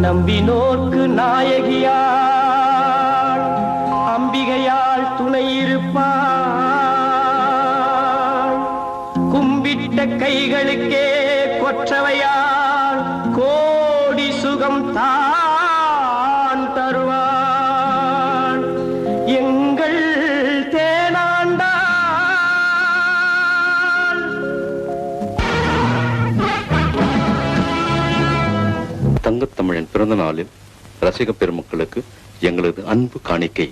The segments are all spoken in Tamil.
நம்பினோர்க்கு நாயகியாள் அம்பிகையால் துணை இருப்பாள். கும்பிட்ட கைகளுக்கே கொற்றவையால் கோடி சுகம் தான் தருவாள். எங்கள் தேனாண்டாள். தங்கத்தமிழன் பிறந்த நாளில் ரசிக பெருமக்களுக்கு எங்களது அன்பு காணிக்கை.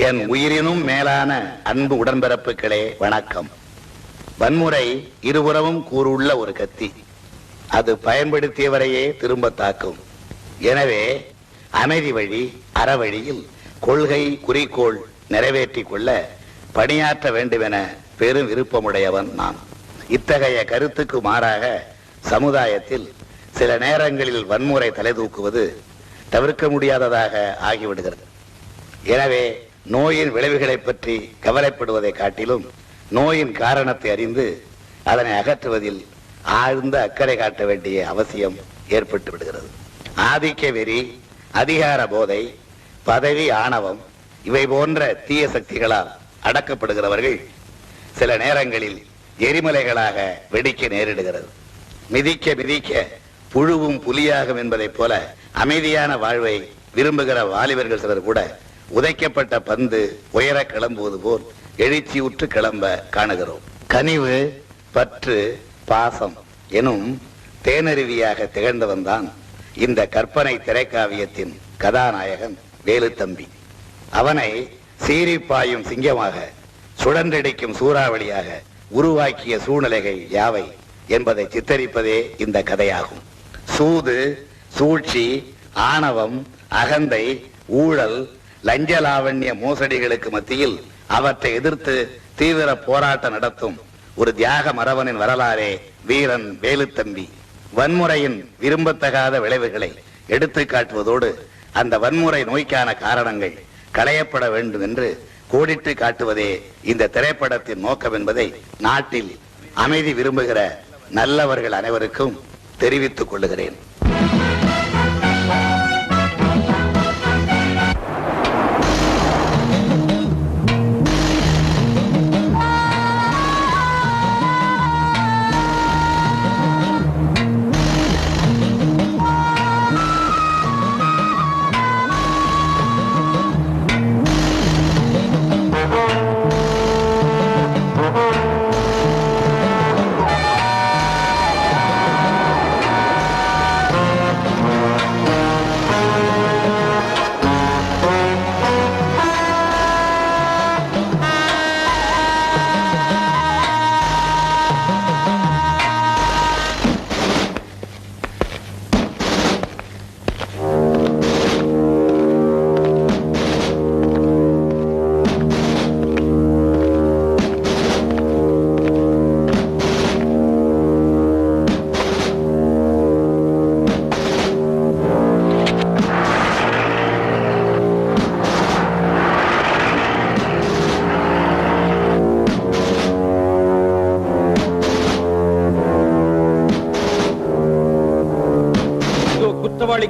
என் உயிரினும் மேலான அன்பு உடன்பிறப்புகளே வணக்கம். வன்முறை இருபுறமும் கூறுள்ள ஒரு கத்தி. அது பயன்படுத்தியவரையே திரும்ப தாக்கும். எனவே அமைதி வழி அறவழியில் கொள்கை குறிக்கோள் நிறைவேற்றிக் கொள்ள பணியாற்ற வேண்டுமென பெரும் விருப்பமுடையவன் நான். இத்தகைய கருத்துக்கு மாறாக சமுதாயத்தில் சில நேரங்களில் வன்முறை தலைதூக்குவது தவிர்க்க முடியாததாக ஆகிவிடுகிறது. எனவே நோயின் விளைவுகளை பற்றி கவலைப்படுவதை காட்டிலும் நோயின் காரணத்தை அறிந்து அதனை அகற்றுவதில் ஆழ்ந்த அக்கறை காட்ட வேண்டிய அவசியம் ஏற்பட்டு விடுகிறது. ஆதிக்க வெறி, அதிகார போதை, பதவி ஆணவம் இவை போன்ற தீய சக்திகளால் அடக்கப்படுகிறவர்கள் சில நேரங்களில் எரிமலைகளாக வெடிக்க நேரிடுகிறது. மிதிக்க மிதிக்க புழுவும் புலியாகும் என்பதைப் போல அமைதியான வாழ்வை விரும்புகிற வாலிபர்கள் சிலர் கூட உதைக்கப்பட்ட பந்து உயர கிளம்புவது போல் எழுச்சியுற்று கிளம்ப காணுகிறோம். கனிவு, பற்று, பாசம் எனும் தேனருவியாக திகழ்ந்தவன் தான் இந்த கற்பனை திரைக்காவியத்தின் கதாநாயகன் வேலுத்தம்பி. அவனை சீரிப்பாயும் சிங்கமாக, சுழன்றடிக்கும் சூறாவளியாக உருவாக்கிய சூழ்நிலைகள் யாவை என்பதை சித்தரிப்பதே இந்த கதையாகும். சூது, சூழ்ச்சி, ஆணவம், அகந்தை, ஊழல், லஞ்ச லாவண்ய மோசடிகளுக்கு மத்தியில் அவற்றை எதிர்த்து தீவிர போராட்டம் நடத்தும் ஒரு தியாக மரவனின் வரலாறே வீரன் வேலுத்தம்பி. வன்முறையின் விரும்பத்தகாத விளைவுகளை எடுத்து காட்டுவதோடு அந்த வன்முறை நோய்க்கான காரணங்கள் களையப்பட வேண்டும் என்று கோடிட்டு காட்டுவதே இந்த திரைப்படத்தின் நோக்கம் என்பதை நாட்டில் அமைதி விரும்புகிற நல்லவர்கள் அனைவருக்கும் தெரிவித்துக் கொள்ளுகிறேன்.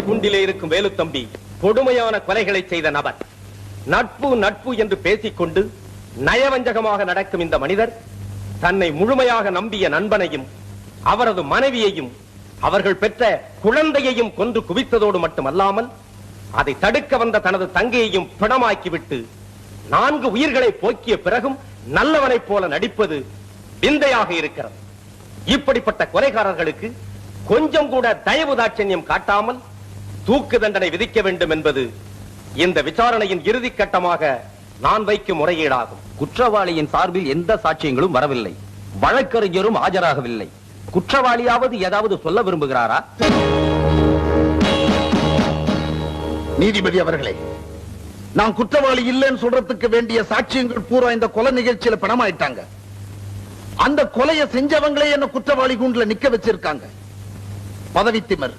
கூண்டிலே இருக்கும் வேலுத்தம்பி கொடுமையான கொலைகளை செய்த நபர். நட்பு நட்பு என்று பேசிக்கொண்டு நயவஞ்சகமாக நடக்கும் இந்த மனிதர் தன்னை முழுமையாக நம்பிய நண்பனையும் அவரது மனைவியையும் அவர்கள் பெற்ற குழந்தையையும் கொன்று குவித்ததோடு மட்டுமல்லாமல் அதை தடுக்க வந்த தனது தங்கையையும் பிணமாக்கிவிட்டு 4 உயிர்களை போக்கிய பிறகும் நல்லவனைப் போல நடிப்பது விந்தையாக இருக்கிறது. இப்படிப்பட்ட கொலைகாரர்களுக்கு கொஞ்சம் கூட தயவு தாட்சண்யம் காட்டாமல் தூக்கு தண்டனை விதிக்க வேண்டும் என்பது இந்த விசாரணையின் இறுதி கட்டமாக நான் வைக்கும் முறையீடாகும். குற்றவாளியின் சார்பில் எந்த சாட்சியங்களும் வரவில்லை, வழக்கறிஞரும் ஆஜராகவில்லை. குற்றவாளியாவது ஏதாவது சொல்ல விரும்புகிறாரா? நீதிபதி அவர்களே, நான் குற்றவாளி இல்லைன்னு சொல்றதுக்கு வேண்டிய சாட்சியங்கள் பூரா இந்த கொலை நிகழ்ச்சியில பணமாயிட்டாங்க. அந்த கொலையை செஞ்சவங்களே என்ன குற்றவாளி கூண்டுல நிக்க வச்சிருக்காங்க. பதவி திமர்,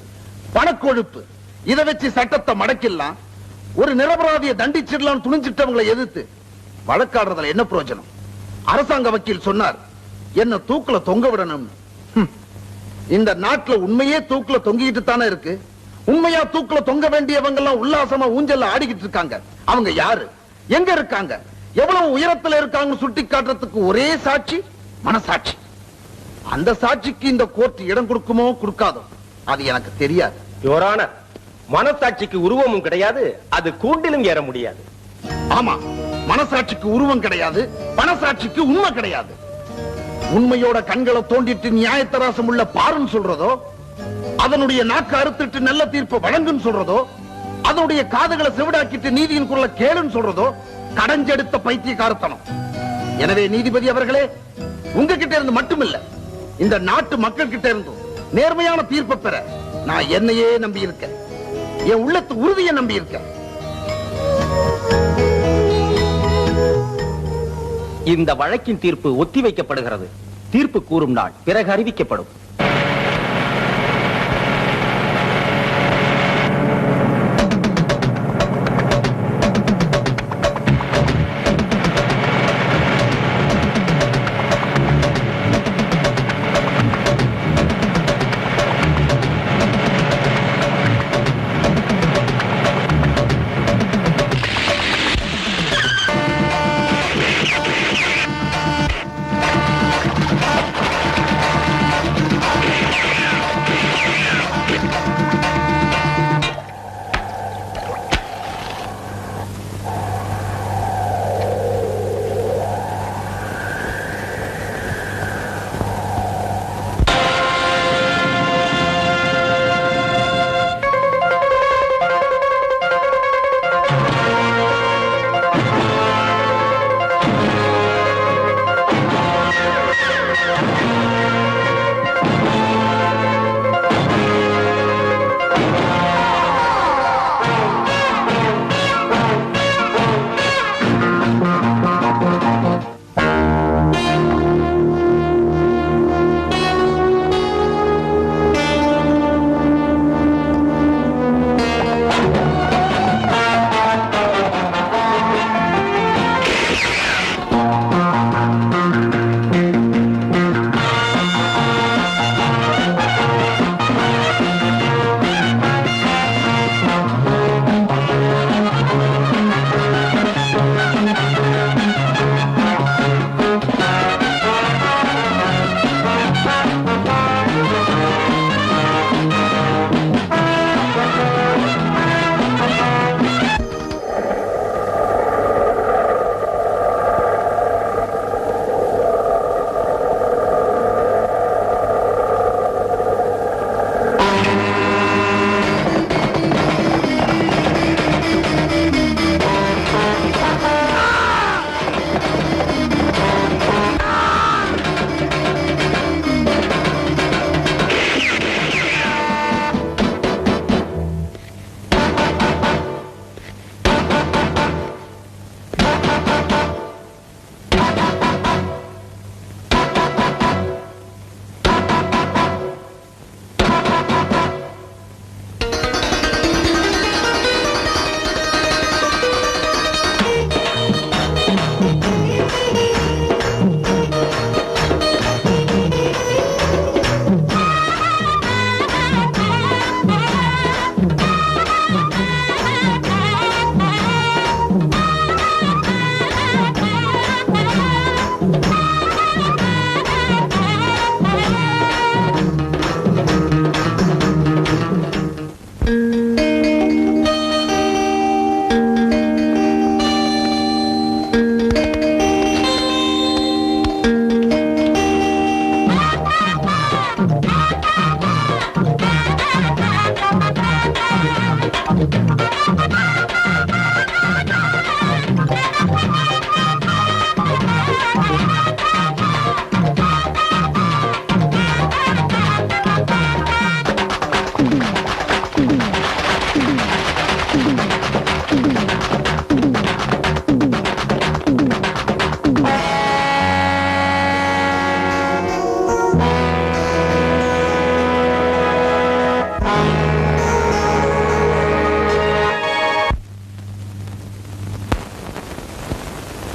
பணக்கொழுப்பு இதை வச்சு சட்டத்தை மடக்கிடலாம், ஒரு நிரபராதியை தண்டிச்சிடலாம் துணிஞ்சிட்டவங்களை எதிர்த்து வழக்காடுறதுல என்ன பிரயோஜனம்? அரசாங்க வக்கீல் சொன்னார் என்ன தூக்குல தொங்க விடணும். இந்த நாட்டுல உண்மையே தூக்குல தொங்கிட்டு தானே இருக்கு. உண்மையா தூக்குல தொங்க வேண்டியவங்க எல்லாம் உல்லாசமா ஊஞ்சல்ல ஆடிக்கிட்டு இருக்காங்க. அவங்க யாரு, எங்க இருக்காங்க, எவ்வளவு உயரத்துல இருக்காங்கன்னு சுட்டி காட்டுறதுக்கு ஒரே சாட்சி மனசாட்சி. அந்த சாட்சிக்கு இந்த கோர்ட் இடம் கொடுக்குமோ கொடுக்காதோ அது எனக்கு தெரியாது. யோரான, மனசாட்சிக்கு உருவமும் கிடையாது, அது கூண்டிலும் ஏற முடியாது. ஆமா, மனசாட்சிக்கு உருவம் கிடையாது, பணசாட்சிக்கு உண்மை கிடையாது. உண்மையோட கண்களை தோண்டிட்டு நியாயத்தராசம் உள்ள பாருன்னு சொல்றதோ, அதனுடைய நாக்கு அறுத்துட்டு நல்ல தீர்ப்பு வழங்குன்னு சொல்றதோ, அதனுடைய காதுகளை செவிடாக்கிட்டு நீதியின் குரலை கேளுன்னு சொல்றதோ கடஞ்செடுத்த பைத்தியக்காரத்தனம். எனவே நீதிபதி அவர்களே, உங்ககிட்ட இருந்து மட்டுமில்ல, இந்த நாட்டு மக்கள் கிட்ட இருந்தும் நேர்மையான தீர்ப்பை பெற நான் என்னையே நம்பி இருக்கேன். என் உள்ளத்து உறுதியை நம்பி இருக்கேன். இந்த வழக்கின் தீர்ப்பு ஒத்திவைக்கப்படுகிறது. தீர்ப்பு கூறும் நாள் பிறகு அறிவிக்கப்படும்.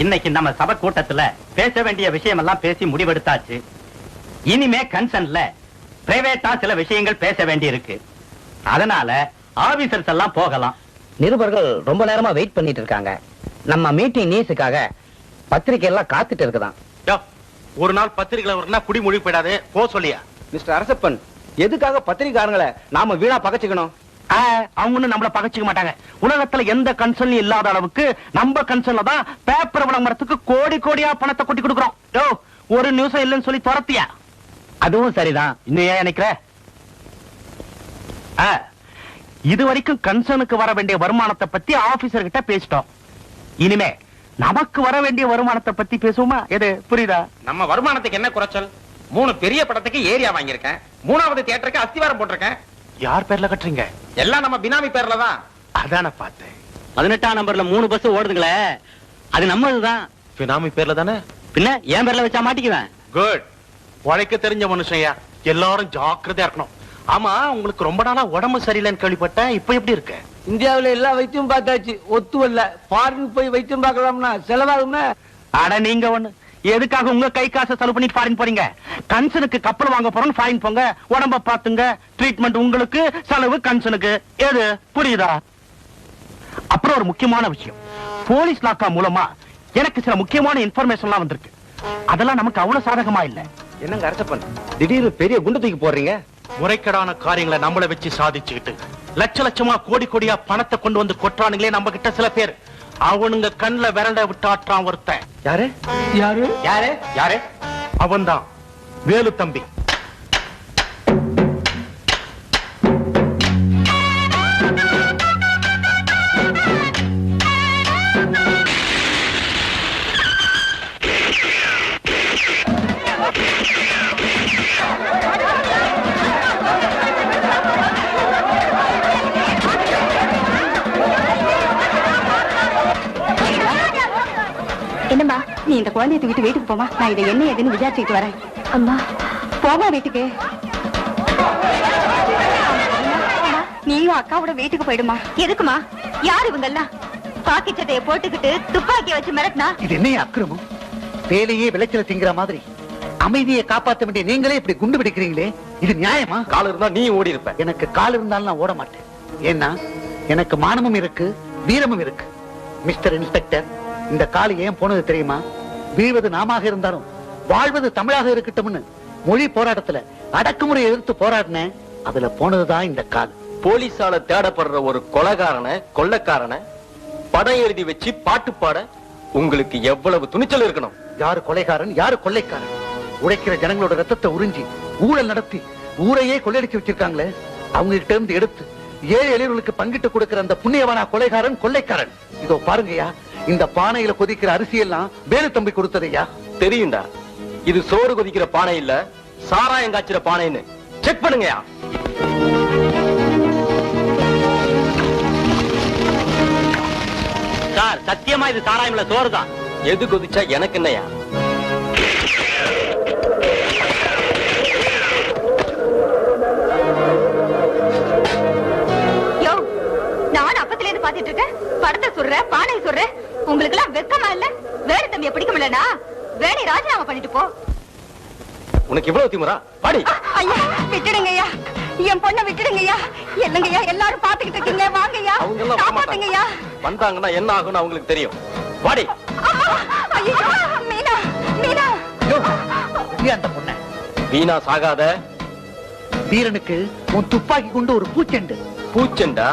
இன்னைக்கு நம்ம சபை கூட்டத்துல பேச வேண்டிய விஷயம் எல்லாம் பேசி முடிவெடுத்தாச்சு. இனிமே கன்சர்ன்ல பிரைவேட்டா சில விஷயங்கள் பேச வேண்டி இருக்கு. அதனால ஆபீசர்ஸ் எல்லாம் போகலாம். நிருபர்கள் ரொம்ப நேரமா வெயிட் பண்ணிட்டு இருக்காங்க. நம்ம மீட்டிங் நியூஸுக்காக பத்திரிக்கை எல்லாம் காத்துட்டு இருக்குதான். ஒரு நாள் பத்திரிகைல வரனா குடிமொழி போயிடாதே, போ சொல்லியா. மிஸ்டர் அரசப்பன், எதுக்காக பத்திரிகாரங்களை நாம வீணா பகச்சுக்கணும்? அவங்க நம்மள பகச்சிக்க மாட்டாங்க. உலகத்துல எந்த கன்சர்ன் இல்லாத அளவுக்கு நம்ம கன்சர்ன்ல தான் பேப்பர் விளம்பரத்துக்கு கோடி கோடியா பணத்தை கொட்டி கொடுக்குறோம். ஒரு நியூஸ் இல்லைன்னு சொல்லி துரத்தியா? அதுவும் சரிதான். இன்னும் ஏன் நினைக்கிற? இது வரைக்கும் கன்சர்னுக்கு வர வேண்டிய வருமானத்தை பத்தி ஆபீசர் கிட்ட பேசிட்டோம். இனிமே நமக்கு வர வேண்டிய வருமானத்தை பத்தி பேசுவோமா? எது புரியுதா? நம்ம வருமானத்துக்கு என்ன குறைச்சல்? 3 பெரிய படத்துக்கு ஏரியா வாங்கியிருக்கேன், 3வது தியேட்டருக்கு அஸ்திவாரம் போட்டிருக்கேன். யார் பேர்ல கட்டுறீங்க? எல்லாம் நம்ம பினாமி பேர்ல தான். அதான பார்த்தேன். 18ஆம் நம்பர்ல 3 பஸ் ஓடுதுங்களே, அது நம்மதுதான். பினாமி பேர்ல தானே? பின்ன என் பேர்ல வச்சா மாட்டிக்குவேன். குட். உழைக்க தெரிஞ்ச மனுஷன்யா, எல்லாரும் ஜாக்கிரதையா இருக்கணும். ஆமா, உங்களுக்கு ரொம்ப நாளா உடம்பு சரியில்லைன்னு கேள்விப்பட்டேன். இப்ப எப்படி இருக்கு? இந்தியாவுல எல்லா வைத்தியம் பார்த்தாச்சு, ஒத்து வரல. ஃபாரின் போய் வைத்தியம் பார்க்கலாம்னா செலவாகுமே. அட நீங்க ஒண்ணு, எதுக்காக உங்க கை காசை செலவு பண்ணி ஃபாரின் போறீங்க? கன்சனுக்கு கப்பல் வாங்க போறோம், ஃபாரின் போங்க. உடம்ப பாத்துங்க, ட்ரீட்மெண்ட் உங்களுக்கு, செலவு கன்சனுக்கு. எது புரியுதா? அப்புறம் ஒரு முக்கியமான விஷயம், போலீஸ் லாக்கா மூலமா எனக்கு சில முக்கியமான இன்ஃபர்மேஷன்லாம் வந்திருக்கு. அதெல்லாம் நமக்கு அவ்வளவு சாதகமா இல்ல. என்னங்க அரசப்பன், திடீர்னு பெரிய குண்டு தூக்கி போடுறீங்க? முறைகேடான காரியங்களை நம்மளை வச்சு சாதிச்சுக்கிட்டு லட்ச லட்சமா கோடி கோடியா பணத்தை கொண்டு வந்து கொட்டுறானுங்களே நம்ம கிட்ட சில பேர். அவனுங்க கண்ணுல விரண்ட விட்டாற்றான் ஒருத்தன். யாரு யாரு யாரு யாரு? அவன்தான் வேலு தம்பி. என்னம்மா, நீ இந்த குழந்தைய தூக்கிட்டு வீட்டுக்கு போமா, நான் இதை என்ன ஏதுன்னு விசாரிச்சுட்டு வரேன். அம்மா போமா வீட்டுக்கு. நீயும் அக்காவோட வீட்டுக்கு போயிடுமா. எதுக்குமா? யார் இவங்க எல்லாம்? பாக்கி சட்டையை போட்டுக்கிட்டு துப்பாக்கிய வச்சு மிரட்டினா? இது என்ன அக்கிரமம்? வேலையே விளைச்சல திங்கிற மாதிரி அமைதியை காப்பாற்ற வேண்டிய நீங்களே இப்படி குண்டு பிடிக்கிறீங்களே, இது நியாயமா? கால் இருந்தா நீ ஓடி இருப்ப. எனக்கு கால் இருந்தாலும் நான் ஓட மாட்டேன். ஏன்னா எனக்கு மானமும் இருக்கு, வீரமும் இருக்கு. மிஸ்டர் இன்ஸ்பெக்டர், இந்த கால் ஏன் போனது தெரியுமா? வீழ்வது நாமாக இருந்தாலும் வாழ்வது தமிழாக இருக்கட்டும்னு மொழி போராட்டத்துல அடக்குமுறை எதிர்த்து போராடினேன். அதுல போனதுதான் இந்த கால். போலீஸால தேடப்படுற ஒரு கொலைகாரனை, கொள்ளைக்காரனை படம் எழுதி வச்சு பாட்டு பாட உங்களுக்கு எவ்வளவு துணிச்சல் இருக்கணும்? யாரு கொலைகாரன், யாரு கொள்ளைக்காரன்? உழைக்கிற ஜனங்களோட ரத்தத்தை உறிஞ்சி ஊழல் நடத்தி ஊரையே கொள்ளையடிச்சு வச்சிருக்காங்களே, அவங்க கிட்ட இருந்து எடுத்து ஏழை எளியவர்களுக்கு பங்கிட்டு கொடுக்கிற அந்த புண்ணியவானா கொலைகாரன், கொள்ளைக்காரன். இதோ பாருங்கய்யா, இந்த பானையில கொதிக்கிற அரிசி எல்லாம் வேலு தம்பி கொடுத்ததையா. தெரியும்டா, இது சோறு கொதிக்கிற பானை இல்ல, சாராயம் காய்ச்சிற பானைன்னு செக் பண்ணுங்கயா. சார், சத்தியமா இது சாராயம்ல சோறு தான். எது கொதிச்சா எனக்கு என்னையா? நான் அப்பத்துல இருந்து பாத்துட்டு இருக்கேன், படத்தை சொல்ற, பானை சொல்ற. உங்களுக்கு எல்லாம் வெக்கமா இல்ல? வேறு தம்பியை பிடிக்க முடியலனா வேலை ராஜினாமா பண்ணிட்டு போ. உனக்கு இவ்வளவு திமிரா? பாடி. ஐயா விட்டுடுங்கய்யா, என் பொண்ணை விட்டுடுங்கய்யா. என்னங்கய்யா எல்லாரும் பாத்துக்கிட்டு இருக்கீங்க, வாங்கய்யா, அவங்க எல்லாம் காப்பாத்துங்கய்யா. வந்தாங்கன்னா என்ன ஆகும்னு அவங்களுக்கு தெரியும். பாடி. ஐயோ மீனா, மீனா. அந்த பொண்ண வீணா சாகாத. வீரனுக்கு உன் துப்பாக்கி கொண்டு ஒரு பூச்செண்டு. பூச்செண்டா?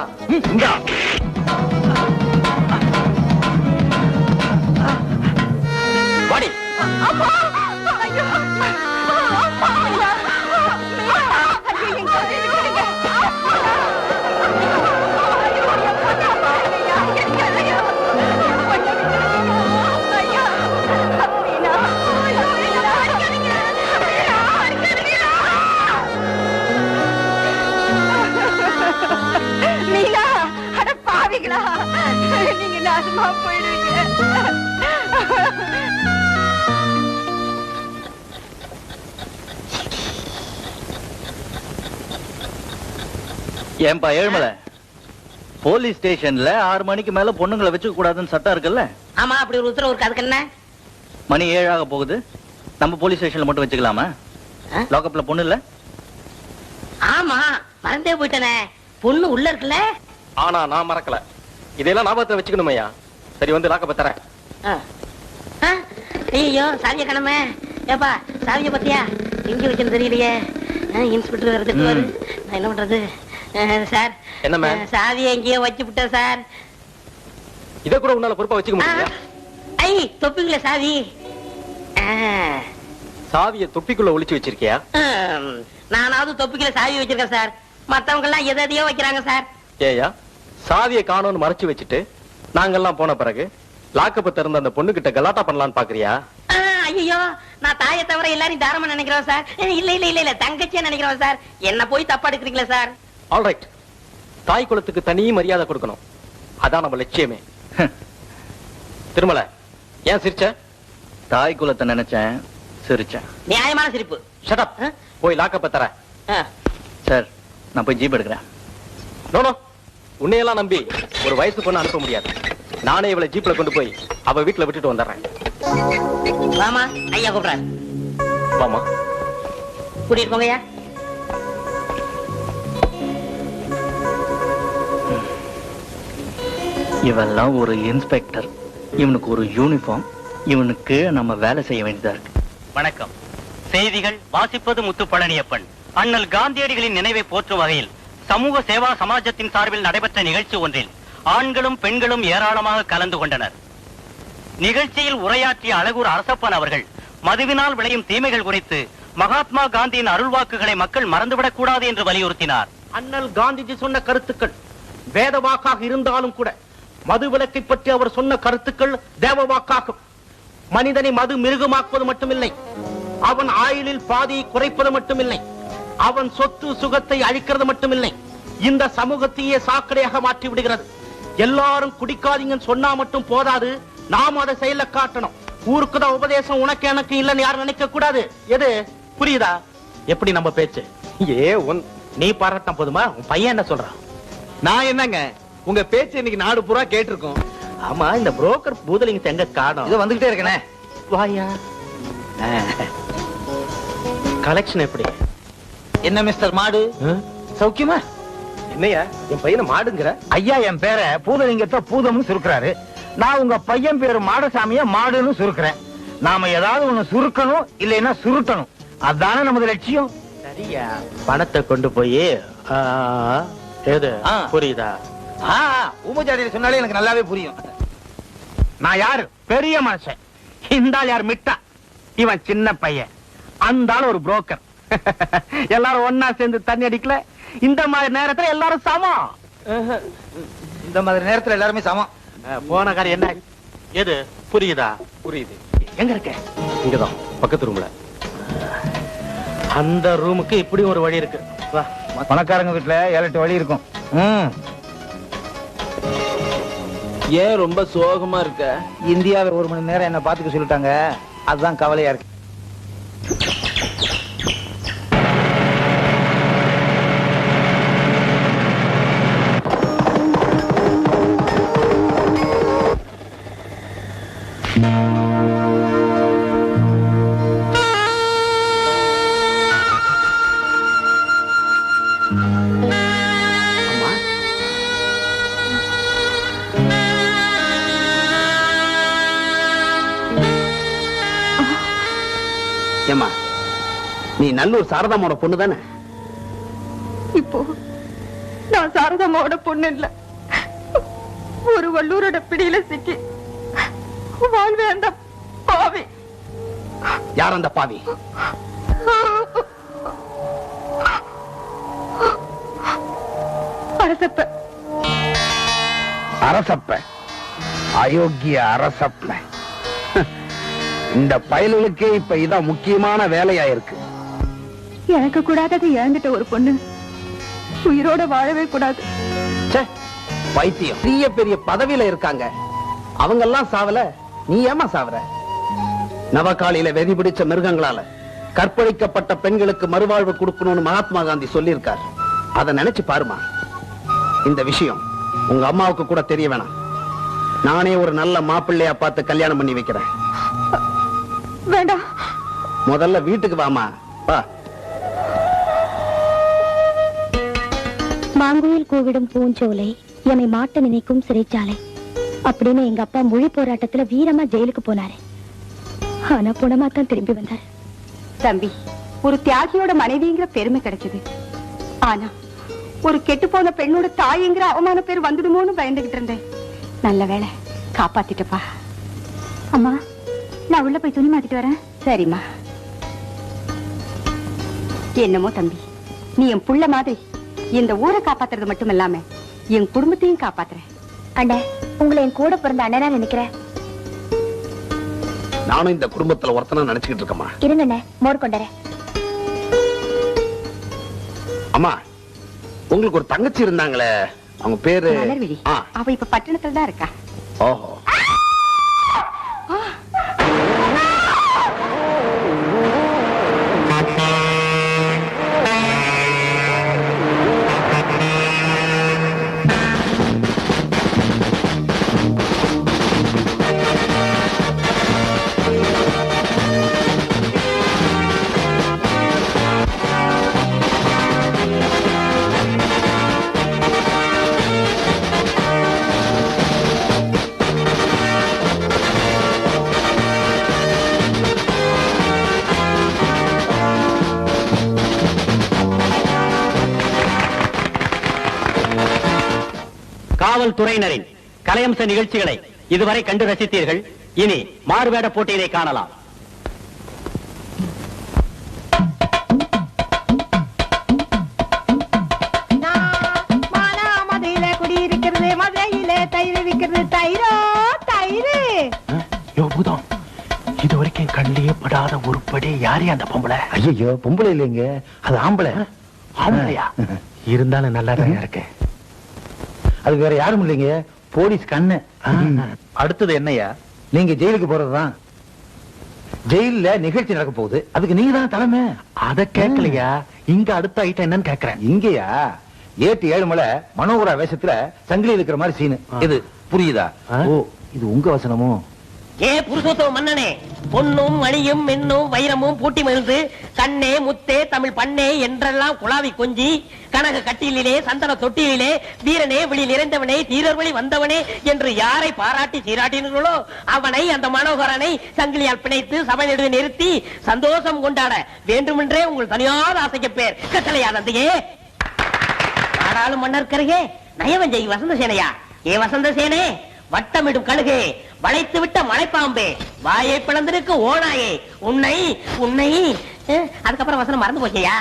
இந்தா. பாடி. ஐயோ மீனா, ஐயோ என் குழந்தையை விட்டுடுங்க. மீனா, அட பாவிகளா, நீங்க நாசமா போயிடுவீங்க. ஏன்பா ஏழுமலை, போலீஸ் ஸ்டேஷன்ல 6 மணிக்கு மேல பொண்ணுங்களை வச்சுக்க கூடாதுன்னு சட்டம் இருக்குல்ல? ஆமா, அப்படி ஒரு உத்தரவு இருக்கு. அதுக்கு என்ன? மணி 7 ஆக போகுது, நம்ம போலீஸ் ஸ்டேஷன்ல மட்டும் வச்சுக்கலாமா? லாக்அப்ல பொண்ணு இல்ல? ஆமா மறந்தே போயிட்டனே, பொண்ணு உள்ள இருக்குல்ல. ஆனா நான் மறக்கல. இதெல்லாம் ஞாபகத்தை வச்சுக்கணுமையா. சரி வந்து லாக்க பத்தறேன். ஐயோ சாவிய கணமே. ஏப்பா சாவிய பத்தியா எங்க வச்சுன்னு தெரியலையே. இன்ஸ்பெக்டர் வேற திட்டுவாரு. நான் என்ன பண்றது? சார் என்ன மேம்? சாவியை எங்கேயோ வச்சு விட்டேன் சார். இத கூட உன்னால பொறுப்பா வச்சுக்க முடியல. ஐ தொப்பிங்கள சாவி. சாவியை தொப்பிக்குள்ள ஒளிச்சு வச்சிருக்கியா? நானாவது தொப்பிக்கல சாவி வச்சிருக்கேன் சார். மத்தவங்க எல்லாம் எதையோ வைக்கிறாங்க சார். ஏயா சாவியை காணோன்னு மறைச்சு வச்சுட்டு நாங்கெல்லாம் போன பிறகு லாக்கப்பு திறந்த அந்த பொண்ணு கிட்ட கலாட்டா பண்ணலான்னு பாக்குறியா? ஐயோ நான் தாயை தவிர எல்லாரையும் தாரமா நினைக்கிறோம் சார். இல்ல இல்ல இல்ல இல்ல தங்கச்சியா நினைக்கிறோம் சார். என்ன போய் தப்பா எடுக்கிறீங்களா சார்? ஆல்ரைட், தாய் குலத்துக்கு தனி மரியாதை கொடுக்கணும். அதான் நம்ம லட்சியமே. திருமலை ஏன் சிரிச்ச? தாய் குலத்தை நினைச்சேன், சிரிச்சேன். நியாயமான சிரிப்பு. Shut up. போய் லாக்கப்ப தர. சார் நான் போய் ஜீப் எடுக்கிறேன். நோ உன்னையெல்லாம் நம்பி ஒரு வயசு பொண்ணு அனுப்ப முடியாது. நானே இவளை ஜீப்ல கொண்டு போய் அவ வீட்டுல விட்டுட்டு வந்துடுறேன். வாமா ஐயா கூப்பிடுறாரு. வாமா கூட்டிட்டு போங்கய்யா. இவெல்லாம் ஒரு இன்ஸ்பெக்டர், இவனுக்கு ஒரு யூனிஃபார்ம், இவனுக்கு நம்ம வேலை செய்ய வேண்டியதா இருக்கு. வணக்கம். செய்திகள் வாசிப்பது முத்துப்பழனியப்பன். அண்ணல் காந்தியடிகளின் நினைவை போற்றும் வகையில் சமூக சேவா சமாஜத்தின் சார்பில் நடைபெற்ற நிகழ்ச்சி ஒன்றில் ஆண்களும் பெண்களும் ஏராளமாக கலந்து கொண்டனர். நிகழ்ச்சியில் உரையாற்றிய அழகூர் அரசப்பன் அவர்கள் மதுவினால் விளையும் தீமைகள் குறித்து மகாத்மா காந்தியின் அருள்வாக்குகளை மக்கள் மறந்துவிடக் கூடாது என்று வலியுறுத்தினார். அண்ணல் காந்திஜி சொன்ன கருத்துக்கள் வேத வாக்காக இருந்தாலும் கூட மது விலக்கை பற்றி அவர் சொன்ன கருத்துக்கள் தேவ வாக்காகும். மனிதனை மது மிருகமாக்குவது மட்டுமில்லை, அவன் ஆயுளில் பாதியை குறைப்பது மட்டுமில்லை, அவன் சொத்து சுகத்தை அழிக்கிறது மட்டுமில்லை, இந்த சமூகத்தையே சாக்கடையாக மாற்றி விடுகிறது. எல்லாரும் குடிக்காதீங்கன்னு சொன்னா மட்டும் போதாது, நாம் அதை செயல காட்டணும். ஊருக்கு தான் உபதேசம், உனக்கு எனக்கு இல்லன்னு யாரும் நினைக்க கூடாது. எது புரியுதா? எப்படி நம்ம பேச்சு? நீ பாராட்டம் போதுமா? உன் பையன் என்ன சொல்றான்? நான் என்னங்க உங்க பேச்சு இன்னைக்கு நாடு பூரா கேட்டிருக்கோம். ஆமா, இந்த புரோக்கர் பூதலிங்க எங்க காணோம்? இது வந்துகிட்டே இருக்கனே. வாயா. கலெக்ஷன் எப்படி? என்ன மிஸ்டர் மாடு, சௌக்கியமா? என்னையா என் பையனை மாடுங்கிற? ஐயா, என் பேரை பூதலிங்கத்தை பூதம்னு சுருக்கிறாரு. நான் உங்க பையன் பேரு மாடசாமிய மாடுன்னு சுருக்கிறேன். நாம ஏதாவது ஒண்ணு சுருக்கணும், இல்லைன்னா சுருட்டணும். அதானே நமது லட்சியம். சரியா, பணத்தை கொண்டு போய் ஏது புரியுதா? ஊமச்சாரியில சொன்னாலே எனக்கு நல்லாவே புரியும். நான் யாரு? பெரிய மனுஷன். இந்த ஆள் யார்? மிட்டா. இவன் சின்ன பையன். அந்த ஆள் ஒரு புரோக்கர். எல்லாரும் ஒன்னா சேர்ந்து தண்ணி அடிக்கல. இந்த மாதிரி நேரத்துல எல்லாரும் சமம். இந்த மாதிரி நேரத்துல எல்லாருமே சமம். போன காரியம் என்ன? எது புரியுதா? புரியுது. எங்க இருக்க? இங்கதான் பக்கத்து ரூம்ல. அந்த ரூமுக்கு இப்படி ஒரு வழி இருக்கு. வா. பணக்காரங்க வீட்டுல 7-8 வழி இருக்கும். ஏன் ரொம்ப சோகமா இருக்க? இந்தியாவில் 1 மணி நேரம் என்ன பாத்துக்க சொல்லிட்டாங்க. அதுதான் கவலையா இருக்கு. ஏமா, நீ நல்லூர் சாரதாமோட பொண்ணு தானே? இப்போ நான் சாரதாமாவோட பொண்ணு இல்ல, ஒரு வல்லூரோட பிடியில சிக்கி வாழ்வே அந்த பாவி. யார் அந்த பாவி? அரசப்ப. அரசப்ப? அயோக்கிய அரசப்ப. இந்த பயலுக்கே இப்ப இதான் முக்கியமான வேலையா இருக்கு. எனக்கு கூடாததை இழந்துட்ட ஒரு பொண்ணு உயிரோட வாழவே கூடாது. வைத்தியம் பெரிய பெரிய பதவியில இருக்காங்க, அவங்க எல்லாம் சாவல, நீ ஏமா சாவற? நவகாலியில வெறி பிடிச்ச மிருகங்களால கற்பழிக்கப்பட்ட பெண்களுக்கு மறுவாழ்வு கொடுக்கணும்னு மகாத்மா காந்தி சொல்லியிருக்கார். அதை நினைச்சு பாருமா. இந்த விஷயம் உங்க அம்மாவுக்கு கூட தெரிய வேணாம். நானே ஒரு நல்ல மாப்பிள்ளையா பார்த்து கல்யாணம் பண்ணி வைக்கிறேன். வேண்டாம், முதல்ல வீட்டுக்கு வாமா. வா. மாங்குயில் கூவிடும் பூஞ்சோலை, என்னை மாட்ட நினைக்கும் சிறைச்சாலை அப்படின்னு எங்க அப்பா மொழி போராட்டத்துல வீரமா ஜெயிலுக்கு போனாரு. ஆனா புனமா தான் திரும்பி வந்தாரு. தம்பி, ஒரு தியாகியோட மனைவிங்கிற பெருமை கிடைச்சது. ஆனா ஒரு கெட்டு போன பெண்ணோட தாய்ங்கிற அவமான பேர் வந்துடுமோன்னு பயந்துகிட்டு இருந்தேன். நல்ல வேளை காப்பாத்திட்டப்பா. அம்மா, நான் உள்ள போய் துணி மாத்திட்டு வரேன். சரிம்மா. என்னமோ தம்பி, நீ என் புள்ள மாதிரி இந்த ஊரை காப்பாத்துறது மட்டும் இல்லாம என் குடும்பத்தையும் காப்பாத்துற. அண்ணே, உங்களை என் கூட பிறந்த அண்ணனா நினைக்கிறேன். நானும் இந்த குடும்பத்துல ஒருத்தனா நினைச்சுக்கிட்டு இருக்கமா. இருங்கண்ணே, மோர் கொண்டறேன். அம்மா, உங்களுக்கு ஒரு தங்கச்சி இருந்தாங்களே, அவங்க பேரு மலர்விழி. அவ இப்ப பட்டணத்துல தான் இருக்கா. ஓஹோ. காவல்துறையினரின் கலையம்ச நிகழ்ச்சிகளை இதுவரை கண்டு ரசித்தீர்கள். இனி மாறுவேட போட்டியினை காணலாம். மதுரையில குடியிருக்கிறது, மதுரையில தயிர் விற்கிறது. தயிரோ தயிர். பூதம், இது வரைக்கும் கண்ணிலேயே படாத உருப்படி யாரே அந்த பொம்பளை? ஐயோ, பொம்பளை இல்லைங்க, அது ஆம்பளை. ஆம்பளையா? இருந்தாலும் நல்லா தான் இருக்கு. அது வேற யாரும் இல்லைங்க, போலீஸ் கண்ணு. அடுத்தது என்னையா? நீங்க ஜெயிலுக்கு போறதுதான். ஜெயில நிகழ்ச்சி நடக்க போகுது, அதுக்கு நீங்க தான் தலைமை. அத கேட்கலையா? இங்க அடுத்த ஐட்டம் என்னன்னு கேக்குறேன். இங்கயா? ஏட்டு ஏழுமலை மனோகரா வேஷத்துல சங்கிலி இருக்கிற மாதிரி சீனு. இது புரியுதா? ஓ, இது உங்க வசனமோ? ஏ புருஷோத்தம மன்னனே, பொன்னும் மணியும் மென்னும் வைரமும் பூட்டி மகிழ்ந்து கண்ணே முத்தே தமிழ் பண்ணே என்றெல்லாம் குழாவி கொஞ்சி கனக கட்டிலே சந்தன தொட்டிலே வீரனே விழி நிறைந்தவனே தீரர் வழி வந்தவனே என்று யாரை பாராட்டி சீராட்டினீர்களோ அவனை, அந்த மனோகரனை சங்கிலியால் பிணைத்து சபை நடுவே நிறுத்தி சந்தோஷம் கொண்டாட வேண்டுமென்றே உங்கள் தனியாத ஆசைக்கு பேர் கட்டளையானதையே. ஆனாலும் மன்னர்கருகே நயவஞ்சை வசந்த சேனையா? ஏ வசந்த சேனே, வட்டமிடும் கழுகே, வளைத்து விட்ட மலைப்பாம்பே, வாயை பிளந்திருக்கு ஓனாயே, உன்னை உன்னை அதுக்கப்புறம் வசனம் மறந்து போச்சியா?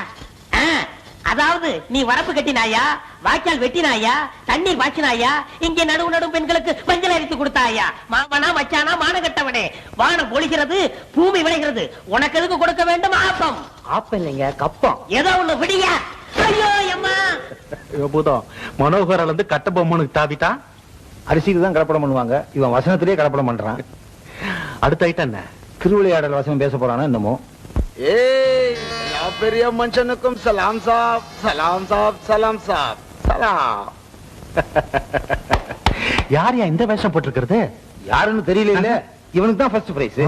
அதாவது நீ வரப்பு கட்டினாயா, வாய்க்கால் வெட்டினாயா, தண்ணீர் பாய்ச்சினாயா, இங்கே நடுவு நடுவு பெண்களுக்கு மஞ்சள் அரித்து கொடுத்தாயா? மாமனா மச்சானா மானகட்டவனே, வானம் பொழிகிறது, பூமி விளைகிறது, உனக்கு எதுக்கு கொடுக்க வேண்டும் ஆப்பம்? ஆப்பம் இல்லைங்க, கப்பம். ஏதோ ஒண்ணு விடியா. ஐயோ அம்மா. பூதம், மனோகரால இருந்து கட்ட பொம்மனுக்கு தாவிட்டா அரிசிக்கு தான் கலப்படம் பண்ணுவாங்க, இவன் வசனத்திலேயே கலப்படம் பண்றான். அடுத்த ஐட்டம் என்ன? திருவிளையாடல் வசனம் பேச போறானா என்னமோ? ஏய், எல்லா பெரிய மனுஷனுக்கும் சலாம் சாப், சலாம் சாப், சலாம் சாப், சலாம். யாரையா இந்த வேஷம் போட்டிருக்கிறது? யாருன்னு தெரியல. இல்ல, இவனுக்கு தான் ஃபர்ஸ்ட் பிரைஸ்.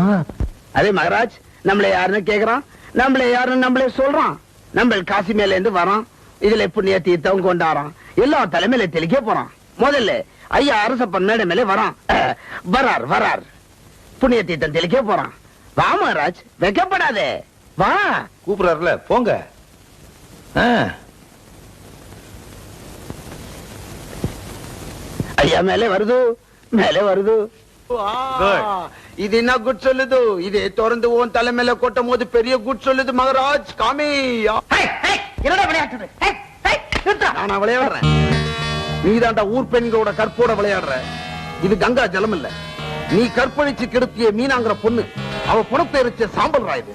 அதே மகராஜ், நம்மள யாருன்னு கேக்குறான், நம்மள யாருன்னு நம்மளே சொல்றான். நம்ம காசி மேல இருந்து வரான், இதுல புண்ணிய தீர்த்தம் கொண்டாடுறான், எல்லா தலைமையில தெளிக்க போறான். முதல்ல ஐயா அரசப்பன் மேடை மேல வரான், வரார் வரார், புண்ணிய தீர்த்தம் தெளிக்க போறான். வா மகராஜ், வைக்கப்படாதே, வா. கூப்பிடுறாருல, போங்க. ஐயா மேலே வருது, மேலே வருது. இது என்ன குட் சொல்லுது? இதே திறந்து உன் தலைமையில கொட்டும் போது பெரிய குட் சொல்லுது மகராஜ். காமி, என்னடா விளையாட்டு? நான் விளையாடுறேன், நீதாண்டா ஊர் பெண்களோட கற்போட விளையாடுற. இது கங்கா ஜலம் இல்ல, நீ கற்பழிச்சு கெடுத்திய மீனாங்கிற பொண்ணு, அவ புணத்தை எரிச்ச சாம்பல் ராயுது.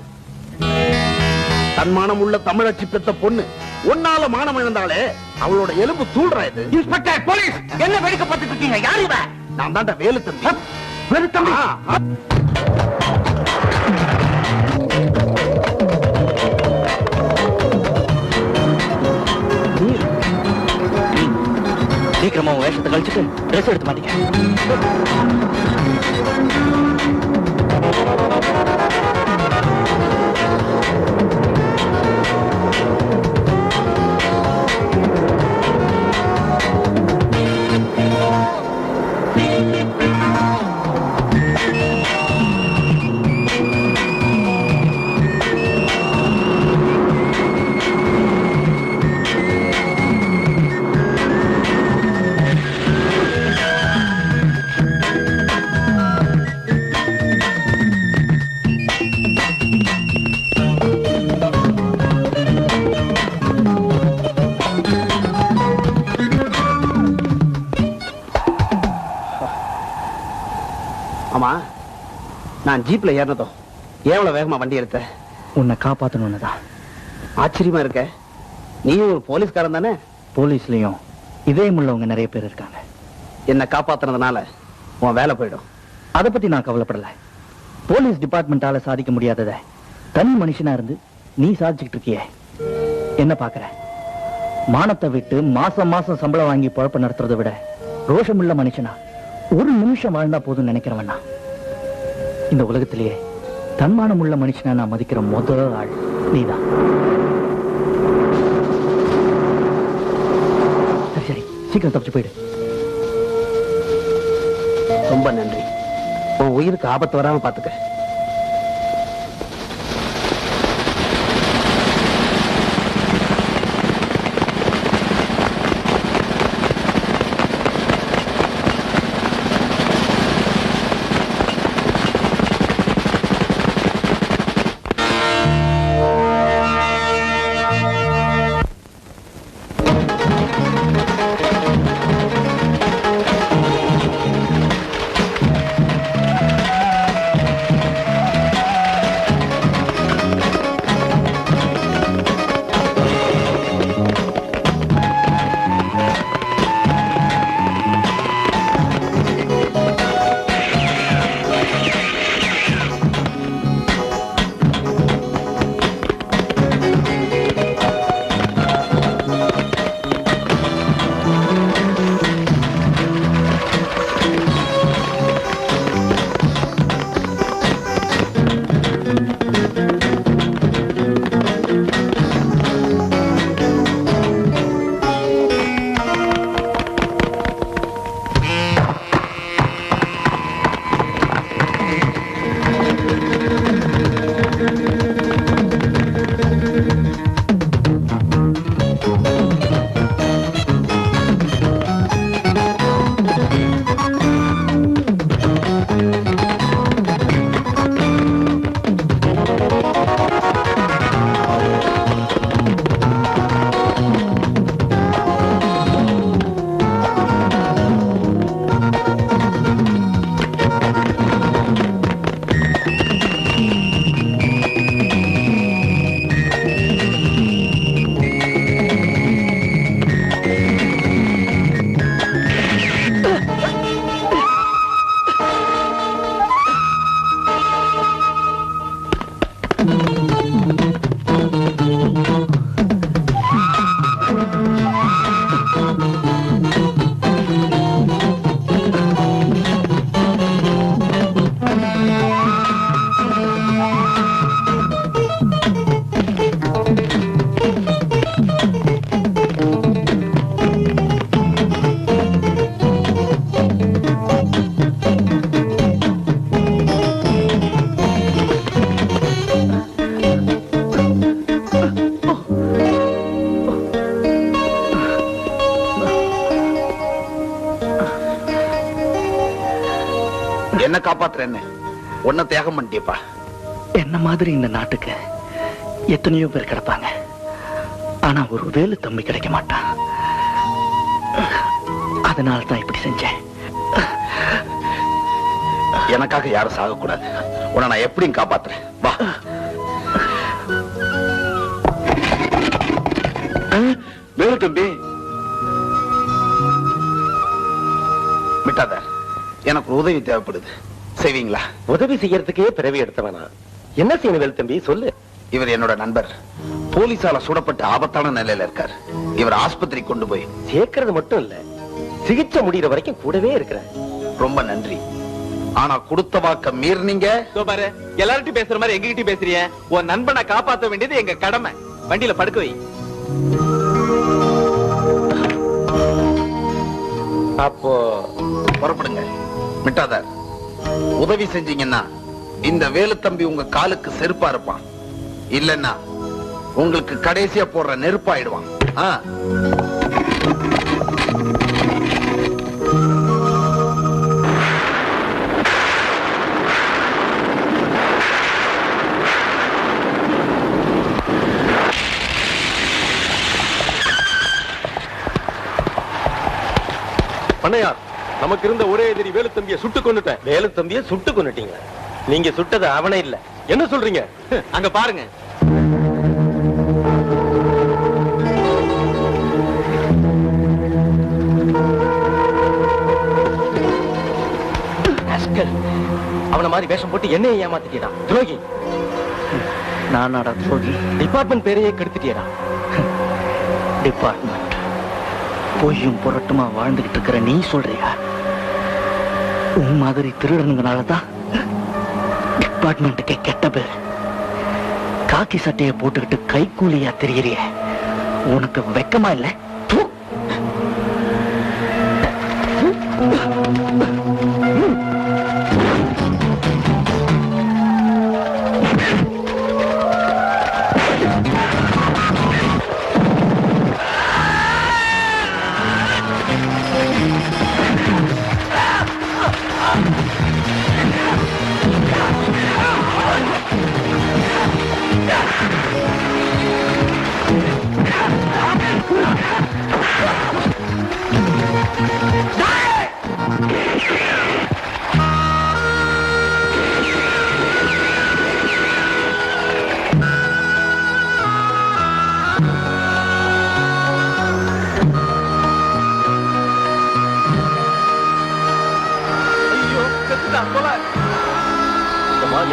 தன்மானம் உள்ள தமிழச்சி பெத்த பொண்ணு, ஒன்னால மானம் இழந்தாலே அவளோட எலும்பு தூள்றாயுது. இன்ஸ்பெக்டர் போலீஸ், என்ன வெடிக்கப்பட்டு இருக்கீங்க? யாரு இவ? நான் தாண்டா வேலு தம்பி. வேலு தம்பி. சீக்கிரமா வேஷத்தை கழிச்சுட்டு ட்ரெஸ் எடுத்து மாட்டீங்க. நான் ஜீப்ல ஏறினதும் எவ்வளவு வேகமா வண்டி எடுத்த? உன்னை காப்பாத்தணும்னு தான். ஆச்சரியமா இருக்க. நீயும் ஒரு போலீஸ்காரன் தானே? போலீஸ்லயும் இதயம் உள்ளவங்க நிறைய பேர் இருக்காங்க. என்ன காப்பாத்துறதுனால உன் வேலை போயிடும். அதை பத்தி நான் கவலைப்படல. போலீஸ் டிபார்ட்மெண்டால சாதிக்க முடியாதத தனி மனுஷனா இருந்து நீ சாதிச்சுக்கிட்டு இருக்கியே, என்ன பாக்குற? மானத்தை விட்டு மாசம் மாசம் சம்பளம் வாங்கி பொழப்ப நடத்துறதை விட ரோஷமுள்ள மனுஷனா ஒரு நிமிஷம் வாழ்ந்தா போதும் நினைக்கிறவனா. இந்த உலகத்திலேயே தன்மானம் உள்ள மனுஷனா நான் மதிக்கிற முதல் ஆள் நீதான். சரி சரி, சீக்கிரம் தப்பிச்சு போயிடு. ரொம்ப நன்றி. உன் உயிருக்கு ஆபத்து வராம பாத்துக்க. என்ன காப்பாத்துறேன்னு ஒன்ன தியாகம் பண்ணிட்டியப்பா. என்ன மாதிரி இந்த நாட்டுக்கு எத்தனையோ பேர் கிடப்பாங்க, ஆனா ஒரு வேலு தம்பி கிடைக்க மாட்டான். அதனால தான் இப்படி செஞ்சேன். எனக்காக யாரும் சாகக்கூடாது. உன்னை நான் எப்படியும் காப்பாத்துறேன். வா. வேலு தம்பி, மிட்டாத, எனக்கு ஒரு உதவி தேவைப்படுது. செய்வீங்களா? உதவி செய்யறதுக்கே பிறவி எடுத்தவனா? என்ன செய்யணும் வேலு தம்பி, சொல்லு. இவர் என்னோட நண்பர். போலீசால சுடப்பட்டு ஆபத்தான நிலையில இருக்கார். இவர் ஆஸ்பத்திரி கொண்டு போய் சேர்க்கறது மட்டும் இல்ல, சிகிச்சை முடிகிற வரைக்கும் கூடவே இருக்கிற. ரொம்ப நன்றி. ஆனா கொடுத்த வாக்க மீறினீங்க. பாரு, எல்லார்ட்டும் பேசுற மாதிரி எங்ககிட்ட பேசுறிய. உன் நண்பனை காப்பாற்ற வேண்டியது எங்க கடமை. வண்டியில படுக்க வை. அப்போ புறப்படுங்க. மிட்டாதார், உதவி செஞ்சீங்கன்னா இந்த வேலு தம்பி உங்க காலுக்கு செருப்பா இருப்பான். இல்லன்னா உங்களுக்கு கடைசியா போடுற நெருப்பாயிடுவான். பண்ணையார், நமக்கு இருந்த ஒரே எதிரி வேலு தம்பியை சுட்டு கொண்டுட்டேன். வேலு தம்பியை சுட்டு கொண்டுட்டீங்க? நீங்க சுட்டது அவனே இல்ல. என்ன சொல்றீங்க? அங்க பாருங்க. அவன மாதிரி வேஷம் போட்டு என்னைய ஏமாத்திட்டா துரோகி. நானாடா துரோகி? டிபார்ட்மெண்ட் பேரையே கெடுத்துட்டியடா. டிபார்ட்மெண்ட் பொய்யும் புரட்டுமா வாழ்ந்துகிட்டு இருக்கிற நீ சொல்றியா? உன் மாதிரி திருடனுங்கனாலதான் டிபார்ட்மெண்ட்டுக்கு கெட்ட பேர். காக்கி சட்டையை போட்டுக்கிட்டு கைக்கூலியா தெரியறிய, உனக்கு வெக்கமா இல்ல?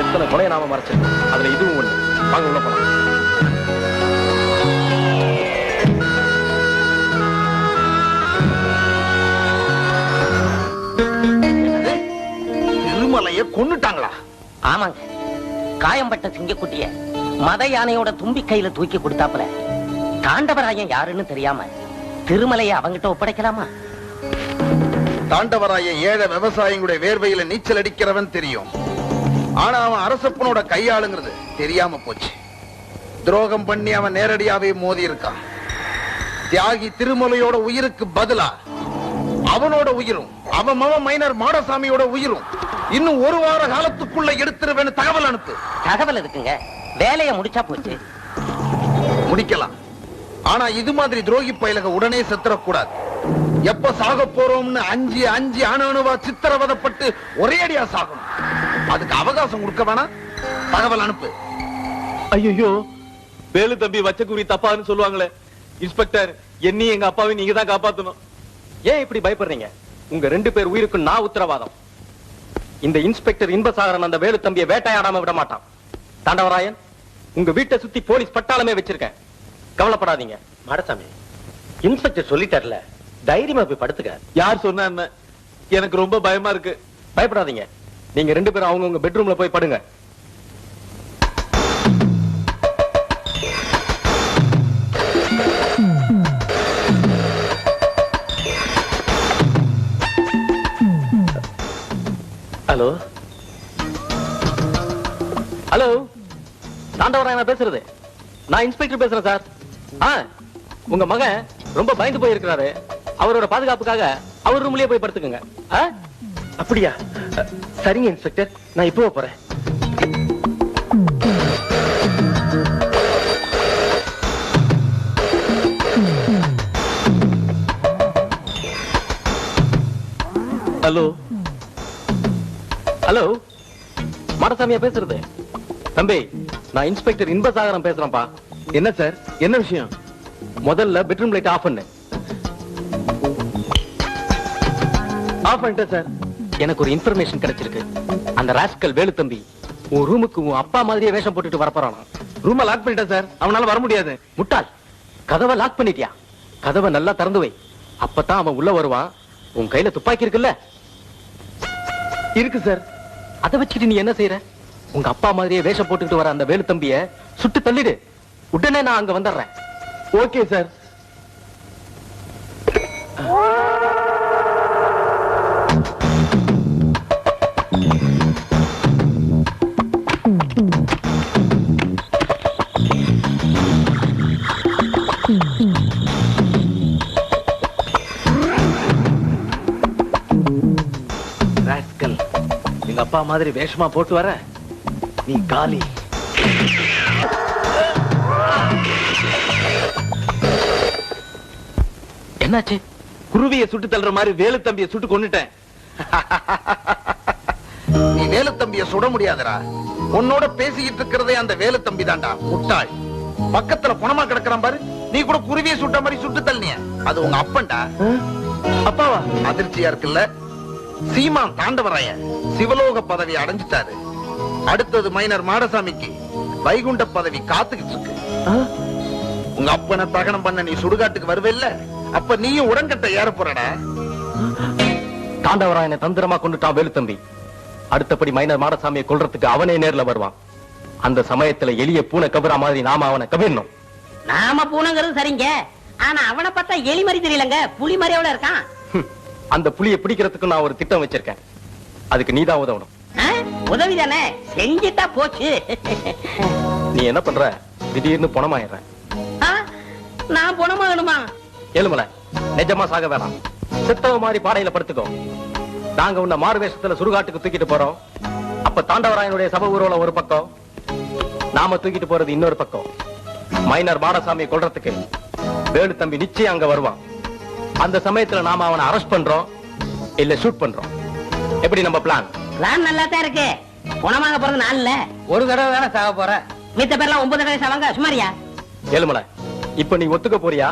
எத்தனை கொலையை நாம மறைச்சிருக்கோம், அதுல இதுவும் ஒண்ணு. வாங்க உள்ள போலாம். திருமலைய கொன்னுட்டாங்களா? ஆமாங்க, காயம்பட்ட சிங்கக்குட்டிய மத யானையோட தும்பி கையில தூக்கி கொடுத்தாப்புல தாண்டவராயன் யாருன்னு தெரியாம திருமலையை அவங்கிட்ட ஒப்படைக்கலாமா? தாண்டவராய ஏழை விவசாயிகளுடைய வேர்வையில நீச்சல் அடிக்கிறவன் தெரியும். ஆனா அவன் அரசப்பனோட கையாளுங்கிறது தெரியாம போச்சு. துரோகம் பண்ணி அவன் நேரடியாவே மோதி இருக்கான். தியாகி திருமலையோட உயிருக்கு பதிலா அவனோட உயிரும் அவன் மைனர் மாடசாமியோட உயிரும் இன்னும் ஒரு வார காலத்துக்குள்ள எடுத்துருவேன்னு தகவல் அனுப்பு. தகவல் இருக்குங்க, வேலையை முடிச்சா போச்சு. முடிக்கலாம், ஆனா இது மாதிரி துரோகி பயிலக உடனே செத்துறக்கூடாது. எப்ப சாக போறோம்னு அஞ்சு அஞ்சு அணுவா சித்திரவதப்பட்டு ஒரே அடியா சாகணும். அதுக்கு அவகாசம் கொடுக்க வேணாம். தகவல் அனுப்பு. ஐயோ, வேலு தம்பி வச்ச குறி தப்பான்னு சொல்லுவாங்களே. இன்ஸ்பெக்டர், என்னையும் எங்க அப்பாவையும் நீங்க தான் காப்பாத்தணும். ஏன் இப்படி பயப்படுறீங்க? உங்க 2 பேர் உயிருக்கு நான் உத்தரவாதம். இந்த இன்ஸ்பெக்டர் இன்பசாகரன் அந்த வேலு தம்பியை வேட்டையாடாம விட மாட்டான். தாண்டவராயன், உங்க வீட்டை சுத்தி போலீஸ் பட்டாளமே வச்சிருக்கேன். கவலைப்படாதீங்க. மாடசாமி, இன்ஸ்பெக்டர் சொல்லிட்டார்ல, தைரியமா போய் படுத்துக்க. யார் சொன்ன? எனக்கு ரொம்ப பயமா இருக்கு. பயப்படாதீங்க, நீங்க 2 பேரும் அவங்கவுங்க பெட்ரூம்ல போய் படுங்க. ஹலோ ஹலோ, தாண்டவராயன் பேசுறது. நான் இன்ஸ்பெக்டர் பேசுறேன் சார். உங்க மகன் ரொம்ப பயந்து போய் இருக்கிறாரு. அவரோட பாதுகாப்புக்காக அவர் ரூம்லயே போய் படுத்துக்கங்க. அப்படியா? சரிங்க இன்ஸ்பெக்டர், நான் இப்போ போறேன். ஹலோ ஹலோ, மாடசாமியா பேசுறது. தம்பி, நான் இன்ஸ்பெக்டர் இன்பசாகரம் பேசுறேன்ப்பா. என்ன சார், என்ன விஷயம்? முதல்ல பெட்ரூம் லைட் ஆஃப் பண்ணு. ஆஃப் பண்ணிட்டேன் சார். எனக்கு ஒரு இன்ஃபர்மேஷன் கிடைச்சிருக்கு. அந்த ராஸ்கல் வேலு தம்பி உன் ரூமுக்கு உன் அப்பா மாதிரியே வேஷம் போட்டுட்டு வரப்போறானா. ரூமை லாக் பண்ணிட்டேன் சார், அவனால வர முடியாது. முட்டாள், கதவை லாக் பண்ணிட்டியா? கதவை நல்லா திறந்து வை, அப்பதான் அவன் உள்ள வருவான். உன் கையில துப்பாக்கி இருக்குல்ல? இருக்கு சார். அதை வச்சுக்கிட்டு நீ என்ன செய்யற? உங்க அப்பா மாதிரியே வேஷம் போட்டுக்கிட்டு வர அந்த வேலு தம்பிய சுட்டு தள்ளிடு. உடனே நான் அங்க வந்துடுறேன். Okay sir. ராஸ்கல், எங்க அப்பா மாதிரி வேஷமா போட்டு வர நீ காலி. என்னாச்சு? குருவியை சுட்டு தள்ளுற மாதிரி வேலு தம்பியை சுட்டு கொன்னுட்டேன். நீ வேலு வேலுத்தம்பிய சுட முடியாதுடா. உன்னோட பேசிக்கிட்டு இருக்கிறதே அந்த வேலுத்தம்பி தான்டா, முட்டாள். பக்கத்துல பணமா கிடக்குறான் பாரு, நீ கூட குருவியை சுட்ட மாதிரி சுட்டு தள்ளிய. அது உங்க அப்பன்டா. அப்பாவா? அதிர்ச்சியா இருக்குல்ல? சீமான் தாண்டவராயன் சிவலோக பதவி அடைஞ்சிட்டாரு. அடுத்தது மைனர் மாடசாமிக்கு வைகுண்ட பதவி காத்துக்கிட்டு இருக்கு. உங்க அப்பனை தகனம் பண்ண நீ சுடுகாட்டுக்கு வருவில்ல, அப்ப நீயும் உடன்கட்ட ஏற போறடா. தாண்டவராயனை தந்திரமா கொண்டுட்டான் வேலுத்தம்பி. அடுத்தபடி மைனர் மாடசாமியை கொல்றதுக்கு அவனே நேர்ல வருவான். அந்த சமயத்துல எளிய பூனை கபரா மாதிரி நாம அவனை கவிரணும். நாம பூனைங்கிறது சரிங்க, ஆனா அவனை பார்த்தா எலி மாதிரி தெரியலங்க, புலி மாதிரி எவ்வளவு இருக்கான். அந்த புலியை பிடிக்கிறதுக்கு நான் ஒரு திட்டம் வச்சிருக்கேன். அதுக்கு நீதான் உதவணும். உதவி தானே, செஞ்சுட்டா போச்சு. நீ என்ன பண்ற? திடீர்னு பணமாயிடுற. நான் பணமாகணுமா? ஏழுமலை, நிஜமா சாக வேணாம். செத்தவ மாதிரி பாடையில படுத்துக்கோ. நாங்க உன்ன மாறு வேஷத்துல சுடுகாட்டுக்கு தூக்கிட்டு போறோம். அப்ப தாண்டவராயனுடைய சபை ஊர்வலம் ஒரு பக்கம், நாம தூக்கிட்டு போறது இன்னொரு பக்கம். மைனர் மாடசாமியை கொல்றதுக்கு வேலுத்தம்பி நிச்சயம் அங்க வருவான். அந்த சமயத்துல நாம அவனை அரெஸ்ட் பண்றோம் இல்ல ஷூட் பண்றோம். எப்படி நம்ம பிளான்? பிளான் நல்லா தான் இருக்கு. பணமாக போறது நாள் இல்ல, ஒரு தடவை வேற சாக போற. மித்த பேர்லாம் 9 தடவை சாவாங்க, சுமாரியா? ஏழுமலை, இப்ப நீ ஒத்துக்க போறியா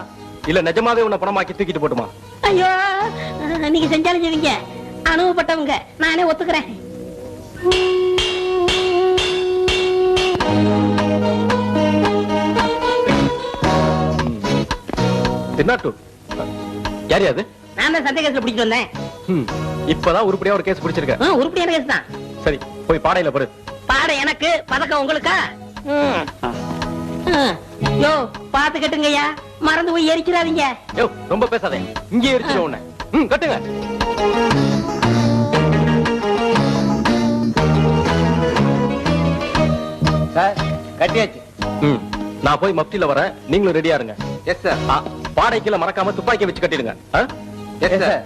இல்ல நிஜமாவே உன்னை பணமாக்கி தூக்கிட்டு போட்டுமா? ஐயோ, நீங்க செஞ்சாலும் செய்வீங்க, அனுபவப்பட்டவங்க, நானே ஒத்துக்கிறேன். யாரு அது? நான் தான் சத்திய கேஸ்ல பிடிச்சிட்டு வந்தேன். இப்பதான் உருப்படியா ஒரு கேஸ் பிடிச்சிருக்க. உருப்படியான கேஸ் தான். சரி, போய் பாடையில படு. பாடை எனக்கு, பதக்கம் உங்களுக்கா? யோ, பாத்து கட்டுங்கய்யா, மறந்து போய் எரிச்சிடாதீங்க. யோ, ரொம்ப பேசாதே, இங்கே எரிச்சிடும் உன்னை. கட்டுங்க. சார், கட்டியாச்சு. நான் போய் மப்டில வரேன், நீங்களும் ரெடியா இருங்க. Yes sir. பாடைக்குள்ள மறக்காம துப்பாக்கி வச்சு கட்டிடுங்க. Yes sir.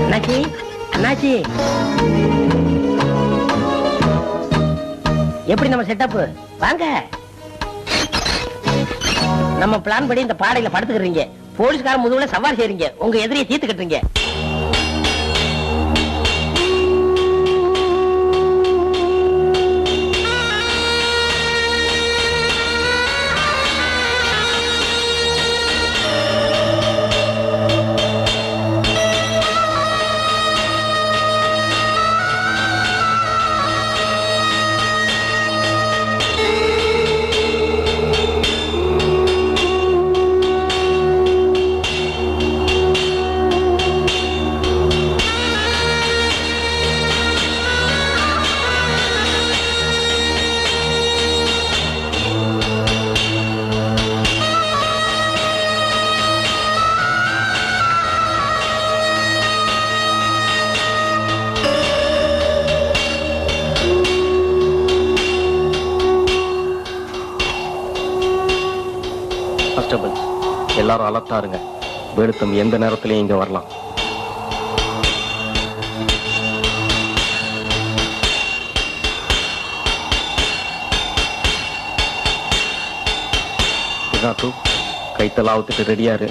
அண்ணாச்சி, அண்ணாச்சி, எப்படி நம்ம செட்டப்? வாங்க. நம்ம பிளான் படி இந்த பாடையில படுத்துக்கிறீங்க, போலீஸ்கார முதுகுல சவாரி செய்றீங்க, உங்க எதிரியை தீர்த்து கட்டுறீங்க. எல்லாரும் அலர்ட்டா இருங்க. வேலுத்தம்பி எந்த நேரத்திலயும் இங்க வரலாம். கைத்தெல்லாம் அவுத்துட்டு ரெடியா இரு.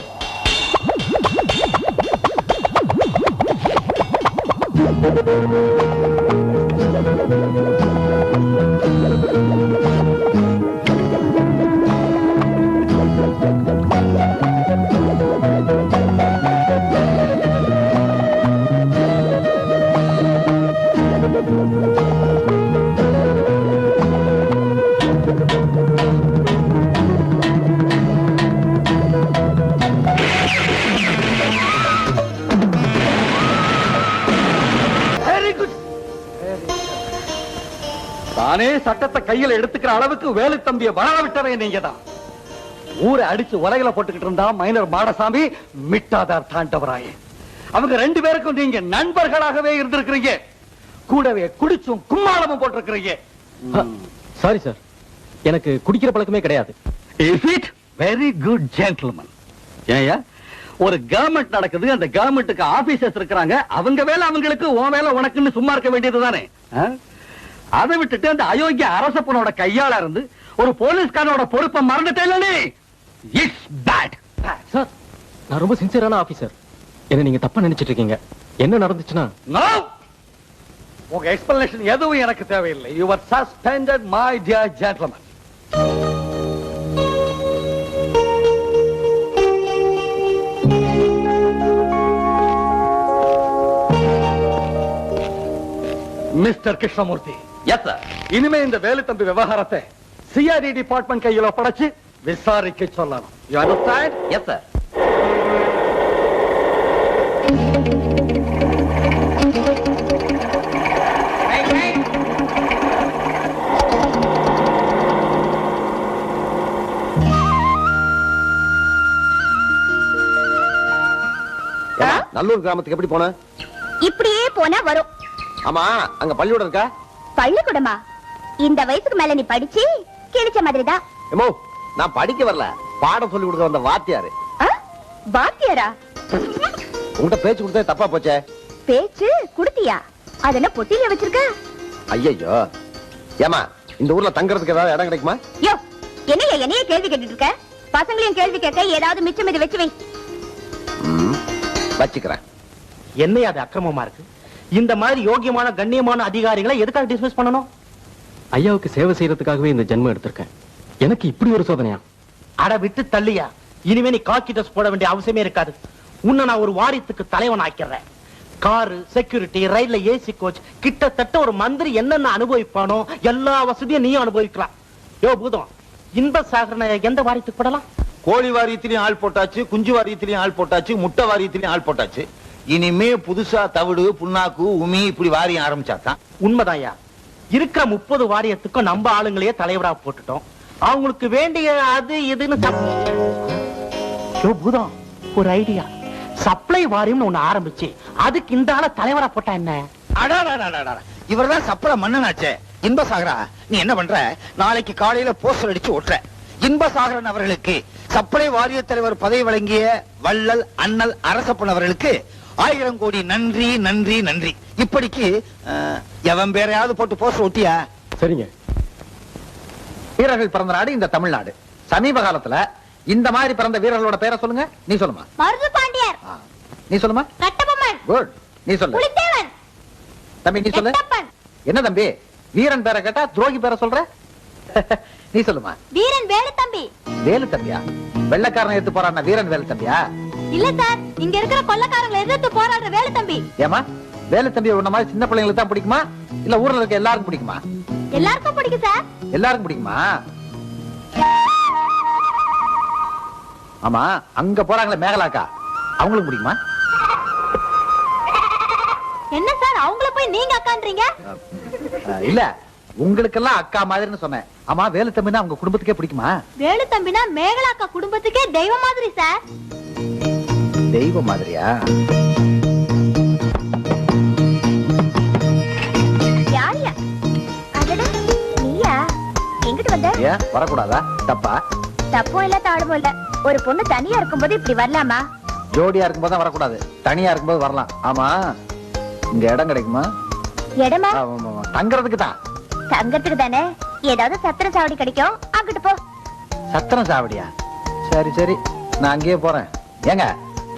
தானே சட்டத்தை கையில எடுத்துக்கிற அளவுக்கு வேலுத்தம்பியை வளர விட்டவே நீங்க தான். ஊரை அடிச்சு உலகில போட்டுக்கிட்டு இருந்தா மைனர் மாடசாமி, மிட்டாதார் தாண்டவராயன். அவங்க 2 பேருக்கும் நீங்க நண்பர்களாகவே இருந்திருக்கிறீங்க. கூடவே குடிச்சும் கும்மாளமும் போட்டிருக்கிறீங்க. சாரி சார், எனக்கு குடிக்கிற பழக்கமே கிடையாது. Is it? Very good gentleman. ஏயா, ஒரு கவர்மெண்ட் நடக்குது, அந்த கவர்மெண்ட்டுக்கு ஆபீசர்ஸ் இருக்கிறாங்க, அவங்க வேலை அவங்களுக்கு, உன் வேலை உனக்குன்னு சும்மா இருக்க வேண்டியது தானே? அதை விட்டுட்டு அந்த அயோக்கிய அரசப்பனோட கையால இருந்து ஒரு போலீஸ்காரனோட பொறுப்பை மறந்துட்டே. It's bad. சார், நான் ரொம்ப சின்சியரான ஆபீசர். என்ன நீங்க தப்பா நினைச்சிட்டு இருக்கீங்க. என்ன நடந்துச்சுன்னா? உங்க எக்ஸ்பிளனேஷன் எதுவும் எனக்கு தேவையில்லை. You are suspended, my dear gentleman. Mister Krishnamurthy. Yes sir. இனிமே இந்த வேலுத்தம்பி விவகாரத்தை சிஆர்டி டிபார்ட்மெண்ட் கையில் ஒப்படைச்சு விசாரிக்க சொல்லணும். You understand? Yes sir. Nallur கிராமத்துக்கு எப்படி போன? இப்படியே போனா வரும். ஆமா, அங்க பள்ளிக்கூடம் இருக்கா? பள்ளிக்கூடமா? இந்த வயசுக்கு மேல நீ படிச்சு கிழிச்ச மாதிரிதான். ஏமோ, நான் படிக்க வரல, பாடம் சொல்லி கொடுக்க வந்த வாத்தியாரு. வாத்தியாரா? உங்ககிட்ட பேச்சு கொடுத்தா தப்பா போச்சே. பேச்சு குடுத்தியா? அதென்ன பொட்டில வச்சிருக்க? ஐயோ, ஏமா இந்த ஊர்ல தங்கறதுக்கு ஏதாவது இடம் கிடைக்குமா? யோ, என்னைய கேள்வி கேட்டுட்டு இருக்க? பசங்களையும் கேள்வி கேட்க ஏதாவது மிச்சம் இது வச்சு வை. வச்சுக்கிறேன். என்னைய அது அக்கிரமமா இருக்கு? இந்த மாதிரி யோகியமான கண்ணியமான அதிகாரிகளை எதுக்காக டிஸ்மிஸ் பண்ணணும்? ஐயாவுக்கு சேவை செய்யறதுக்காகவே இந்த ஜென்மம் எடுத்திருக்கேன். எனக்கு இப்படி ஒரு சோதனையா? அட விட்டு தள்ளியா. இனிமே நீ காக்கி ட்ரெஸ் போட வேண்டிய அவசியமே இருக்காது. உன்னை நான் ஒரு வாரியத்துக்கு தலைவன் ஆக்கிறேன். காரு, செக்யூரிட்டி, ரயில்ல ஏசி கோச், கிட்டத்தட்ட ஒரு மந்திரி என்னென்ன அனுபவிப்பானோ எல்லா வசதியும் நீயும் அனுபவிக்கலாம். யோ பூதம், இன்ப சாகரனை எந்த வாரியத்துக்கு போடலாம்? கோழி வாரியத்திலையும் ஆள் போட்டாச்சு, குஞ்சு வாரியத்திலையும் ஆள் போட்டாச்சு, முட்டை வாரியத்திலையும் ஆள் போட்டாச்சு. இனிமே புதுசா தவிடு, புண்ணாக்கு, உமி இப்படி வாரியம் ஆரம்பிச்சாதான். உண்மைதாயா. இருக்கிற 30 வாரியத்துக்கும் நம்ம ஆளுங்களையே தலைவரா போட்டுட்டோம். அவங்களுக்கு வேண்டிய அது இதுன்னு பூதம் ஒரு ஐடியா. சப்ளை வாரியம் ஒண்ணு ஆரம்பிச்சு அதுக்கு இந்த ஆள தலைவரா போட்டா என்ன? இவர்தான் சப்பள மன்னனாச்சே. இன்பசாகரா, நீ என்ன பண்ற? நாளைக்கு காலையில போஸ்டர் அடிச்சு ஓட்டுற. இன்பசாகரன் அவர்களுக்கு சப்ளை வாரிய தலைவர் பதவி வழங்கிய வள்ளல் அண்ணல் அரசப்பன் அவர்களுக்கு 1000 கோடி நன்றி நன்றி நன்றி. இப்படிக்கு எவன் பேரையாவது போட்டு போஸ்டர் ஒட்டியா? சரிங்க. வீரர்கள் பிறந்த நாடு இந்த தமிழ்நாடு. சமீப காலத்துல இந்த மாதிரி பிறந்த வீரர்களோட பேரை சொல்லுங்க. நீ சொல்லுமா? மருது பாண்டியர். நீ சொல்லுமா? கட்டபொம்மன். குட். நீ சொல்லு. புலித்தேவன். தம்பி நீ சொல்லு. என்ன தம்பி, வீரன் பேரை கேட்டா துரோகி பேரை சொல்ற? நீ சொல்லுமா? வீரன் வேலுத்தம்பி. வேலுத்தம்பியா? வெள்ளக்காரனை எடுத்து போறான வீரன் வேலுத்தம்பியா? இல்ல சார், இங்க இருக்கிற கொள்ளக்காரங்களை எதிர்த்து போராடுற வேலுத்தம்பி. ஏமா, வேலுத்தம்பி உன்ன மாதிரி சின்ன பிள்ளைங்களுக்கு தான் பிடிக்குமா இல்ல ஊர்ல இருக்க எல்லாருக்கும் பிடிக்குமா? எல்லாருக்கும் பிடிக்கும் சார். எல்லாருக்கும் பிடிக்குமா? ஆமா, அங்க போறாங்களே மேகலாக்கா, அவங்களுக்கு பிடிக்குமா? என்ன சார், அவங்கள போய் நீங்க அக்கான்றீங்க? இல்ல, உங்களுக்கெல்லாம் அக்கா மாதிரின்னு சொன்னேன். ஆமா, வேலுத்தம்பினா அவங்க குடும்பத்துக்கே பிடிக்குமா? வேலுத்தம்பினா மேகலாக்கா குடும்பத்துக்கே தெய்வம் மாதிரி சார். தெய்வம் மாதிரியா? யாரியா? அடடே, நீயா? எங்கிட்டு வந்த? ஏன் வரக்கூடாதா? தப்பா? தப்பும் இல்ல தாழ்வும் இல்ல. ஒரு பொண்ணு தனியா இருக்கும்போது இப்படி வரலாமா? ஜோடியா இருக்கும்போது தான் வரக்கூடாது, தனியா இருக்கும்போது வரலாம். ஆமா, இங்க இடம் கிடைக்குமா? இடமா? தங்கறதுக்கு தான். தங்கறதுக்கு தானே. ஏதாவது சத்திர சாவடி கிடைக்கும், அங்கிட்டு போ. சத்திரம் சாவடியா? சரி சரி, நான் அங்கேயே போறேன். ஏங்க,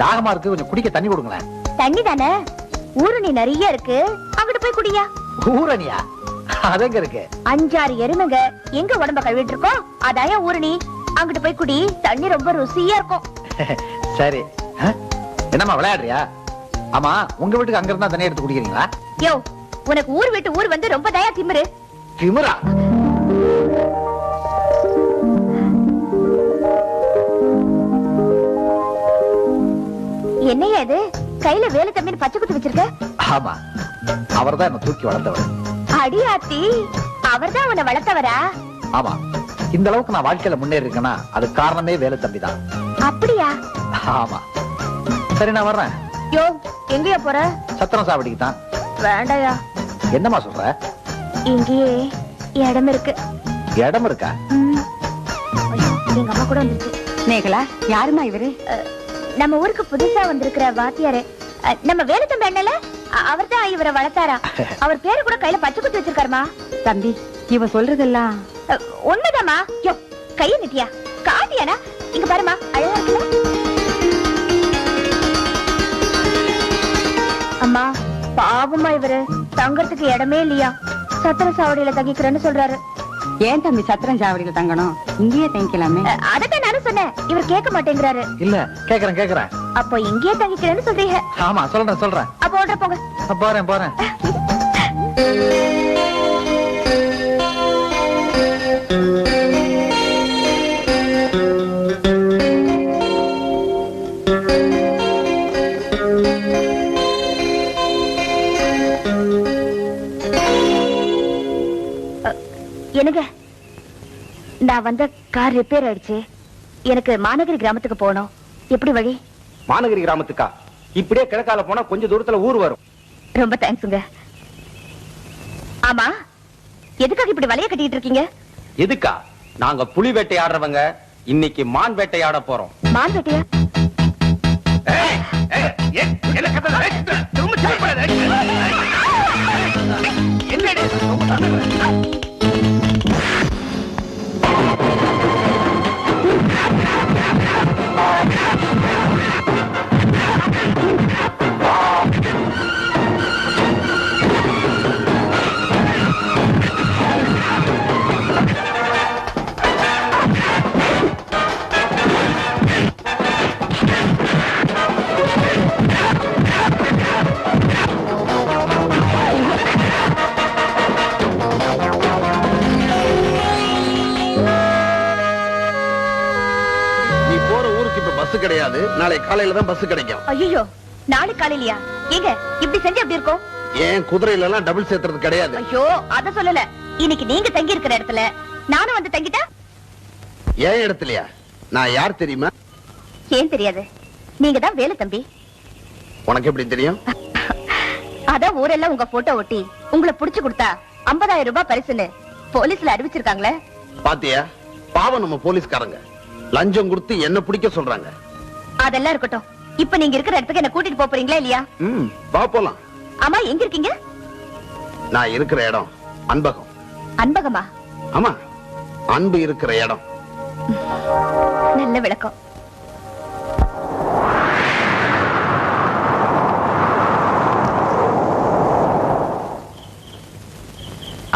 தாகமா இருக்கு, கொஞ்சம் குடிக்க தண்ணி கொடுங்களேன். தண்ணி தானே, ஊருணி நிறைய இருக்கு, அங்கிட்டு போய் குடியா. ஊரணியா? அதங்க இருக்கு. 5-6 எருமைங்க எங்க உடம்ப கழுவிட்டு இருக்கோம், அதாயா ஊருணி. அங்கிட்டு போய் குடி, தண்ணி ரொம்ப ருசியா இருக்கும். சரி. என்னம்மா விளையாடுறியா? ஆமா, உங்க வீட்டுக்கு அங்க இருந்தா தண்ணி எடுத்து குடிக்கிறீங்களா? யோ, உனக்கு ஊர் விட்டு ஊர் வந்து ரொம்ப தயா திமிரு. திமிரா? என்னையா இது, கையில வேலு தம்பின்னு பச்சை குத்து வச்சிருக்க? ஆமா, அவர்தான் என்ன தூக்கி வளர்த்தவர். அடியாத்தி, அவர்தான் உன்னை வளர்த்தவரா? ஆமா, இந்த அளவுக்கு நான் வாழ்க்கையில முன்னேறி இருக்கேன்னா அது காரணமே வேலு தம்பி தான். அப்படியா? ஆமா. சரி, நான் வர்றேன். யோ, எங்கயா போற? சத்திரம் சாவடிக்கு தான். வேண்டாயா. என்னம்மா சொல்ற? இங்கேயே இடம் இருக்கு. இடம் இருக்கா? எங்க அம்மா கூட வந்துச்சு. மேகலா, யாருமா இவரு? நம்ம ஊருக்கு புதுசா வந்திருக்கிற வாத்தியாரு நம்ம வேலுத்தம்பி அண்ணல அவர்தான் இவரை வளர்த்தாரா. அவர் பேரு கூட கையில பச்சை குத்தி வச்சிருக்காருமா. தம்பி இவ சொல்றதெல்லாம் உண்மைதாமா. யோ கைய நிட்டியா காட்டியானா? இங்க பாருமா அழகா இருக்குல்ல. அம்மா பாவமா இவரு தங்கறதுக்கு இடமே இல்லையா. சத்திர சாவடியில தங்கிக்கிறேன்னு சொல்றாரு. ஏன் தம்பி சத்திரம் சாவடியில தங்கணும், இங்கேயே தங்கிக்கலாமே. அதத்தான் நானும் சொன்னேன், இவர் கேட்க மாட்டேங்கிறாரு. இல்ல கேக்குறேன். அப்போ இங்கேயே தங்கிக்கிறேன்னு சொல்றீங்க. ஆமா சொல்றேன். அப்போ ஓடுற போங்க. போறேன். எனக்கு நான் வந்த கார் ரிப்பேர் ஆயிடுச்சு. எனக்கு மாநகரி கிராமத்துக்கு போகணும். எப்படி வழி? மாநகரி கிராமத்துக்கா? இப்படியே கிழக்கால போனா கொஞ்ச தூரத்துல ஊர் வரும். ரொம்ப தேங்க்ஸுங்க. ஆமா எதுக்காக இப்படி வலைய கட்டிட்டு இருக்கீங்க? எதுக்கா? நாங்க புலி வேட்டையாடுறவங்க இன்னைக்கு மான் வேட்டையாட போறோம். மான் வேட்டையா? பஸ் கிடையாது, நாளை காலையில தான் பஸ் கிடைக்கும். ஐயோ நாளை காலையிலயா? ஏங்க இப்படி செஞ்சு எப்படி இருக்கும்? ஏன் குதிரையில எல்லாம் டபுள் சேர்த்துறது கிடையாது. ஐயோ அத சொல்லல. இன்னைக்கு நீங்க தங்கி இருக்கிற இடத்துல நானும் வந்து தங்கிட்டா? ஏன் இடத்துலயா? நான் யார் தெரியுமா? ஏன் தெரியாது? நீங்க தான் வேலுத்தம்பி. உனக்கு எப்படி தெரியும்? அதான் ஊரெல்லாம் உங்க போட்டோ ஒட்டி உங்களை புடிச்சு கொடுத்தா 50,000 ரூபாய் பரிசுன்னு போலீஸ்ல அறிவிச்சிருக்காங்களே. பாத்தியா, பாவம் நம்ம போலீஸ்காரங்க லஞ்சம் கொடுத்து என்ன பிடிக்க சொல்றாங்க. அதெல்லாம் இருக்கட்டும், இப்ப நீங்க இருக்கிற இடத்துக்கு என்ன கூட்டிட்டு போறீங்களா இல்லையா? வா போலாம். ஆமா எங்க இருக்கீங்க? நான் இருக்கிற இடம் அன்பகம். அன்பகமா? ஆமா, அன்பு இருக்கிற இடம். நல்ல விளக்கம்.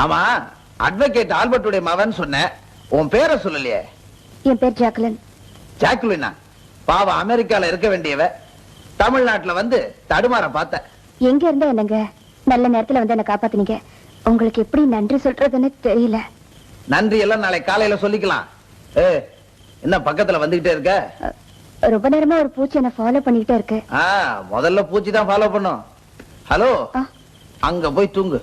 ஆமா, அட்வொகேட் ஆல்பர்ட்டுடைய மகன் சொன்ன, உன் பேரை சொல்லலையே. என் பேர் ஜாக்குலின். ஜாக்குலினா? பாவம் அமெரிக்கால இருக்க வேண்டியவ தமிழ்நாட்டுல வந்து தடுமாற பார்த்த. எங்க இருந்தா என்னங்க, நல்ல நேரத்துல வந்து என்ன காப்பாத்தினீங்க. உங்களுக்கு எப்படி நன்றி சொல்றதுன்னு தெரியல. நன்றி எல்லாம் நாளை காலையில சொல்லிக்கலாம். என்ன பக்கத்துல வந்துகிட்டே இருக்க? ரொம்ப நேரமா ஒரு பூச்சி என்ன ஃபாலோ பண்ணிக்கிட்டே இருக்கு. முதல்ல பூச்சி தான் ஃபாலோ பண்ணும். ஹலோ, அங்க போய் தூங்கு.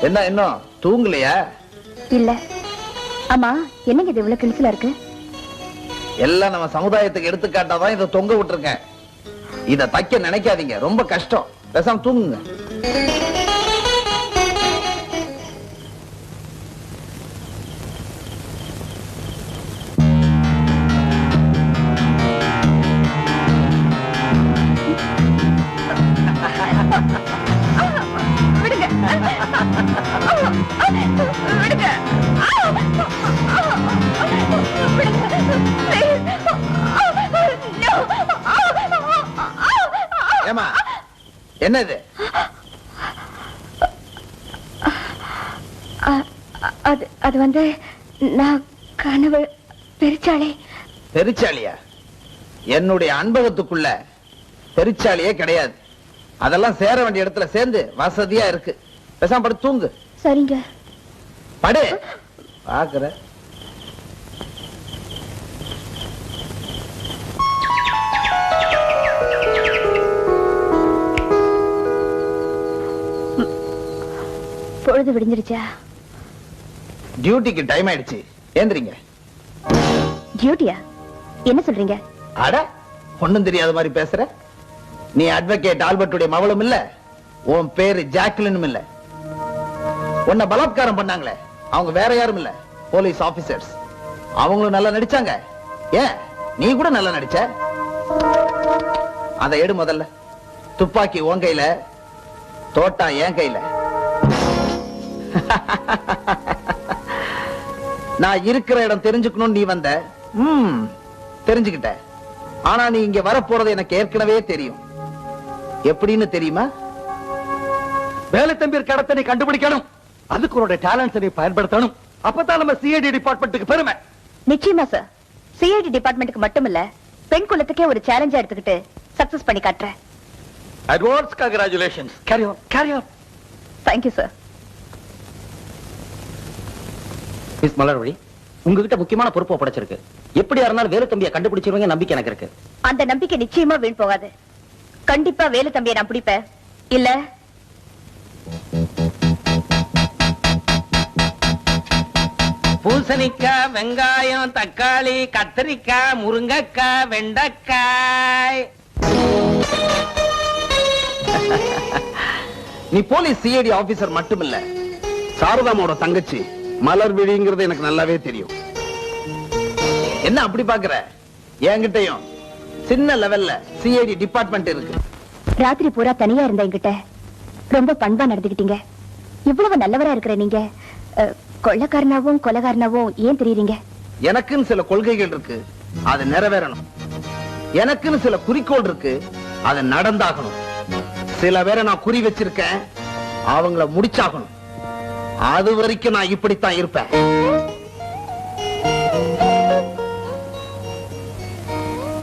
என்ன இன்னும் தூங்கலையா? இல்ல. ஆமா என்னங்க இது இவ்வளவு கிழிச்சலா இருக்கு? எல்லாம் நம்ம சமுதாயத்துக்கு எடுத்துக்காட்டாதான் இதை தொங்க விட்டுருக்கேன். இத தைக்க நினைக்காதீங்க, ரொம்ப கஷ்டம். பேசாம தூங்குங்க. ஏமா என்னது? அது வந்து நான் கனவு பெருச்சாளி. பெருச்சாளியா? என்னுடைய அன்பகத்துக்குள்ள பெருச்சாலியே கிடையாது. அதெல்லாம் சேர வேண்டிய இடத்துல சேர்ந்து வசதியா இருக்கு. பேசாம படு தூங்கு. சரிங்க. படு. பாக்குற பொழுது விடிஞ்சிருச்சா? டியூட்டிக்கு டைம் ஆயிடுச்சு, ஏந்திரிங்க. டியூட்டியா? என்ன சொல்றீங்க? அட, ஒண்ணும் தெரியாத மாதிரி பேசுற. நீ அட்வொகேட் ஆல்பர்ட்டுடைய மவளும் இல்ல, உன் பேரு ஜாக்குலினும் இல்ல. உன்னை பலாத்காரம் பண்ணாங்களே அவங்க வேற யாரும் இல்ல, போலீஸ் ஆபீசர்ஸ். அவங்களும் நல்லா நடிச்சாங்க. ஏன் நீ கூட நல்லா நடிச்ச. அதை எடு முதல்ல. துப்பாக்கி உன் கையில, தோட்டா என் கையில. நான் இருக்கிற இடம் தெரிஞ்சுக்கணும் நீ வந்த. தெரிஞ்சுக்கிட்ட. ஆனா நீ இங்க வர போறது எனக்கு ஏற்கனவே தெரியும். எப்படின்னு தெரியுமா? வேலை தம்பி கடத்தை நீ கண்டுபிடிக்கணும். அதுக்கு உன்னோட டேலண்ட்ஸ் நீ பயன்படுத்தணும். அப்பதான் நம்ம சிஐடி டிபார்ட்மெண்ட்டுக்கு பெருமை. நிச்சயமா சார். சிஐடி டிபார்ட்மெண்ட்டுக்கு மட்டும் இல்ல, பெண் குலத்துக்கே ஒரு சேலஞ்சா எடுத்துக்கிட்டு சக்சஸ் பண்ணி காட்டுறேன். Advance congratulations. Carry on, carry on. Thank you sir. Miss Malarvizhi, உங்ககிட்ட முக்கியமான பொறுப்பு படைச்சிருக்கு. எப்படியா இருந்தாலும் வேலு தம்பியை கண்டுபிடிச்சிருவீங்க நம்பிக்கை எனக்கு இருக்கு. அந்த நம்பிக்கை நிச்சயமா வீண் போகாது. கண்டிப்பா வேலு தம்பியை நான் பிடிப்பேன். இல்ல பூசணிக்காய், வெங்காயம், தக்காளி, கத்திரிக்காய், முருங்கைக்காய், வெண்டைக்காய். நீ போலீஸ் சிஐடி ஆபீசர் மட்டுமில்ல, சாரதாமோட தங்கச்சி மலர்விழிங்கிறது எனக்கு நல்லாவே தெரியும். என்ன அப்படி பாக்குற? என்கிட்டயும் சின்ன லெவல்ல சிஐடி டிபார்ட்மெண்ட் இருக்கு. ராத்திரி பூரா தனியா இருந்த என்கிட்ட ரொம்ப பண்பா நடந்துக்கிட்டீங்க. இவ்வளவு நல்லவரா இருக்கிற நீங்க கொள்ளக்காரனாவும் கொலைகாரனாவும் ஏன் தெரியுறீங்க? எனக்குன்னு சில கொள்கைகள் இருக்கு, அது நிறைவேறணும். எனக்குன்னு சில குறிக்கோள் இருக்கு, அது நடந்தாகணும். சில பேரை நான் குறி வச்சிருக்கேன், அவங்கள முடிச்சாகணும். அது வரைக்கும் நான் இப்படித்தான் இருப்பேன்.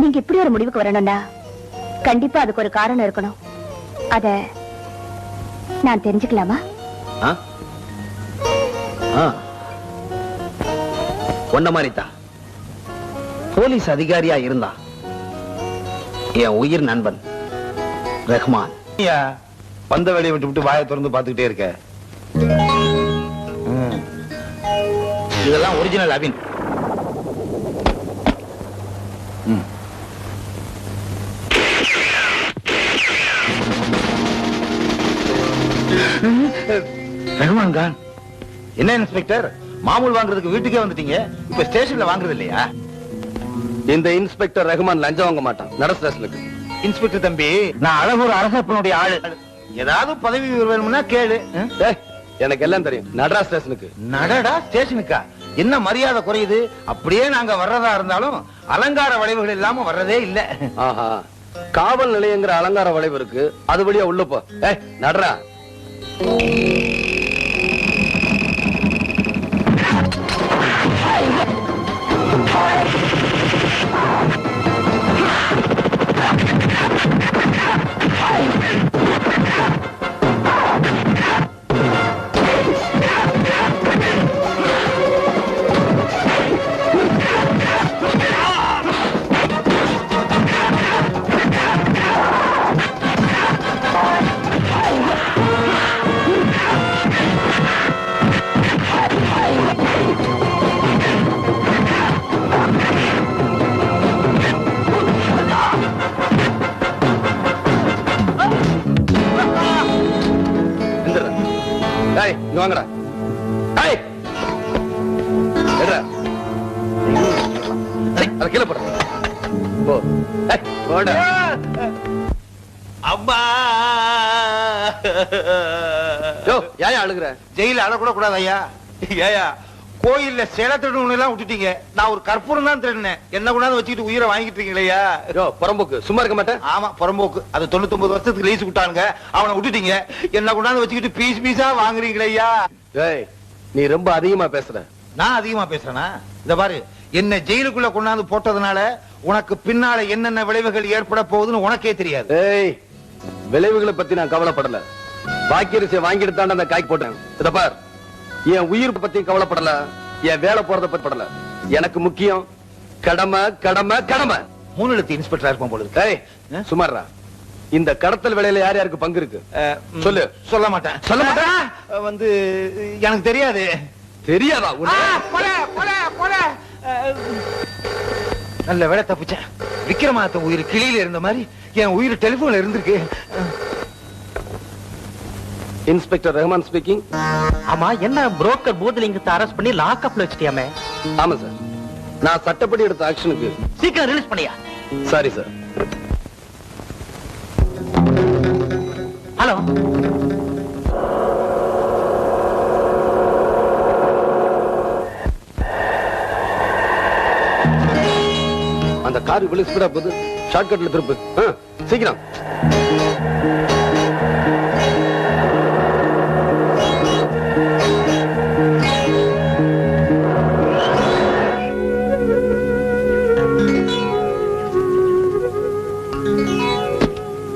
நீங்க இப்படி ஒரு முடிவுக்கு வரணும்னா கண்டிப்பா அதுக்கு ஒரு காரணம் இருக்கணும். அத நான் தெரிஞ்சுக்கலாமா? ஒன்ன மாதிரிதான் போலீஸ் அதிகாரியா இருந்தா என் உயிர் நண்பன் ரஹ்மான். வந்த வேலையை விட்டு விட்டு வாயை திறந்து பார்த்துக்கிட்டே இருக்க. இதெல்லாம் ஒரிஜினல் அபின். ரஹ்மான் கான். என்ன இன்ஸ்பெக்டர், மாமூல் வாங்குறதுக்கு வீட்டுக்கே வந்துட்டீங்க, இப்ப ஸ்டேஷன்ல வாங்குறது இல்லையா? இந்த இன்ஸ்பெக்டர் ரஹ்மான் லஞ்சம் வாங்க மாட்டான். நட ஸ்டேஷனுக்கு. இன்ஸ்பெக்டர் தம்பி, நான் அழகூர் அரசப்பனுடைய ஆளு. ஏதாவது பதவி வேணும்னா கேளு. எனக்கு எல்லாம் தெரியும். நடரா ஸ்டேஷனுக்கு. நடடா ஸ்டேஷனுக்கா? என்ன மரியாதை குறையுது? அப்படியே நாங்க வர்றதா இருந்தாலும் அலங்கார வளைவுகள் இல்லாம வர்றதே இல்ல. ஆஹா, காவல் நிலையங்கிற அலங்கார வளைவு இருக்கு, அது வழியா உள்ள போ. நடரா. வாங்கடா. கீழே போட. அம்மா ஏன் அழுகுற? ஜெயில அழக்கூட கூடாது ஐயா. ஏயா கோயில்ல சேலை திருடணும் எல்லாம் விட்டுட்டீங்க, நான் ஒரு கற்பூரம் தான் திருடினேன், என்ன கொண்டாந்து வச்சுக்கிட்டு உயிரை வாங்கிட்டு இருக்கீங்களா? புறம்போக்கு சும்மா இருக்க மாட்டேன். ஆமா புறம்போக்கு, அது 99 வருஷத்துக்கு லீஸ் விட்டானுங்க, அவனை விட்டுட்டீங்க, என்ன கொண்டாந்து வச்சுக்கிட்டு பீஸ் பீஸா வாங்குறீங்களா? நீ ரொம்ப அதிகமா பேசுற. நான் அதிகமா பேசுறேனா? இந்த பாரு, என்ன ஜெயிலுக்குள்ள கொண்டாந்து போட்டதுனால உனக்கு பின்னால என்னென்ன விளைவுகள் ஏற்பட போகுதுன்னு உனக்கே தெரியாது. விளைவுகளை பத்தி நான் கவலைப்படல. பாக்கியரிசியை வாங்கிட்டு தான் அந்த காய்க்கு போட்டேன். இத பார், என் உயிர் பத்தி கவலைப்படல, என் வேலை போறத பத்தி படல. எனக்கு முக்கியம் கடமை கடமை கடமை. 3 எழுத்து இன்ஸ்பெக்டரா இருப்போம் போல இருக்கு. சுமாரா, இந்த கடத்தல் வேலையில யார் யாருக்கு பங்கு இருக்கு சொல்லு. சொல்ல மாட்டேன். சொல்ல மாட்டேன். வந்து எனக்கு தெரியாது. தெரியாதா? நல்ல வேலை தப்பிச்சேன். விக்ரமாத்த உயிர் கிளியில இருந்த மாதிரி என் உயிர் டெலிபோன்ல இருந்திருக்கு. Inspector Rahman speaking. ஆமா, என்ன புரோக்கர் பூதலிங்கத்தை அரெஸ்ட் பண்ணி லாக்அப்ல வச்சிட்டியாமே? ஆமா சார், நான் சட்டப்படி எடுத்த ஆக்ஷனுக்கு சீக்கிரம் ரிலீஸ் பண்ணியா? Sorry sir. ஹலோ, அந்த கார் இவ்வளவு ஸ்பீடா போகுது, ஷார்ட்கட்ல திருப்பு. சீக்கிரம்.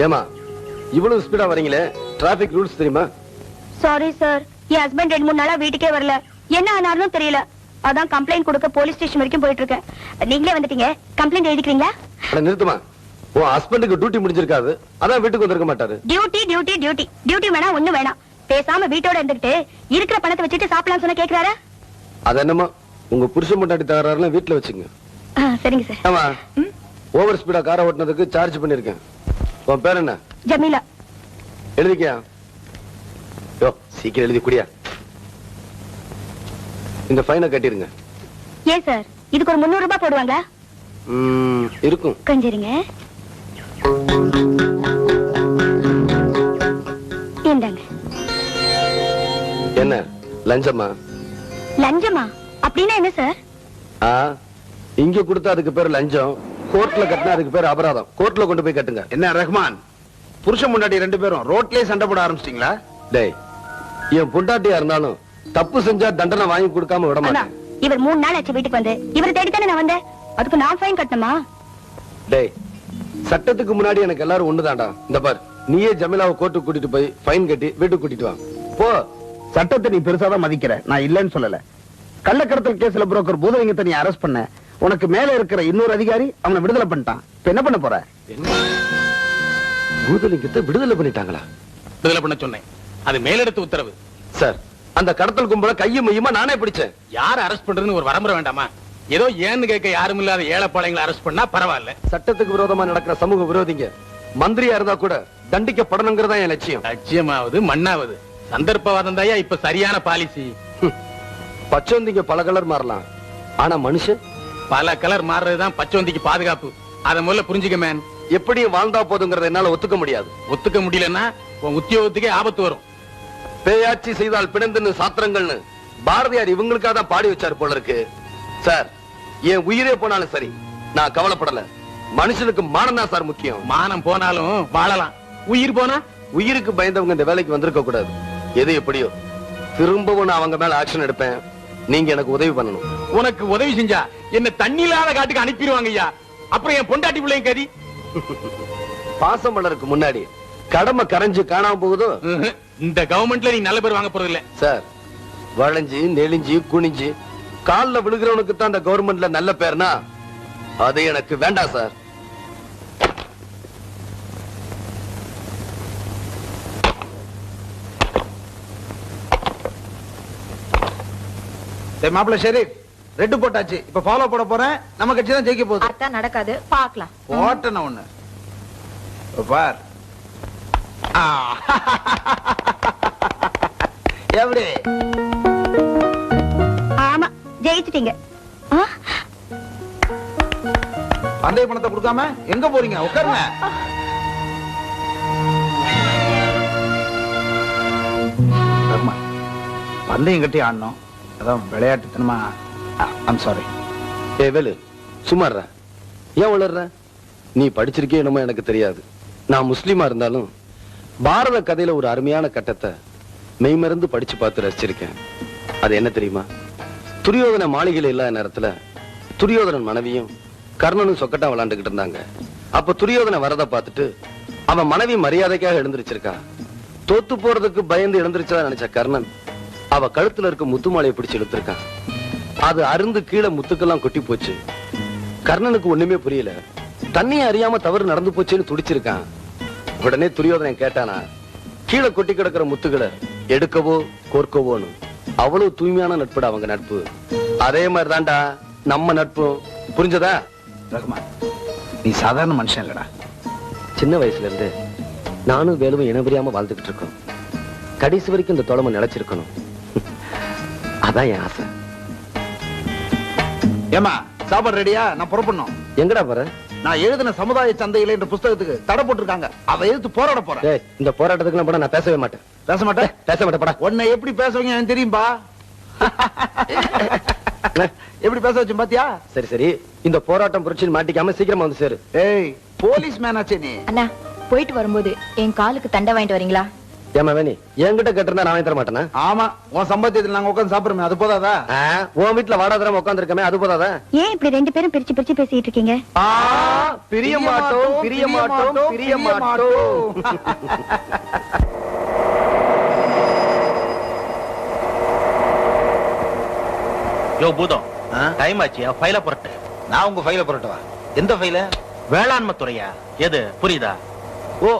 ஏமா இவ்வளவு ஸ்பீடா வரீங்களே, டிராபிக் ரூல்ஸ் தெரியுமா? சாரி சார், என் ஹஸ்பண்ட் 2-3 நாளா வீட்டுக்கே வரல. என்ன ஆனாலும் தெரியல. அதான் கம்ப்ளைண்ட் கொடுக்க போலீஸ் ஸ்டேஷன் வரைக்கும் போயிட்டு இருக்கேன். நீங்களே வந்துட்டீங்க, கம்ப்ளைண்ட் எழுதிக்கிறீங்களா? நிறுத்துமா, உன் ஹஸ்பண்டுக்கு டியூட்டி முடிஞ்சிருக்காது, அதான் வீட்டுக்கு வந்திருக்க மாட்டாரு. டியூட்டி டியூட்டி டியூட்டி டியூட்டி வேணா ஒண்ணு வேணாம். பேசாம வீட்டோட இருந்துகிட்டு இருக்கிற பணத்தை வச்சுட்டு சாப்பிடலாம் சொன்ன கேக்குறாரா? அது என்னமா, உங்க புருஷன் முன்னாடி தகராறுல வீட்டுல வச்சுங்க. சரிங்க சார். ஆமா, ஓவர் ஸ்பீடா காரை ஓட்டினதுக்கு சார்ஜ் பண்ணிருக்கேன். உன் பேர் என்ன? ஜமீலா. எழுதிக்கியா? யோ சீக்கிரம் எழுதி குடியா. இந்த ஃபைனை கட்டிருங்க. ஏன் சார், இதுக்கு ஒரு 300 ரூபாய் போடுவாங்க? இருக்கும். கொஞ்சிருங்க. இந்தாங்க. என்ன லஞ்சமா? லஞ்சமா? அப்படின்னா என்ன சார்? இங்க கொடுத்தா அதுக்கு பேர் லஞ்சம், கோர்ட்ல கட்டினா அதுக்கு பேர் அபராதம். கோர்ட்ல கொண்டு போய் கட்டுங்க. என்ன ரஹ்மான், புருஷன் முன்னாடி 2 பேரும் ரோட்லயே சண்டை போட ஆரம்பிச்சிட்டீங்களா? டேய், என் பொண்டாட்டியா இருந்தாலும் தப்பு செஞ்சா தண்டனை வாங்கி கொடுக்காம விட மாட்டேன். இவர் 3 நாள் ஆச்சு வீட்டுக்கு வந்து. இவரை தேடித்தானே நான் வந்தேன். அதுக்கு நான் ஃபைன் கட்டணுமா? டேய், சட்டத்துக்கு முன்னாடி எனக்கு எல்லாரும் ஒண்ணுதான்டா. இந்த பார், நீயே ஜமீலாவை கோர்ட்டுக்கு கூட்டிட்டு போய் ஃபைன் கட்டி வீட்டுக்கு கூட்டிட்டு வா போ. சட்டத்தை நீ பெருசாதான் மதிக்கிற, நான் இல்லன்னு சொல்லல. கள்ளக்கடத்தல் கேஸ்ல புரோக்கர் பூதலிங்கத்தை நீ அரெஸ்ட் பண்ண, உனக்கு மேல இருக்கிற இன்னொரு அதிகாரி அவனை விடுதலை பண்ணிட்டான். இப்ப என்ன பண்ண போற? பூதலிங்கத்தை விடுதலை பண்ணிட்டாங்களா? விடுதலை பண்ண சொன்னேன், அது மேலிடத்து உத்தரவு. சார், அந்த கடத்தல் கும்பல கையும் மையுமா நானே பிடிச்சேன். யார அரெஸ்ட் பண்றதுன்னு ஒரு வரமுறை வேண்டாமா? ஏதோ ஏன்னு கேட்க யாரும் இல்லாத ஏழைப்பாளையங்களை அரெஸ்ட் பண்ணா பரவாயில்ல. சட்டத்துக்கு விரோதமா நடக்கிற சமூக விரோதிங்க மந்திரியா இருந்தா கூட தண்டிக்கப்படணுங்கிறதா என் லட்சியம். லட்சியமாவது மண்ணாவது சந்தர்ப்பவாதம் தாயா இப்ப சரியான பாலிசி. பச்சோந்திங்க பல கலர் மாறலாம், ஆனா மனுஷன் பல கலர் மாறுறதுதான் பச்சோந்திக்கு பாதுகாப்பு. அத முதல்ல புரிஞ்சுக்க மேன். எப்படியும் வாழ்ந்தா போதுங்கிறத என்னால ஒத்துக்க முடியாது. ஒத்துக்க முடியலன்னா உன் உத்தியோகத்துக்கே ஆபத்து வரும். பேயாட்சி செய்தால் பிணந்துன்னு சாத்திரங்கள்னு பாரதியார் இவங்களுக்காக தான் பாடி வச்சாரு போல இருக்கு. சார், என் உயிரே போனாலும் சரி, நான் கவலைப்படல. மனுஷனுக்கு மானம் தான் சார் முக்கியம். மானம் போனாலும் வாழலாம், உயிர் போனா? உயிருக்கு பயந்தவங்க இந்த வேலைக்கு வந்திருக்க கூடாது. எது எப்படியோ திரும்பவும் நான் அவங்க மேல ஆக்ஷன் எடுப்பேன். நீங்க எனக்கு உதவி பண்ணணும். உனக்கு உதவி செஞ்சா என்ன தண்ணி இல்லாத காட்டுக்கு அனுப்பிடுவாங்க ஐயா. அப்புறம் என் பொண்டாட்டி பிள்ளைங்க கதி. பாசம் வளருக்கு முன்னாடி கடமை கரைஞ்சு காணாம போகுதோ? இந்த கவர்மெண்ட்ல நீ நல்ல பேர் வாங்க போறது இல்ல சார். வளைஞ்சு நெளிஞ்சு குனிஞ்சு கால்ல விழுகிறவனுக்கு தான் இந்த கவர்மெண்ட்ல நல்ல பேர்னா அது எனக்கு வேண்டாம் சார். மாப்பிள்ள ஷெரீப், ரெட் போட்டாச்சு. இப்ப ஃபாலோ போட போறேன். நம்ம கட்சி தான் ஜெயிக்க போகுது. அதான் நடக்காது, பார்க்கலாம். போட்டன ஒண்ணு பார். எப்படி? ஆமா, ஜெயிச்சிட்டீங்க. பந்தய பணத்தை கொடுக்காம எங்க போறீங்க? உட்காருங்க. பந்தயம் கட்டி ஆடணும், அதான் விளையாட்டுத்தனமா. I'm sorry. ஏ வேலு, சும்மாடுற. ஏன் வளர்ற? நீ படிச்சிருக்கே என்னமோ எனக்கு தெரியாது. நான் முஸ்லீமா இருந்தாலும் பாரத கதையில ஒரு அருமையான கட்டத்தை மெய்மறந்து படிச்சு பார்த்து ரசிச்சிருக்கேன். அது என்ன தெரியுமா? துரியோதன மாளிகையில இல்லாத நேரத்துல துரியோதனன் மனைவியும் கர்ணனும் சொக்கட்டா விளையாண்டுகிட்டு இருந்தாங்க. அப்ப துரியோதன வரத பார்த்துட்டு அவன் மனைவி மரியாதைக்காக எழுந்திருச்சிருக்கா. தோத்து போறதுக்கு பயந்து எழுந்திருச்சதா நினைச்ச கர்ணன் அவ கழுத்துல இருக்க முத்து மாலையை பிடிச்சு இழுத்திருக்கான். அது அருந்து கீழே முத்துக்கெல்லாம் கொட்டி போச்சு. கர்ணனுக்கு ஒண்ணுமே புரியல. தண்ணியை அறியாம தவறு நடந்து போச்சுன்னு துடிச்சிருக்கான். உடனே துரியோதனன் கேட்டானா, கீழே கொட்டி கிடக்கிற முத்துக்களை எடுக்கவோ கோர்க்கவோன்னு. அவ்வளவு தூய்மையான நட்புடா அவங்க நட்பு. அதே மாதிரி தான்டா நம்ம நட்பு. புரிஞ்சதா? ரஹ்மான், நீ சாதாரண மனுஷன் இல்லடா. சின்ன வயசுல இருந்து நானும் வேலுவும் இனவரியாம வாழ்ந்துகிட்டு இருக்கோம். கடைசி வரைக்கும் இந்த தோழமை நிலைச்சிருக்கணும். அதான் என் ஆசை. ஏமா சாப்பாடு ரெடியா? நான் புறப்படணும். எங்கடா போற? நான் எழுதின சமுதாய சந்தையில என்ற புஸ்தகத்துக்கு தடை போட்டிருக்காங்க. அதை எதிர்த்து போராட போறேன். இந்த போராட்டத்துக்கு நான் போட நான் பேசவே மாட்டேன். பேச மாட்டேன்? பேச மாட்டேன். படா. உன்னை எப்படி பேசுவீங்க எனக்கு தெரியும்பா. எப்படி பேச வச்சு பாத்தியா? சரி சரி, இந்த போராட்டம் புரட்சியில் மாட்டிக்காம சீக்கிரமா வந்து சேரு. ஏய், போலீஸ் மேனாச்சே நீ. அண்ணா, போயிட்டு வரும்போது என் காலுக்கு தண்டை வாங்கிட்டு வரீங்களா? ஏமா வேணி, என்கிட்ட கேட்டிருந்தா நான் வாங்கி தர மாட்டேனா? ஆமா, உன் சம்பாத்தியத்தில் நாங்க உட்காந்து சாப்பிடுறோமே, அது போதாதா? உன் வீட்டுல வாடாதரம் உட்கார்ந்து இருக்கமே, அது போதாதா? ஏன் இப்படி ரெண்டு பேரும் பிரிச்சு பிரிச்சு பேசிட்டு இருக்கீங்க? பிரிய மாட்டோம், பிரிய மாட்டோம், பிரிய மாட்டோம். யோ பூதம், டைம் ஆச்சு, ஃபைல புரட்டு. நான் உங்க ஃபைல புரட்டவா? எந்த ஃபைல? வேளாண்மை துறையா? எது புரியுதா? ஓ,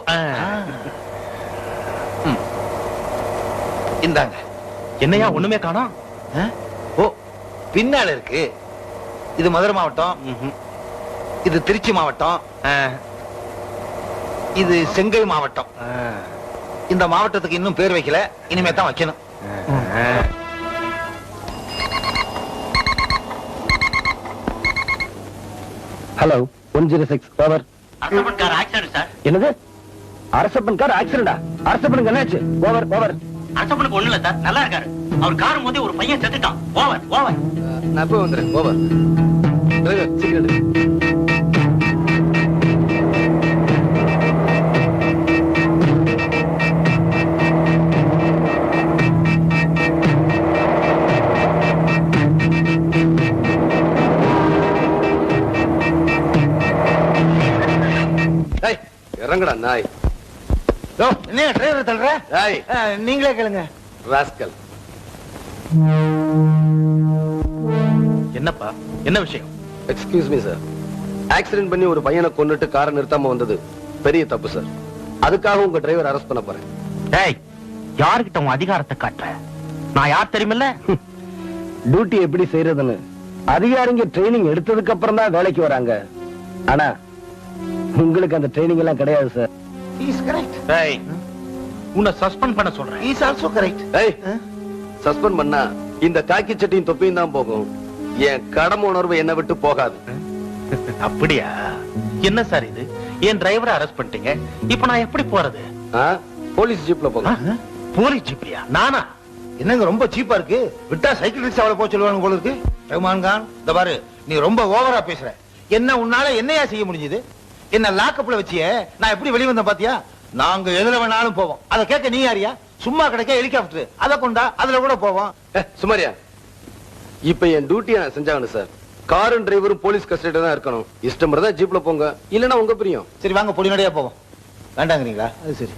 இந்தாங்க. என்னையா ஒண்ணுமே காணோம்? ஓ, பின்னால இருக்கு. இது மதுரை மாவட்டம், இது திருச்சி மாவட்டம், இது செங்கை மாவட்டம். இந்த மாவட்டத்துக்கு இன்னும் பேர் வைக்கல, இனிமே தான் வைக்கணும். Hello, 106 over. Arasappan car accident sir. என்னது? அரசப்பன் கார் ஆக்சிடென்டா? அரசப்பனுக்கு என்னாச்சு? Over over. அரசப்பனுக்கு ஒண்ணு இல்ல சார், நல்லா இருக்காரு. அவர் கார் மோதி ஒரு பையன் செத்துட்டான். Over over. நான் போய் வந்துறேன். ஓவர். டிரைவர் சீக்கிரம் எடு. இறங்கடா நாய். என்ன டிரைவர் தள்ளுற? நீங்களே கேளுங்க. ராஸ்கல். என்னப்பா, என்ன விஷயம்? எக்ஸ்கியூஸ் மீ சார், ஆக்சிடென்ட் பண்ணி ஒரு பையனை கொன்னுட்டு காரை நிறுத்தாம வந்தது பெரிய தப்பு சார். அதுக்காக உங்க டிரைவர் அரெஸ்ட் பண்ண போறேன். டேய், யார்கிட்ட உன் அதிகாரத்தை காட்டுற? நான் யார் தெரியுமில்ல? டியூட்டி எப்படி செய்யறதுன்னு அதிகாரிங்க ட்ரைனிங் எடுத்ததுக்கு அப்புறம் தான் வேலைக்கு வராங்க. ஆனா உங்களுக்கு அந்த ட்ரைனிங் எல்லாம் கிடையாது சார். He is correct. டேய், உன்னை சஸ்பெண்ட் பண்ண சொல்றேன். He is also correct. டேய், சஸ்பெண்ட் பண்ணா இந்த காக்கி சட்டையும் தொப்பியும் தான் போகும். என் கடமை உணர்வு என்ன விட்டு போகாது. அப்படியா? என்ன சார் இது? என் டிரைவரை அரெஸ்ட் பண்ணிட்டீங்க, இப்ப நான் எப்படி போறது? போலீஸ் ஜீப்ல போங்க. போலீஸ் ஜீப்லயா? நானா? என்னங்க ரொம்ப சீப்பா இருக்கு? விட்டா சைக்கிள் ரிக்ஷாவில போக சொல்லுவாங்க போல இருக்கு. ரஹ்மான் கான், இந்த பாரு, நீ ரொம்ப ஓவரா பேசுற. என்ன உன்னால என்னையா செய்ய முடிஞ்சது? என்ன லாக்கப்ல வச்சியே நான் எப்படி வெளிய வந்தேன் பாத்தியா? நாங்க எதுல வேணாலும் போவோம். அத கேட்க நீ யாரியா? சும்மா கிடைக்க ஹெலிகாப்டர், அத கொண்டா அதுல கூட போவோம். சுமாரியா, இப்ப என் டியூட்டியை நான் செஞ்சாகணும் சார். காரும் டிரைவரும் போலீஸ் கஸ்டடி தான் இருக்கணும். இஷ்டம் தான் ஜீப்ல போங்க, இல்லன்னா உங்க பிரியம். சரி வாங்க, பொடி நடையா போவோம். வேண்டாங்கிறீங்களா? அது சரி.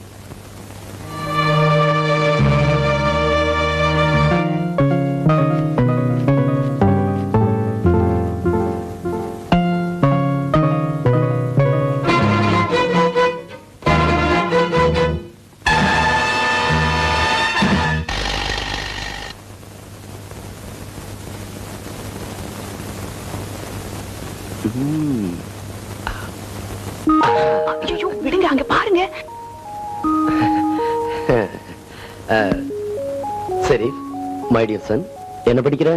ஐயோ, விடுங்க, அங்க பாருங்க. சரி, மை டியர் சன், என்ன படிக்கிற?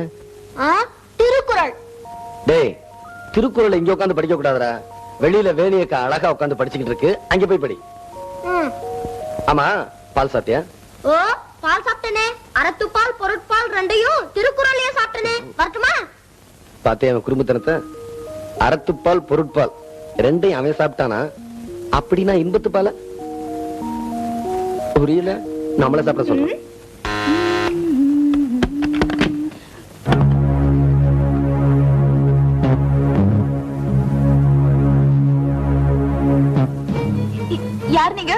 திருக்குறள். டேய், திருக்குறள் இங்க உட்கார்ந்து படிக்க கூடாதுடா. வெளியில வேணியக்க அழகா உட்கார்ந்து படிச்சுக்கிட்டு இருக்கு, அங்க போய் படி. ஆமா, பால் சாப்பிட்டியா? ஓ, பால் சாப்பிட்டனே. அறத்துப்பால் பொருட்பால் ரெண்டையும் திருக்குறளையே சாப்பிட்டனே. வரட்டுமா? பாத்தே அவன் குடும்பத்தனத்தை. அறத்துப்பால் பொருட்பால் ரெண்டையும் அவன் சாப்பிட்டானா? அப்படின்னா இன்பத்து பால புரியல, நம்மள சாப்பிட சொல்றோம். யார் நீங்க?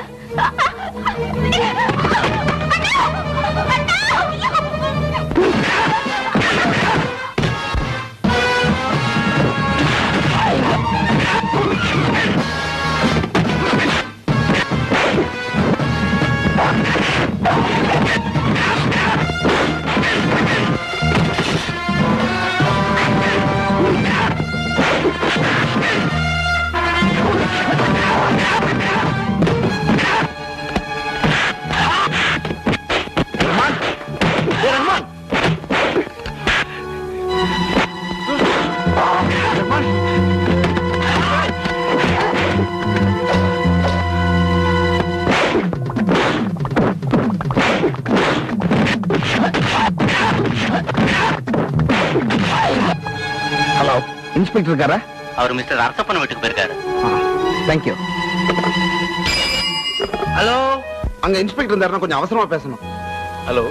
இன்ஸ்பெக்டர் இருக்காரா? அவர் மிஸ்டர் அரசப்பன் வீட்டுக்கு போயிருக்காரு. தேங்க்யூ. ஹலோ, அங்க இன்ஸ்பெக்டர் இருந்தாருன்னா கொஞ்சம் அவசரமா பேசணும். ஹலோ,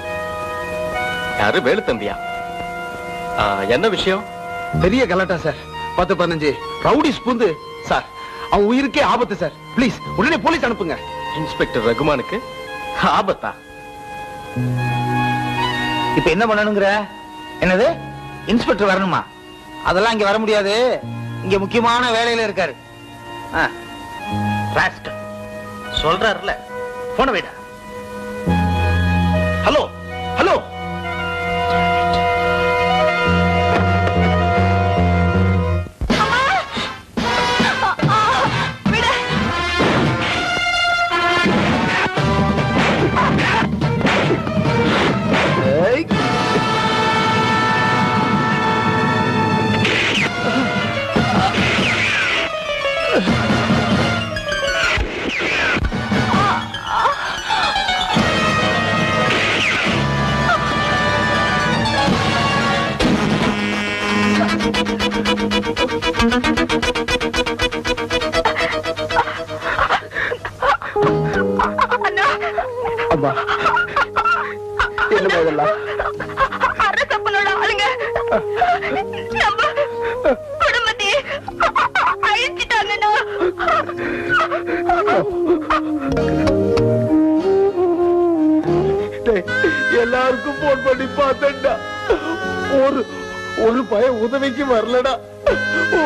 யாரு? வேலு தம்பியா? என்ன விஷயம்? பெரிய கலாட்டா சார். 10-15 ரவுடிஸ் பூந்து சார், அவன் உயிருக்கே ஆபத்து சார். ப்ளீஸ் உடனே போலீஸ் அனுப்புங்க. இன்ஸ்பெக்டர் ரகுமானுக்கு ஆபத்தா? இப்ப என்ன பண்ணணுங்கிற? என்னது இன்ஸ்பெக்டர் வரணுமா? அதெல்லாம் இங்க வர முடியாது. இங்க முக்கியமான வேலையில இருக்காரு. சொல்றாருல, போன வைடா. ஹலோ ஹலோ, அம்மா, என்னமா இதெல்லாம்? அரசப்பனோட ஆளுங்க நம்ம குடும்பத்தையே அழிச்சிட்டாங்கண்ணா. எல்லாருக்கும் போன் பண்ணி பார்த்தேன்டா. ஒரு பையன் உதவிக்கு வரலடா.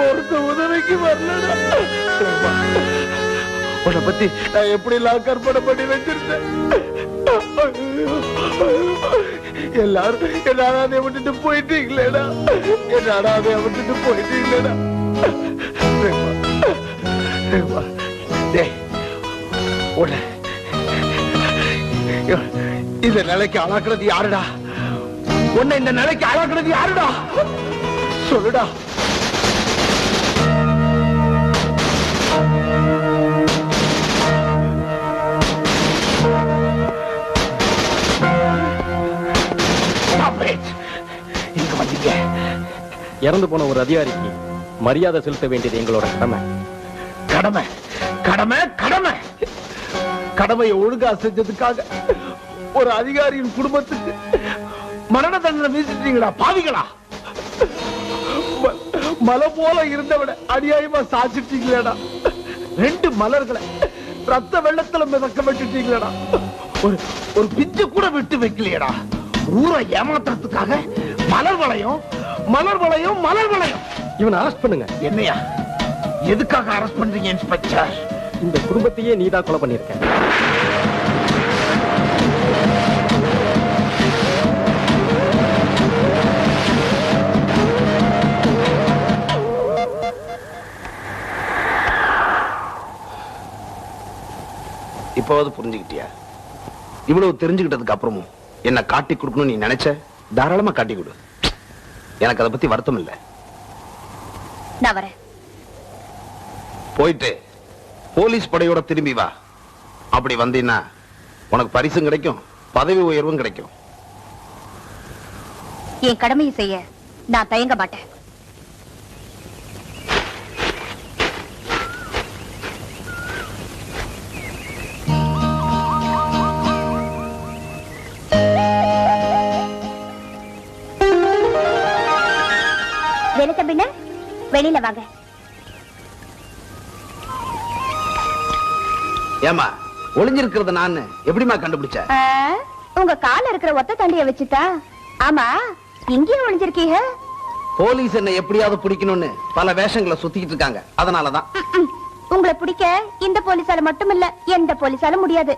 ஒருத்தர் உதவிக்கு வரலடா. உன்னை பத்தி நான் எப்படி எல்லாம் கற்பனை பண்ணி வச்சிருந்தேன். எல்லாரும் என் அனாதைய விட்டுட்டு போயிட்டீங்களேடா. என் அனாதைய விட்டுட்டு போயிட்டீங்களேடா. இந்த நிலைக்கு ஆளாக்குறது யாருடா? உன்னை இந்த நிலைக்கு ஆளாக்குறது யாருடா? சொல்லுடா. இறந்து போன ஒரு அதிகாரிக்கு மரியாதை செலுத்த வேண்டியது எங்களோட கடமை. கடமை கடமை கடமை கடமையை ஒழுங்கா செஞ்சதுக்காக ஒரு அதிகாரியின் குடும்பத்துக்கு மரண தண்டனை வீசிட்டீங்களா பாவிகளா? மலை போல இருந்தவனை அநியாயமா சாச்சிட்டீங்களேடா. 2 மலர்களை ரத்த வெள்ளத்துல மிதக்க விட்டுட்டீங்களேடா. ஒரு பிஞ்சு கூட விட்டு வைக்கலையடா. ஊரை ஏமாத்துறதுக்காக மலர் வளையம் மலர் வளையம் மலர் வளையம். இவனை அரெஸ்ட் பண்ணுங்க. என்னையா? எதுக்காக அரெஸ்ட் பண்றீங்க இன்ஸ்பெக்டர்? இந்த குடும்பத்தையே நீதான் கொலை பண்ணிருக்க. இப்போது புரிஞ்சுக்கிட்டியா? இவ்வளவு தெரிஞ்சுக்கிட்டதுக்கு அப்புறமும் என்ன காட்டி கொடுக்கணும் நீ நினைச்ச? தாராளமா காட்டி கொடு. எனக்கு அதை பத்தி வருத்தம் இல்லை. நான் வரேன். போயிட்டு போலீஸ் படையோட திரும்பி வா. அப்படி வந்தீன்னா உனக்கு பரிசும் கிடைக்கும், பதவி உயர்வும் கிடைக்கும். என் கடமையை செய்ய நான் தயங்க மாட்டேன். வேலுத்தம்பிண்ண, வெளியில வாங்க. ஏமா ஒளிஞ்சிருக்கிறது நான் எப்படிமா கண்டுபிடிச்ச? உங்க கால இருக்கிற ஒத்த தண்டிய வச்சுட்டா. ஆமா, இங்கேயும் ஒளிஞ்சிருக்கீங்க. போலீஸ் என்ன எப்படியாவது பிடிக்கணும்னு பல வேஷங்களை சுத்திக்கிட்டு இருக்காங்க. அதனாலதான் உங்களை பிடிக்க இந்த போலீஸால மட்டும் இல்ல, எந்த போலீஸாலும் முடியாது.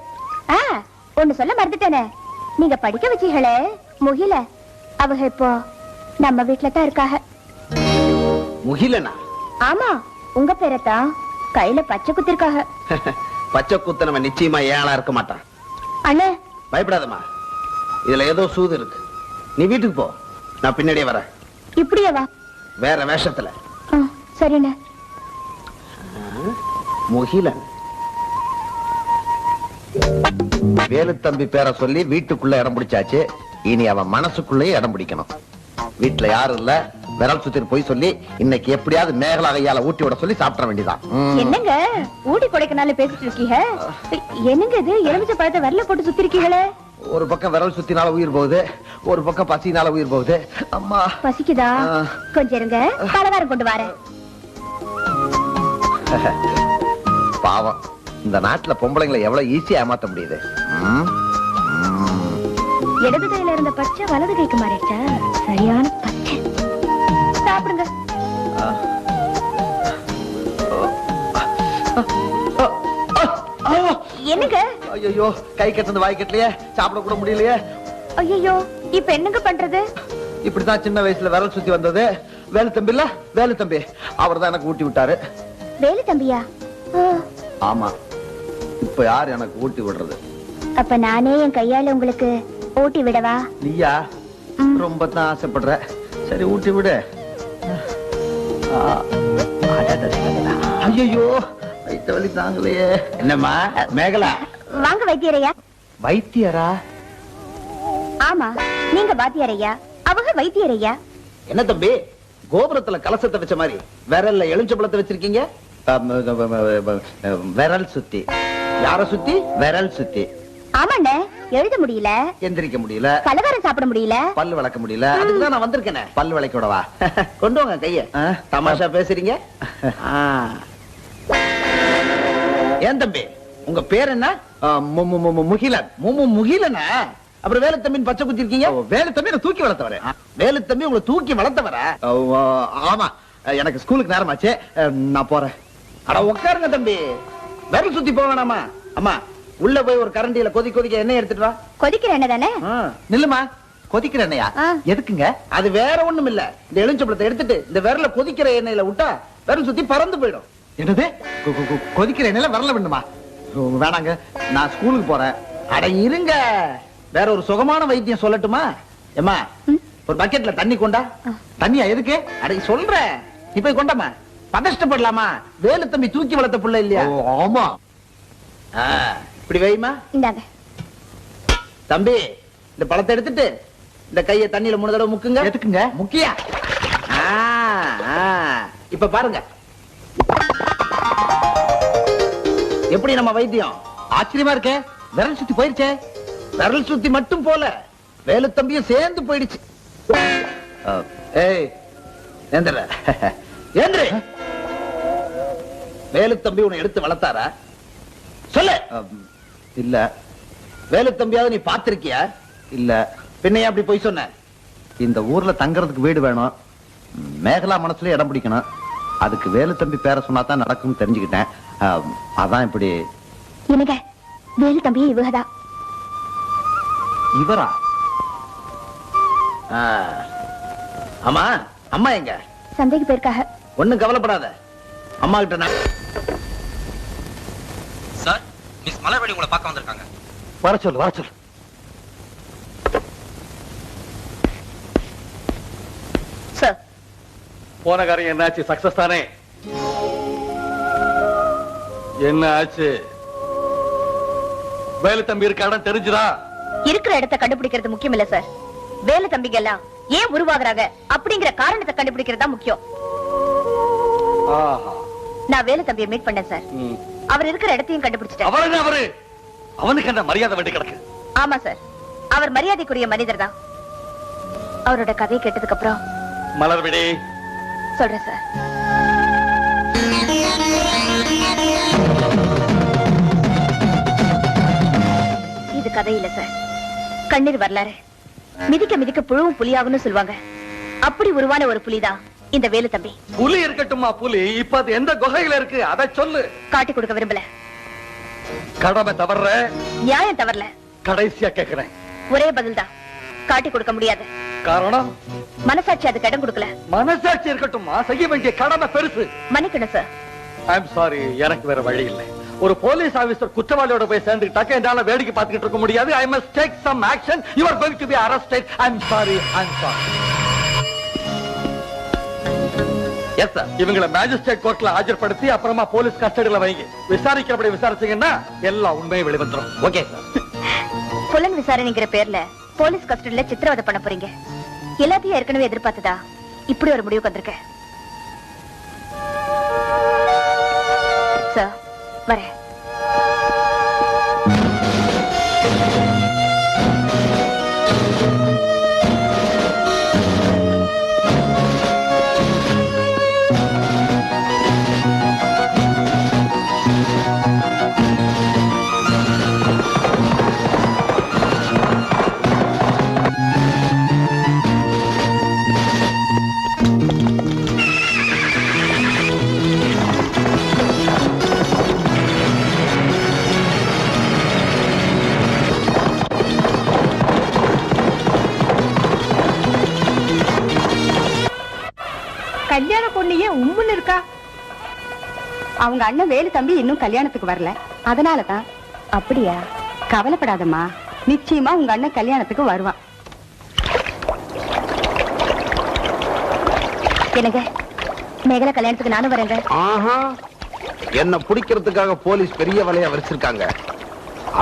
ஒண்ணு சொல்ல மறந்துட்டேனே, நீங்க படிக்க வச்சீங்களே முகில, அவங்க இப்போ நம்ம வீட்டுல தான் இருக்காங்க. முகிலனா? ஆமா, உங்க பேரத்தான் கையில பச்சை குத்திருக்காங்க. பச்சை குத்தனவன் நிச்சயமா ஏழா இருக்க மாட்டான். அண்ணே பயப்படாதம்மா, இதுல ஏதோ சூது இருக்கு. நீ வீட்டுக்கு போ, நான் பின்னாடியே வரேன். இப்படியே வா. வேற வேஷத்துல. சரிண்ணே. முகிலன் வேலுத்தம்பி பேரை சொல்லி வீட்டுக்குள்ள இடம் பிடிச்சாச்சு. இனி அவன் மனசுக்குள்ளே இடம் பிடிக்கணும். வீட்டுல யாரும் இல்ல, விரல் சுத்திட்டு போய் சொல்லி இன்னைக்கு எப்படியாவது மேகலா கையால ஊட்டி விட சொல்லி சாப்பிட வேண்டியதான். என்னங்க ஊட்டி கொடைக்கனால பேசிட்டு இருக்கீங்க? என்னங்க இது எலுமிச்சை பழத்தை விரல போட்டு சுத்தி இருக்கீங்களே? ஒரு பக்கம் விரல் சுத்தினால உயிர் போகுது, ஒரு பக்கம் பசினால உயிர் போகுது. அம்மா பசிக்குதா? கொஞ்சம் இருங்க, பலகாரம் கொண்டு வரேன். பாவம், இந்த நாட்டுல பொம்பளைங்களை எவ்வளவு ஈஸியா ஏமாத்த முடியுது. இடது கையில இருந்த பச்சை வலது கைக்கு மாறிடுச்சா? சரியான பச்சை. சாப்பிடுங்க. என்னங்க? ஐயோ, கை கட்டுறது வாய் கட்டலையே, சாப்பிட கூட முடியலையே. ஐயோ, இப்ப என்னங்க பண்றது? இப்படிதான் சின்ன வயசுல விரல் சுத்தி வந்தது. வேலு தம்பி இல்ல, வேலு தம்பி அவர் தான் எனக்கு ஊட்டி விட்டாரு. வேலு தம்பியா? ஆமா. இப்ப யார் எனக்கு ஊட்டி விடுறது? அப்ப நானே என் கையால உங்களுக்கு ஊட்டி விடவா? நீயா? ரொம்ப தான் ஆசைப்படுற. சரி, ஊட்டி விடு. ஐயோ, வயிற்று வலி தாங்கலையே. என்னம்மா மேகலா? வாங்க வைத்தியரையா. வைத்தியரா? ஆமா, நீங்க வாத்தியாரையா, அவங்க வைத்தியரையா. என்ன தம்பி, கோபுரத்துல கலசத்தை வச்ச மாதிரி விரல்ல எலுமிச்சம்பழத்தை வச்சிருக்கீங்க? விரல் சுத்தி. யார சுத்தி? விரல் சுத்தி. ஆமாண்ணே, எழுத முடியல, எந்திரிக்க முடியல, பலகாரம் சாப்பிட முடியல, பல்லு விளக்க முடியல. அதுக்குதான் நான் வந்திருக்கேன். பல்லு விளக்க விடவா? கொண்டு வாங்க கைய. தமாஷா பேசுறீங்க. ஏன் தம்பி, உங்க பேர் என்ன? முகிலன். முகிலனா? அப்புறம் வேலு தம்பின்னு பச்சை குத்தி இருக்கீங்க. வேலு தம்பி தூக்கி வளர்த்தவர. வேலு தம்பி உங்களை தூக்கி வளர்த்தவர? ஆமா, எனக்கு ஸ்கூலுக்கு நேரமாச்சு, நான் போறேன். அட உட்காருங்க தம்பி, விரல் சுத்தி போக வேணாமா? அம்மா, உள்ள போய் ஒரு கரண்டியில கொதிக்க எண்ணெய் எடுத்துட்டு வா. கொதிக்கிற எண்ணெய் தானே? நில்லுமா, கொதிக்கிற எண்ணெயா? எதுக்குங்க? அது வேற ஒண்ணும் இல்ல. இந்த எலுமிச்சம்பழத்தை எடுத்துட்டு இந்த விரல கொதிக்கிற எண்ணெயில விட்டா விரல் சுத்தி பறந்து போயிடும். என்னது? கொதிக்கிற எண்ணெயில விரல விடணுமா? வேணாங்க, நான் ஸ்கூலுக்கு போறேன். அட இருங்க, வேற ஒரு சுகமான வைத்தியம் சொல்லட்டுமா? ஏமா, ஒரு பக்கெட்ல தண்ணி கொண்டா. தண்ணியா எதுக்கு? அட சொல்றேன், நீ போய் கொண்டாமா. பதஷ்டப்படலாமா? வேலு தம்பி தூக்கி வளர்த்த புள்ள இல்லையா? ஆமா. இப்படி வைமா. இந்தாங்க தம்பி, இந்த பழத்தை எடுத்துட்டு இந்த கையை தண்ணியில 3 தடவை முக்குங்க. எதுக்குங்க? முக்கியா? இப்ப பாருங்க எப்படி நம்ம வைத்தியம். ஆச்சரியமா இருக்கே. விரல் சுத்தி போயிருச்சே. விரல் சுத்தி மட்டும் போல வேலு தம்பியும் சேர்ந்து போயிடுச்சு. ஏய், ஏந்திர ஏந்திர. வேலு தம்பி உன்னை எடுத்து வளர்த்தாரா? சொல்லு. இல்ல. வேலு தம்பியாவது நீ பாத்திருக்கியா? இல்ல. பின்னையா அப்படி போய் சொன்ன? இந்த ஊர்ல தங்கறதுக்கு வீடு வேணும், மேகலா மனசுல இடம் பிடிக்கணும். அதுக்கு வேலு தம்பி பேரை சொன்னாதான் நடக்கும்னு தெரிஞ்சுக்கிட்டேன். அதான் இப்படி. என்னங்க, வேலு தம்பி இவகதான். இவரா? ஆமா, அம்மா எங்க? சந்தைக்கு போயிருக்காக. ஒண்ணும் கவலைப்படாத, அம்மா கிட்ட நான். சார், மிஸ் மலர்வழி உங்களை பார்க்க வந்திருக்காங்க. வர சொல்லு, வர சொல்லு. சார், போன காரியம் என்னாச்சு? சக்சஸ் தானே? என்ன ஆச்சு? வேலு தம்பி இருக்க இடம் தெரிஞ்சுதா? இருக்கிற இடத்தை கண்டுபிடிக்கிறது முக்கியம் இல்ல சார். வேலு தம்பிங்க எல்லாம் ஏன் உருவாகுறாங்க அப்படிங்கிற காரணத்தை கண்டுபிடிக்கிறது தான் முக்கியம். நான் வேலு தம்பியை மீட் பண்ணேன் சார். அவர் இருக்கிற இடத்தையும் கண்டுபிடிச்சிட்டேன். அவனுக்கு என்ன மரியாதை வேண்டி கிடக்கு? ஆமா சார், அவர் மரியாதைக்குரிய மனிதர் தான். அவரோட கதையை கேட்டதுக்கு அப்புறம் மலர்விழி சொல்றேன் சார். இது கதை இல்ல சார், கண்ணீர் வரலாறு. மிதிக்க மிதிக்க புழுவும் புலியாகும்னு சொல்லுவாங்க. அப்படி உருவான ஒரு புலிதான் இந்த வேலு தம்பி. புலி இருக்கட்டுமா? புலி இப்ப அது எந்த குகையில இருக்கு? அதை சொல்லு. காட்டி கொடுக்க விரும்பல. கடமை தவற, நியாயம் தவறல. கடைசியா கேக்குறேன், ஒரே பதில் தான். காட்டி கொடுக்க முடியாது. காரணம்? மனசாட்சி அதுக்கு இடம் கொடுக்கல. மனசாட்சி இருக்கட்டுமா, செய்ய வேண்டிய கடமை பெருசு. மன்னிக்கணும் சார். ஐம் சாரி, எனக்கு வேற வழி இல்லை. ஒரு போலீஸ் ஆபீசர் குற்றவாளியோட போய் சேர்ந்துட்டாக்க என்னால வேடிக்கை பார்த்துக்கிட்டு இருக்க முடியாது. I must take some action. You are going to be arrested. I'm sorry, I'm sorry. Yes sir, இவங்களை மேஜிஸ்ட்ரேட் கோர்ட்ல ஆஜர்படுத்தி அப்புறமா போலீஸ் கஸ்டடியில வைங்க. விசாரிக்கிறபடி விசாரிச்சீங்கன்னா எல்லா உண்மையும் வெளிவந்துரும். Okay sir. புலன் விசாரணைங்கிற பேர்ல போலீஸ் கஸ்டடியில சித்திரவதை பண்ண போறீங்க. எல்லாத்தையும் ஏற்கனவே எதிர்பார்த்ததா இப்படி ஒரு முடிவுக்கு வந்திருக்கேன். சார் வரேன். கல்யாண பொண்ணையே உம்முன்னு இருக்கா? அவங்க அண்ணன் வேலு தம்பி இன்னும் கல்யாணத்துக்கு வரல, அதனாலதான். அப்படியா? கவலைப்படாதம்மா, நிச்சயமா உங்க அண்ணன் கல்யாணத்துக்கு வருவான். என்னங்க, மேகலா கல்யாணத்துக்கு நானும் வரேங்க. ஆஹா, என்ன பிடிக்கிறதுக்காக போலீஸ் பெரிய வலையா வச்சிருக்காங்க.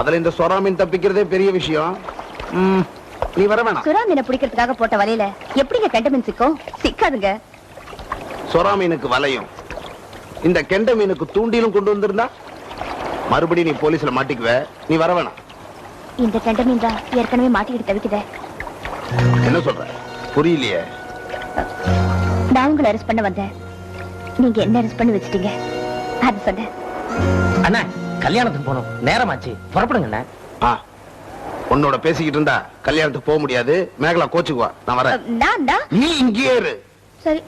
அதுல இந்த சொரா மீன் தப்பிக்கிறதே பெரிய விஷயம். நீ வர வேணாம். சுறா மீனை பிடிக்கிறதுக்காக போட்ட வலையில எப்படிங்க கெண்ட மீன் சிக்கும்? சிக்காதுங்க. சொரா மீனுக்கு வலையும் இந்த கெண்ட மீனுக்கு தூண்டிலும் கொண்டு வந்திருந்தா மறுபடியும் நீ போலீஸ்ல மாட்டிக்குவ. நீ வர வேணாம். இந்த கெண்ட மீன் தான் ஏற்கனவே மாட்டிக்கிட்டு தவிக்குதே. என்ன சொல்ற? புரியலையே. நான் உங்களை அரெஸ்ட் பண்ண வந்தேன், நீங்க என்ன அரெஸ்ட் பண்ணி வச்சிட்டீங்க அது சொன்ன. அண்ணா கல்யாணத்துக்கு போனோம், நேரமாச்சு, புறப்படுங்க அண்ணா. உன்னோட பேசிக்கிட்டு இருந்தா கல்யாணத்துக்கு போக முடியாது. மேகலா கோச்சுக்குவா. நான் வரேன். நீ இங்கே இரு. சரி.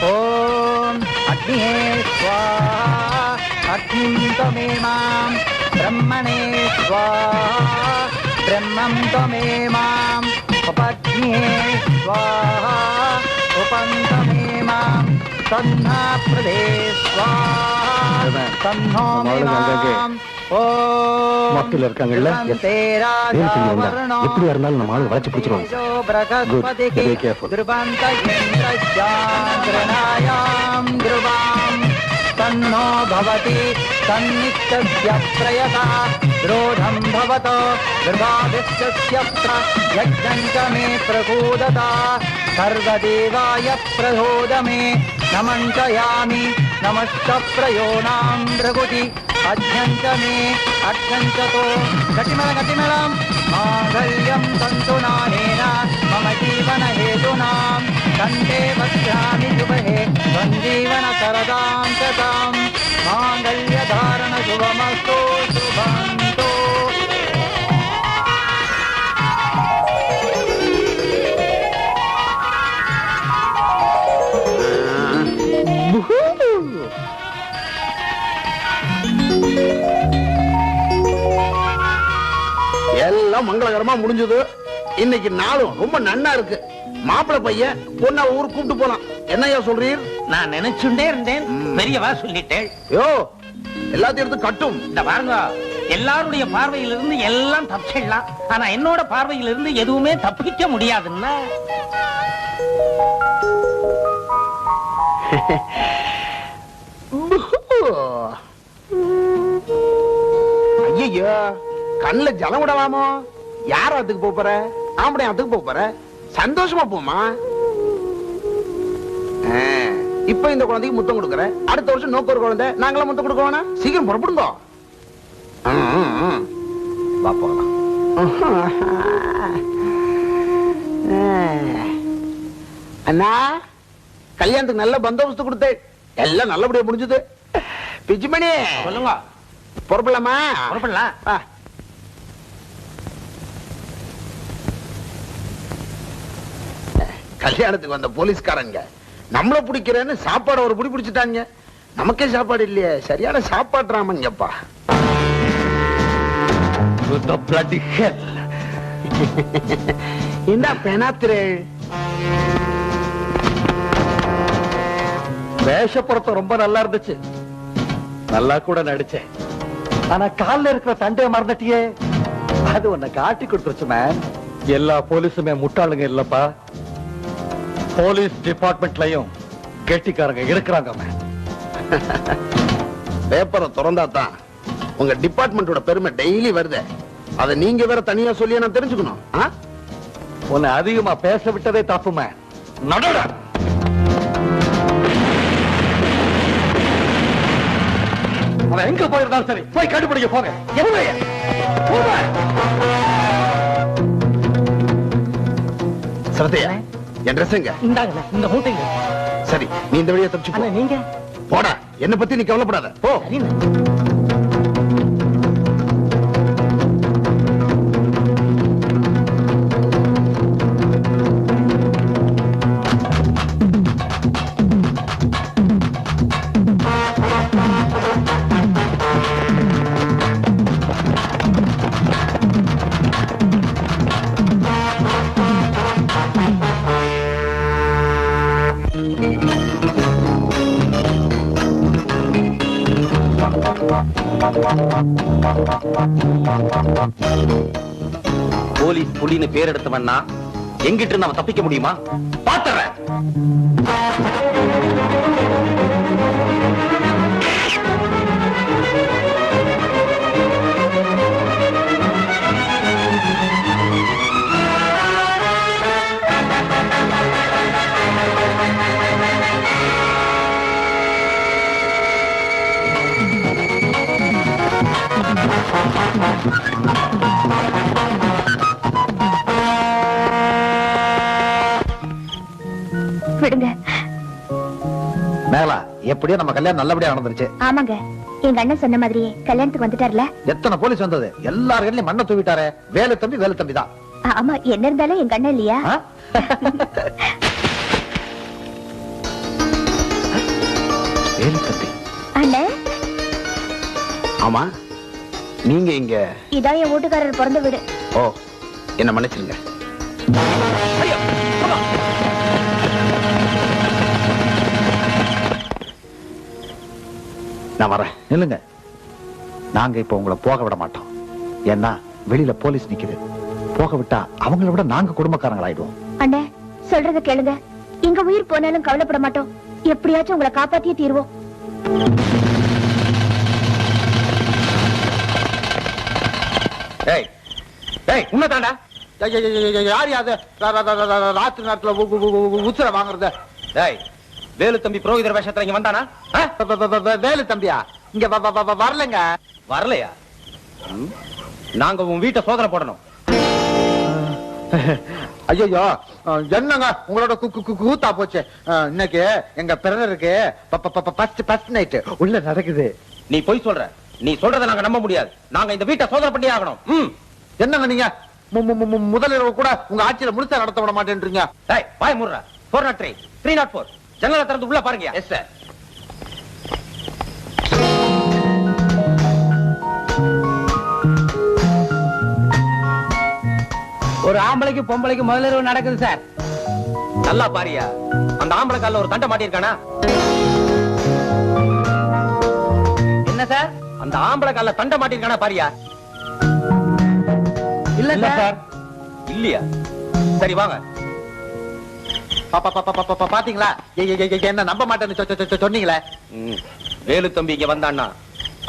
ஓம் அக்னியே ஸ்வாஹா அக்னிம் தமே மாம் பிரம்மணே ஸ்வாஹா பிரம்மம் தமே மாம் உபக்னியே ஸ்வாஹா உபம் தமே மாம் தன்னா பிரதே ஸ்வாஹா தன்னோ மே மாம். மக்கள் இருக்காங்கல்ல, எப்படி இருந்தாலும் நம்ம ஆளு வளைச்சு பிடிச்சிருவாங்க. तन्नो भवति तन्नित्यस्य प्रयता द्रोढं भवतो गर्भादित्यस्य यज्ञं च मे प्रकोदता सर्वदेवाय प्रहोद मे नमं च यामि नमश्च प्रयोणां भृगुति अध्यं च मे अध्यं च तो गतिमलं माङ्गल्यं तन्तुनानेन मम जीवन हेतूनां कण्ठे वक्ष्यामि शुभे सञ्जीवन सरदां शतां माङ्गल्यधारण शुभमस्तु शुभन्तु. எல்லாம் மங்களகரமா முடிஞ்சது. இன்னைக்கு நாளும் ரொம்ப நன்னா இருக்கு. மாப்பிள பையன் பொண்ண ஊருக்கு கூப்பிட்டு போலாம். என்னையா சொல்றீர்? நான் நினைச்சுட்டே இருந்தேன், பெரியவா சொல்லிட்டேன். யோ, எல்லாத்தையும் எடுத்து கட்டும். இந்த பாருங்க, எல்லாருடைய பார்வையிலிருந்து எல்லாம் தப்பிச்சிடலாம், ஆனா என்னோட பார்வையிலிருந்து எதுவுமே தப்பிக்க முடியாதுன்னா. ஐயோ, கண்ணுல ஜலம் விடலாமோ? யார் அதுக்கு போற? ஆம்பளை அதுக்கு போற? சந்தோஷமா போமா. இப்ப இந்த குழந்தைக்கு முத்தம் கொடுக்கற, அடுத்த வருஷம் நோக்கு ஒரு குழந்தை, நாங்களாம் முத்தம் கொடுக்கணும். சீக்கிரம் புறப்படுங்க. வா போலாம். அண்ணா, கல்யாணத்துக்கு நல்ல பந்தோபஸ்து கொடுத்தேன், எல்லாம் நல்லபடியா முடிஞ்சது. பிச்சுமணி சொல்லுங்க. புறப்படலாமா? புறப்படலாம். கல்யாணத்துக்கு வந்த போலீஸ்காரங்க நம்மள பிடிக்கிறேன்னு சாப்பாடு ஒரு புடி பிடிச்சிட்டாங்க. நமக்கே சாப்பாடு இல்லையே. சரியான சாப்பாடுறாமங்கப்பா. இந்த பெனாத்திரே வேஷப்புறத்தை ரொம்ப நல்லா இருந்துச்சு, நல்லா கூட நடிச்சேன். ஆனா கால்ல இருக்கிற தண்டைய மறந்துட்டியே, அது உன்னை காட்டி கொடுத்துருச்சு மேன். எல்லா போலீஸுமே முட்டாளுங்க இல்லப்பா, போலீஸ் டிபார்ட்மெண்ட்லயும் கெட்டிக்காரங்க இருக்கிறாங்க மேன். பேப்பரை திறந்தா தான் உங்க டிபார்ட்மெண்டோட பெருமை டெய்லி வருது. அதை நீங்க வேற தனியா சொல்லி நான் தெரிஞ்சுக்கணும். உன்னை அதிகமா பேச விட்டதே தப்புமே. நடடா. அவன் எங்க போயிருந்தாலும் சரி போய் கண்டுபிடிக்க போங்க. சரதையா என் ட்ரெஸ் எங்க? இந்தாங்க இந்த மூட்டைங்க. சரி நீ இந்த வழியா தப்பிச்சு போ. நீங்க போடா, என்ன பத்தி நீ கவலைப்படாத. போ. போலீஸ் புலின்னு பேர் எடுத்தவன்னா எங்கிட்டு இருந்து அவன் தப்பிக்க முடியுமா? பாத்துறேன். விடுங்க. மேலா எப்படியோ நம்ம கல்யாணம் நல்லபடியா நடந்துருச்சு. ஆமாங்க, எங்க அண்ணன் சொன்ன மாதிரியே கல்யாணத்துக்கு வந்துட்டார்ல. எத்தனை போலீஸ் வந்தது, எல்லாரும் மண்ணை தூவிட்டாரு. வேலு தம்பி தான். ஆமா, என்ன இருந்தாலும் எங்க அண்ணன் இல்லையா? வேலு தம்பி. அண்ணே. ஆமா, நீங்க இங்க? இதான் என் வீட்டுக்காரர் பிறந்த வீடு. ஓ, என்ன மன்னிச்சிருங்க. நான் வரேன். நில்லுங்க. நாங்க இப்ப உங்களை போக விட மாட்டோம். ஏன்னா வெளியில போலீஸ் நிக்குது. போக விட்டா அவங்கள விட நாங்க குடும்பக்காரங்களாயிடுவோம். அண்ணே, சொல்றத கேளுங்க. எங்க உயிர் போனாலும் கவலைப்பட மாட்டோம். எப்படியாச்சும் உங்களை காப்பாத்தியே தீர்வோம். உண்மைதாண்டா? யார் யாது ராத்திரி நேரத்துல உச்சர வாங்குறது? வேலு தம்பி புரோகிதர் வேஷத்துல இங்க வந்தானா? வேலு தம்பியா? இங்க வரலங்க. வரலையா? நாங்க உன் வீட்டை சோதனை போடணும். ஐயோ, என்னங்க உங்களோட கூத்தா போச்சு. இன்னைக்கு எங்க பிறந்தருக்கு ஃபர்ஸ்ட் நைட் உள்ள நடக்குது. நீ போய் சொல்ற. நீ சொல்றதை நாங்க நம்ப முடியாது. நாங்க இந்த வீட்டை சோதனை பண்ணி ஆகணும். என்னங்க நீங்க முதலிரவு கூட உங்க ஆட்சியில முழுசா நடத்த விட மாட்டேன்றீங்க. வாய் மூடுற. 403 304 ஜன்னலை திறந்து உள்ள பாருங்க. Yes sir. ஒரு ஆம்பளைக்கு பொம்பளைக்கு முதலிரவு நடக்குது சார். நல்லா பாரியா, அந்த ஆம்பளை கால்ல ஒரு தண்டை மாட்டிருக்கானா? என்ன சார்? அந்த ஆம்பளை கால்ல தண்டை மாட்டிருக்கானா பாரியா? இல்ல சார். இல்லையா? சரி வாங்க. பாத்தீங்களா, என்ன நம்ப மாட்டேன்னு சொன்னீங்களே. வேலு தம்பி இங்க வந்தான்னா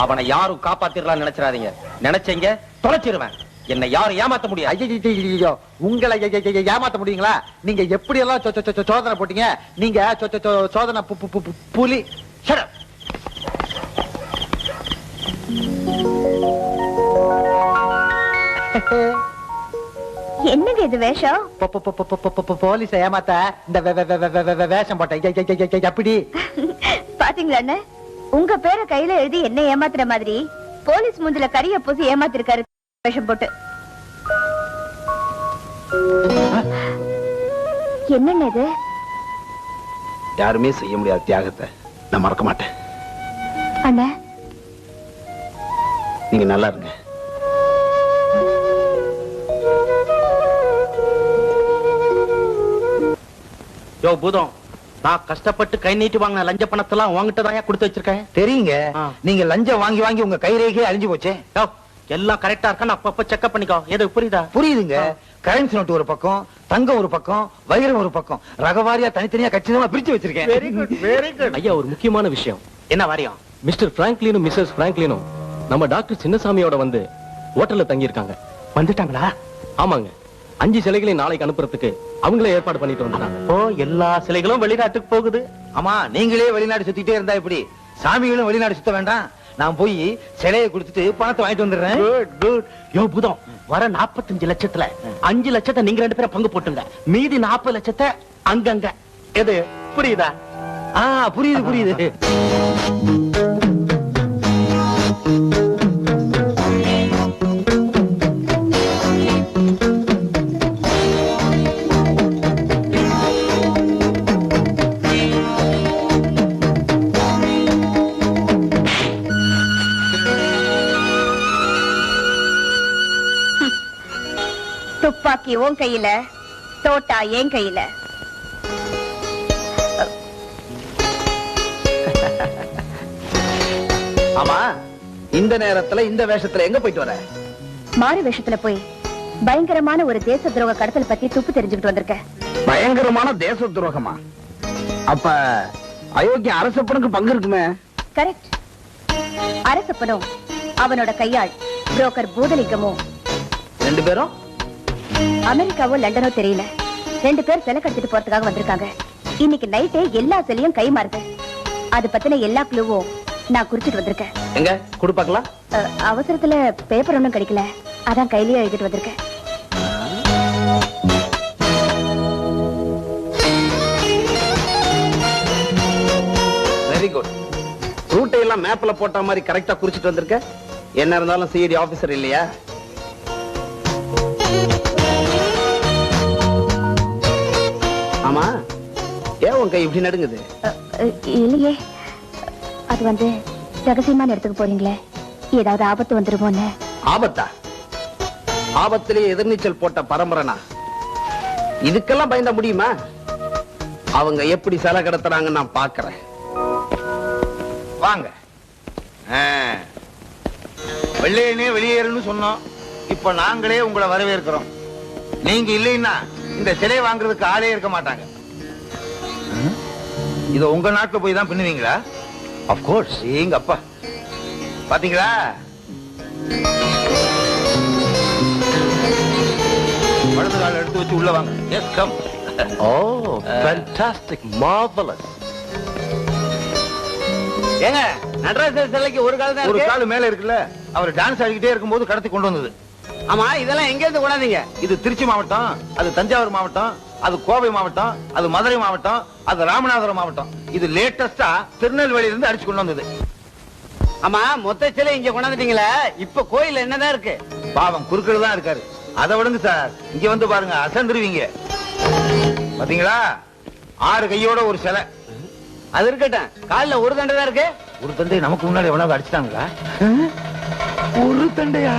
அவனை யாரும் காப்பாத்திரலாம் நினைச்சிடாதீங்க. நினைச்சீங்க தொலைச்சிருவேன். என்னை யாரும் ஏமாத்த முடியாது. உங்களை ஏமாத்த முடியுங்களா? நீங்க எப்படி எல்லாம் சோதனை போட்டீங்க? நீங்க சோதனை புலி. என்னங்க இது வேஷம்? போலீஸ் ஏமாத்த இந்த வேஷம் போட்டேன். எப்படி பாத்தீங்களா அண்ணே? உங்க பேரை கையில எழுதி என்ன ஏமாத்துற மாதிரி போலீஸ் மூஞ்சில கரிய பூசி ஏமாத்திருக்காரு வேஷம் போட்டு. என்னன்னு இது? யாருமே செய்ய முடியாத தியாகத்தை நான் மறக்க மாட்டேன். அண்ணே, நீங்க நல்லா இருங்க. யோ பூதம், நான் கஷ்டப்பட்டு கை நீட்டி வாங்கின லஞ்ச பணத்தெல்லாம் உங்ககிட்ட தான் கொடுத்து வச்சிருக்கேன். தெரியுங்க, நீங்க லஞ்சம் வாங்கி வாங்கி உங்க கைரேகையே அழிஞ்சு போச்சே. எல்லாம் கரெக்டா இருக்கான்னு அப்பப்ப செக்அப் பண்ணிக்கோ. எது புரியுதா? புரியுதுங்க. கரன்சி நோட்டு ஒரு பக்கம், தங்கம் ஒரு பக்கம், வைரம் ஒரு பக்கம், ரகவாரியா தனித்தனியா கச்சிதமா பிரிச்சு வச்சிருக்கேன். Very good, very good. ஐயா, ஒரு முக்கியமான விஷயம். என்ன வாரியம்? மிஸ்டர் பிராங்க்லினும் மிஸ்ஸஸ் பிராங்க்லினும் நம்ம டாக்டர் சின்னசாமியோட வந்து ஹோட்டல்ல தங்கி இருக்காங்க. வந்துட்டாங்களா? ஆமாங்க. 5 சிலைகளையும் நாளைக்கு அனுப்புறதுக்கு அவங்களே ஏற்பாடு பண்ணிட்டு வந்துட்டாங்க. ஓ, எல்லா சிலைகளும் வெளிநாட்டுக்கு போகுது. ஆமா, நீங்களே வெளிநாடு சுத்திட்டே இருந்தா எப்படி? சாமிகளும் வெளிநாடு சுத்த வேண்டாம். நான் போய் சிலையை கொடுத்துட்டு பணத்தை வாங்கிட்டு வந்துடுறேன். Good good. யோ புதம், வர 45 லட்சத்துல 5 லட்சத்தை நீங்க 2 பேரும் பங்கு போட்டுங்க. மீதி 40 லட்சத்தை அங்கங்க. எது புரியுதா? புரியுது புரியுது. துப்பாக்கி உன் கையில, தோட்டா என் கையில. ஆமா, இந்த நேரத்துல இந்த வேஷத்துல எங்க போயிட்டு வர? மாறு வேஷத்துல போய் பயங்கரமான ஒரு தேச துரோக கடத்தல் பத்தி துப்பு தெரிஞ்சுக்கிட்டு வந்திருக்கேன். பயங்கரமான தேச துரோகமா? அப்ப அயோக்கிய அரசப்பனுக்கு பங்கு இருக்குமே? கரெக்ட். அரசப்பனும் அவனோட கையாள் புரோக்கர் பூதலிங்கமும் 2 பேரும் அமெரிக்காவோ லண்டனோ தெரியல, 2 பேர் சிலை கடத்திட்டு போறதுக்காக வந்திருக்காங்க. இன்னைக்கு நைட்டே எல்லா சிலையும் கை மாறுது. அது பத்தின எல்லா குழுவும் நான் குறிச்சிட்டு வந்திருக்கேன். எங்க குடு பார்க்கலாம். அவசரத்துல பேப்பர் ஒண்ணும் கிடைக்கல, அதான் கையிலேயே எழுதிட்டு வந்திருக்கேன். Very good. ரூட்டை எல்லாம் மேப்ல போட்ட மாதிரி கரெக்டா குறிச்சிட்டு வந்திருக்க. என்ன இருந்தாலும் சிஐடி ஆபீசர் இல்லையா? ஆமா, ஏன் உன் கை இப்படி நடுங்குது? இல்லையே, அது வந்து ரகசியமான இடத்துக்கு போறீங்களே, ஏதாவது ஆபத்து வந்துருமோன்னு. ஆபத்தா? ஆபத்திலேயே எதிர்நீச்சல் போட்ட பரம்பரைனா இதுக்கெல்லாம் பயந்த முடியுமா? அவங்க எப்படி சிலை கடத்துறாங்கன்னு நான் பாக்குறேன். வாங்க. வெள்ளையனே வெளியேறுன்னு சொன்னோம். இப்ப நாங்களே உங்களை வரவேற்கிறோம். நீங்க இல்லைன்னா இந்த சிலை வாங்குறதுக்கு ஆளே இருக்க மாட்டாங்க. இத உங்க நாட்டுல போய் தான் பின்னுவீங்களா? Of course. எங்க அப்பா பாத்தீங்களா? வலது கால் எடுத்து வச்சு உள்ள வாங்க. Yes come. Oh, fantastic, marvellous. ஏங்க, நடராஜர் சிலைக்கு ஒரு கால் தான் இருக்கு. ஒரு கால் மேல இருக்குல்ல, அவர் டான்ஸ் ஆடிக்கிட்டே இருக்கும்போது கடத்தி கொண்டு வந்தது. ஆமா, இதெல்லாம் எங்க இருந்து கொண்டாந்தீங்க? இது திருச்சி மாவட்டம், அது தஞ்சாவூர் மாவட்டம், அது கோவை மாவட்டம், அது மதுரை மாவட்டம், அது ராமநாதபுரம் மாவட்டம். இது லேட்டஸ்டா திருநெல்வேலியில இருந்து அடிச்சு கொண்டு வந்தது. ஆமா, மொத்த சிலை இங்க கொண்டாந்துட்டீங்களா? இப்ப கோயில்ல என்னதான் இருக்கு? பாவம் குறுக்கள் தான் இருக்காரு. அதை விடுங்க சார், இங்க வந்து பாருங்க, அசந்துருவீங்க. பாத்தீங்களா, 6 கையோட ஒரு சிலை. அது இருக்கட்டும், கால்ல ஒரு தண்டை தான் இருக்கு. ஒரு தண்டை நமக்கு முன்னாடி எவ்வளவு அடிச்சிட்டாங்களா? ஒரு தண்டையா?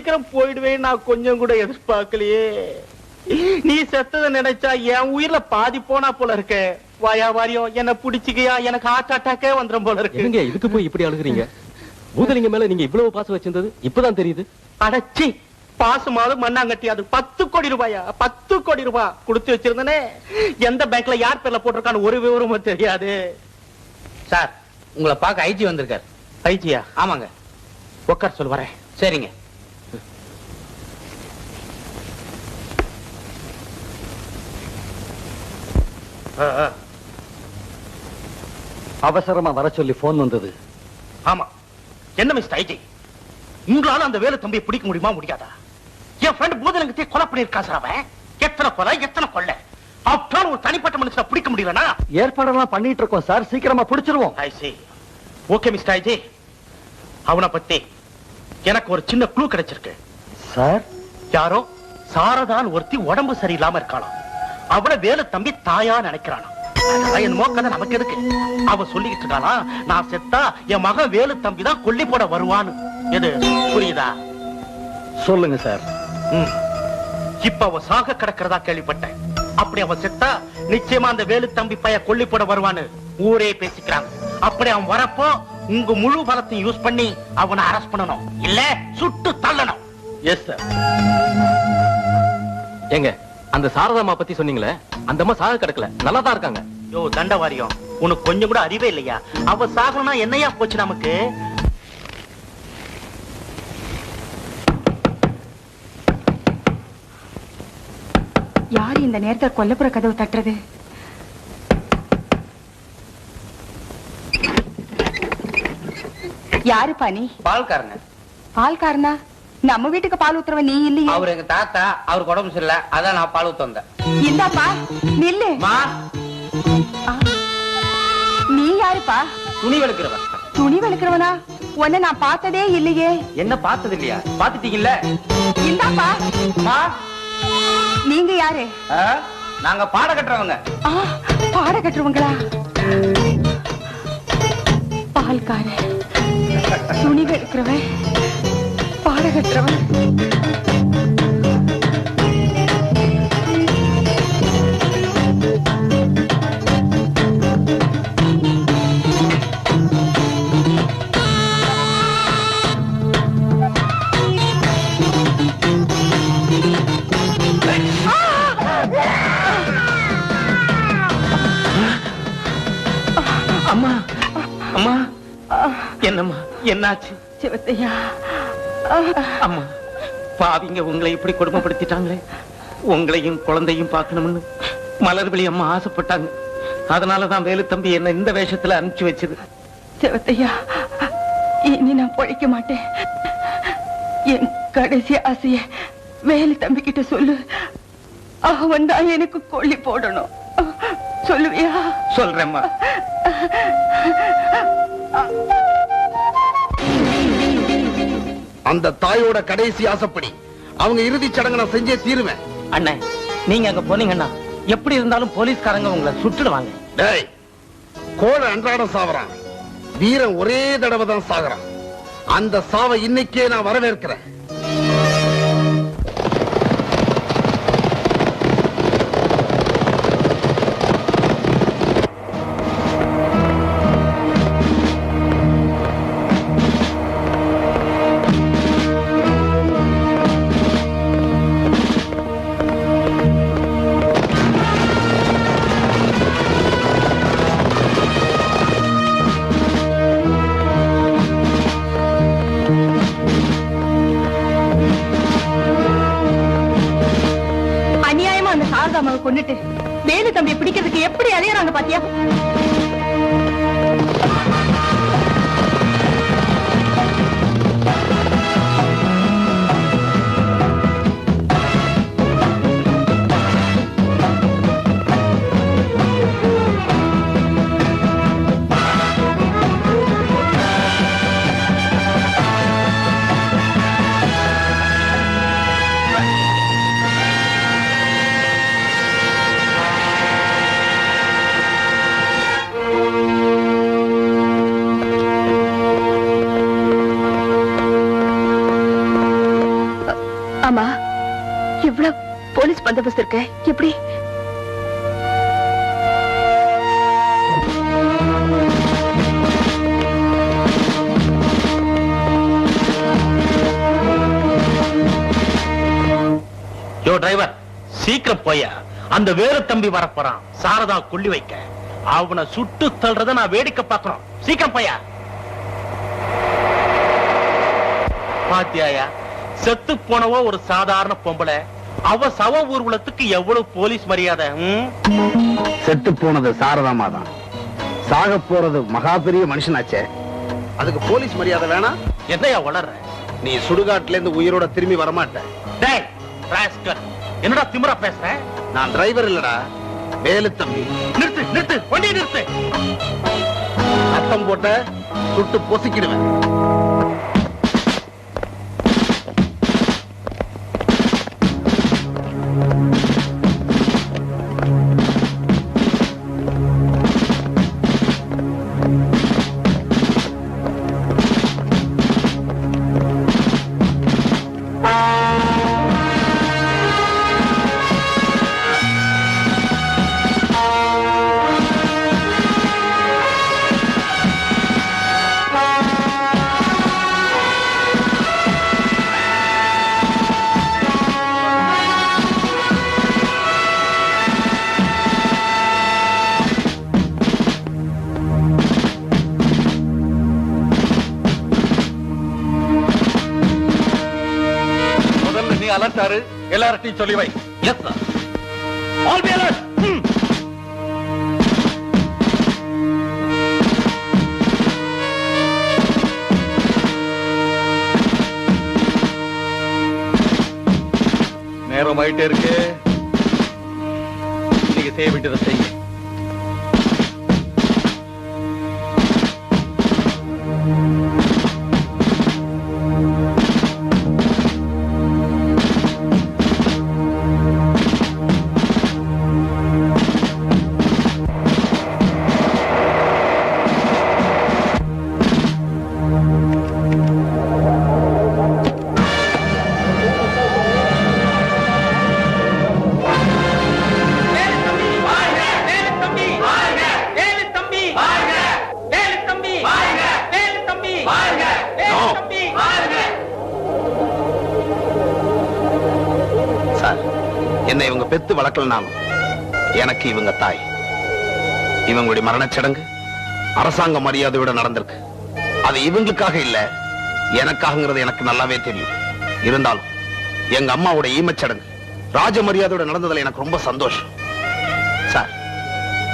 சீக்கிரம் போயிடுவேன் நான் கொஞ்சம் கூட எதிர்பார்க்கலையே. நீ செத்ததை நினைச்சா என் உயிர்ல பாதி போனா போல இருக்க. வாயா வாரியம் என்ன பிடிச்சிக்கையா, எனக்கு ஹார்ட் அட்டாக்கே வந்துடும் போல இருக்கு. இதுக்கு போய் இப்படி அழுகுறீங்க? பூதலிங்க மேல நீங்க இவ்வளவு பாசம் வச்சிருந்தது இப்பதான் தெரியுது. அடச்சி, பாசமாவது மண்ணாங்கட்டி, அது 10 கோடி ரூபாயா? 10 கோடி ரூபாய் கொடுத்து வச்சிருந்தனே. எந்த பேங்க்ல யார் பேர்ல போட்டிருக்கான்னு ஒரு விவரமும் தெரியாது. சார், உங்களை பார்க்க ஐஜி வந்திருக்காரு. ஐஜியா? ஆமாங்க. உட்கார் சொல்லு, வரேன். சரிங்க. அவசரமா வர சொல்லி போன் வந்தது. ஆமா. என்ன மிஸ்டர் ஐஜி, உங்களால அந்த வேலு தம்பியை பிடிக்க முடியுமா முடியாதா? என் ஃப்ரெண்ட் பூதலிங்கத்தை கொலை பண்ணிருக்கா சார். அவன் எத்தனை கொலை எத்தனை கொள்ளை. ஆஃப்டர் ஒரு தனிப்பட்ட மனுஷனை பிடிக்க முடியலனா? ஏற்பாடெல்லாம் பண்ணிட்டு இருக்கோம் சார், சீக்கிரமா பிடிச்சிருவோம். ஐ see. ஓகே மிஸ்டர் ஐஜி, அவனை பத்தி எனக்கு ஒரு சின்ன க்ளூ கிடைச்சிருக்கு. சார், யாரோ சாரதான் ஒருத்தி உடம்பு சரியில்லாம இருக்காளாம். அவளை வேலு தம்பி தாயா நினைக்கிறானா? என்னமோ கதை நமக்கு எதுக்கு. அவ சொல்லிக்கிட்டு இருக்காளா, நான் செத்தா என் மகன் வேலு தம்பி தான் கொல்லி போட வருவான்னு. எது புரியுதா? சொல்லுங்க சார். இப்ப அவ சாக கிடக்கிறதா கேள்விப்பட்டேன். அப்படி அவ செத்தா நிச்சயமா அந்த வேலு தம்பி பைய கொல்லி போட வருவான்னு ஊரே பேசிக்கிறாங்க. அப்படி அவன் வரப்போ உங்க முழு பலத்தையும் யூஸ் பண்ணி அவனை அரெஸ்ட் பண்ணணும், இல்ல சுட்டு தள்ளணும். Yes sir. ஏங்க, அந்த சாரதாமா பத்தி சொன்னீங்களே, அந்த அம்மா சாக கிடக்கல, நல்லா தான் இருக்காங்க. யோ தண்டவாரியம், உனக்கு கொஞ்சம் கூட அறிவே இல்லையா? அவ சாகணும்னா என்னையா போச்சு நமக்கு? யாரு இந்த நேரத்தில் கொல்லப்புற கதவு தட்டுறது? யாரு பானி? பால்காரங்க. பால்காரனா? நம்ம வீட்டுக்கு பால் ஊத்துறவன் நீ இல்லையே. அவர் எங்க தாத்தா, அவருக்கு உடம்பு சரியில்லை, அதான் நான் பால் ஊத்த வந்தேன். இந்தாப்பா நில்லு. நீ யாருப்பா? துணி வெளுக்கிறவன். துணி வெளுக்கிறவனா? உன்னை நான் பார்த்ததே இல்லையே. என்ன பார்த்தது இல்லையா? பாத்துட்டீங்கல்ல. இந்தாப்பா. நீங்க யாரு? நாங்க பாட கட்டுறவங்க. பாட கட்டுறவங்களா? பால்கார, துணி வெளுக்கிறவன், பாட கட்டுறவன். அம்மா, அம்மா, என்னம்மா என்னாச்சு? சிவத்தையா, அம்மா, பாவிங்க உங்களை இப்படி கொடுமைப்படுத்திட்டாங்களே. உங்களையும் குழந்தையும் பார்க்கணும்னு மலர்விழி அம்மா ஆசைப்பட்டாங்க. அதனாலதான் வேலு தம்பி என்ன இந்த வேஷத்துல அனுப்பிச்சு வச்சது. சிவத்தையா, இனி நான் பொழைக்க மாட்டேன். என் கடைசி ஆசைய வேலு தம்பி கிட்ட சொல்லு. அவன் தான் எனக்கு கொல்லி போடணும். சொல்லுவியா? சொல்றேம்மா. அந்த தாயோட கடைசி ஆசைப்படி அவங்க இறுதி சடங்கு நான் செஞ்சே தீருவேன். அண்ணே, நீங்க அங்க போனீங்கன்னா எப்படி இருந்தாலும் போலீஸ்காரங்க உங்களை சுட்டுடுவாங்க. டேய், கோழ அன்றாடம் சாவறான், வீரன் ஒரே தடவை தான் சாகுறான். அந்த சாவை இன்னைக்கே நான் வரவேற்கிறேன். கொண்டுட்டு வேலு தம்பி பிடிக்கிறதுக்கு எப்படி அலையறாங்க பாத்தியா? பந்தோபஸ்து இருக்கு. எப்படி? யோ டிரைவர், சீக்கிரம் போயா. அந்த வேறு தம்பி வரப்போறான். சாரதா கொள்ளி வைக்க. அவனை சுட்டு தள்ளுறத நான் வேடிக்கை பார்க்கணும். சீக்கிரம் போயா. பாத்தியாயா, செத்து போனவோ ஒரு சாதாரண பொம்பளை. அவ சவ ஊர்வலத்துக்கு எவ்வளவு போலீஸ் மரியாதை. செத்து போனது சாரதாமா தான். சாக போறது மகா பெரிய மனுஷனாச்சே, அதுக்கு போலீஸ் மரியாதை வேணா? என்னையா வளர்ற? நீ சுடுகாட்டுல இருந்து உயிரோட திரும்பி வரமாட்ட. டேய் ராஸ்கல், என்னடா திமிரா பேசுற? நான் டிரைவர் இல்லடா, வேலு தம்பி. நிறுத்து நிறுத்து, வண்டியை நிறுத்து. சத்தம் போட்ட சுட்டு பொசுக்கிடுவேன். அலர்ட்டாரு, எல்லார்ட்டையும் சொல்லி வை. Yes sir. All be alert. நேரம் ஆயிட்டே இருக்கு. நீங்க செய்ய வேண்டியதை செய்யுங்க. என்னை இவங்க பெத்து வளர்க்கலனாலும் எனக்கு இவங்க தாய். இவங்களுடைய மரணச் சடங்கு அரசாங்க மரியாதையோட நடந்திருக்கு. அது இவங்களுக்காக இல்ல, எனக்காகங்கிறது எனக்கு நல்லாவே தெரியும். இருந்தாலும் எங்க அம்மாவோட ஈமச்சடங்கு ராஜ மரியாதையோட நடந்ததுல எனக்கு ரொம்ப சந்தோஷம். சார்,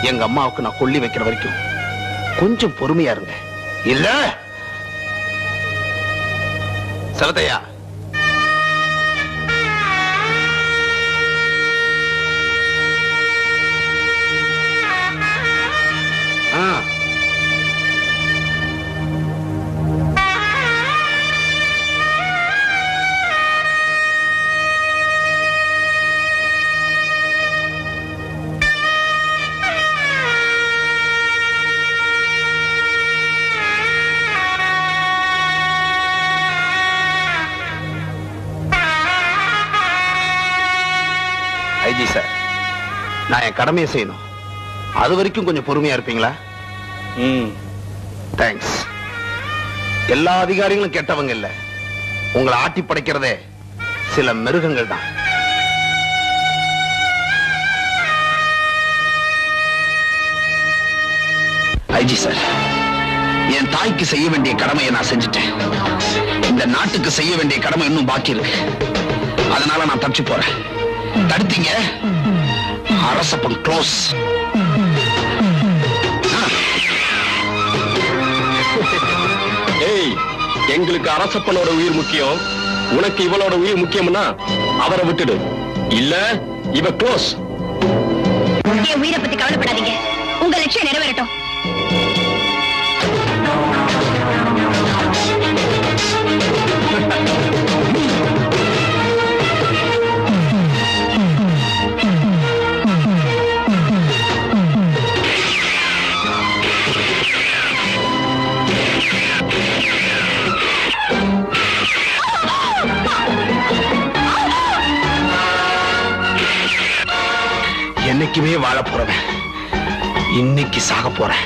எங்க அம்மாவுக்கு நான் கொள்ளி வைக்கிற வரைக்கும் கொஞ்சம் பொறுமையா இருங்க. இல்ல சரதையா, ஐஜி சார், நான் என் கடமையை செய்யணும். அது வரைக்கும் கொஞ்சம் பொறுமையா இருப்பீங்களா? தேங்க்ஸ். எல்லா அதிகாரிகளும் கெட்டவங்க இல்ல. உங்களை ஆட்டி படைக்கிறதே சில மிருகங்கள் தான். ஐஜி சார், என் தாய்க்கு செய்ய வேண்டிய கடமையை நான் செஞ்சுட்டேன். இந்த நாட்டுக்கு செய்ய வேண்டிய கடமை இன்னும் பாக்கி இருக்கு. அதனால நான் தப்பிச்சு போறேன். தடுத்தீங்க, அரசப்பன் க்ளோஸ். ஏய், எங்களுக்கு அரசப்பனோட உயிர் முக்கியம். உனக்கு இவளோட உயிர் முக்கியம்னா அவரை விட்டுடு. இல்ல இவ க்ளோஸ். என் உயிரை பத்தி கவலைப்படாதீங்க. உங்க லட்சியம் நிறைவேறட்டும். என்னைக்குமே வாழ போறவன் இன்னைக்கு சாக போறேன்.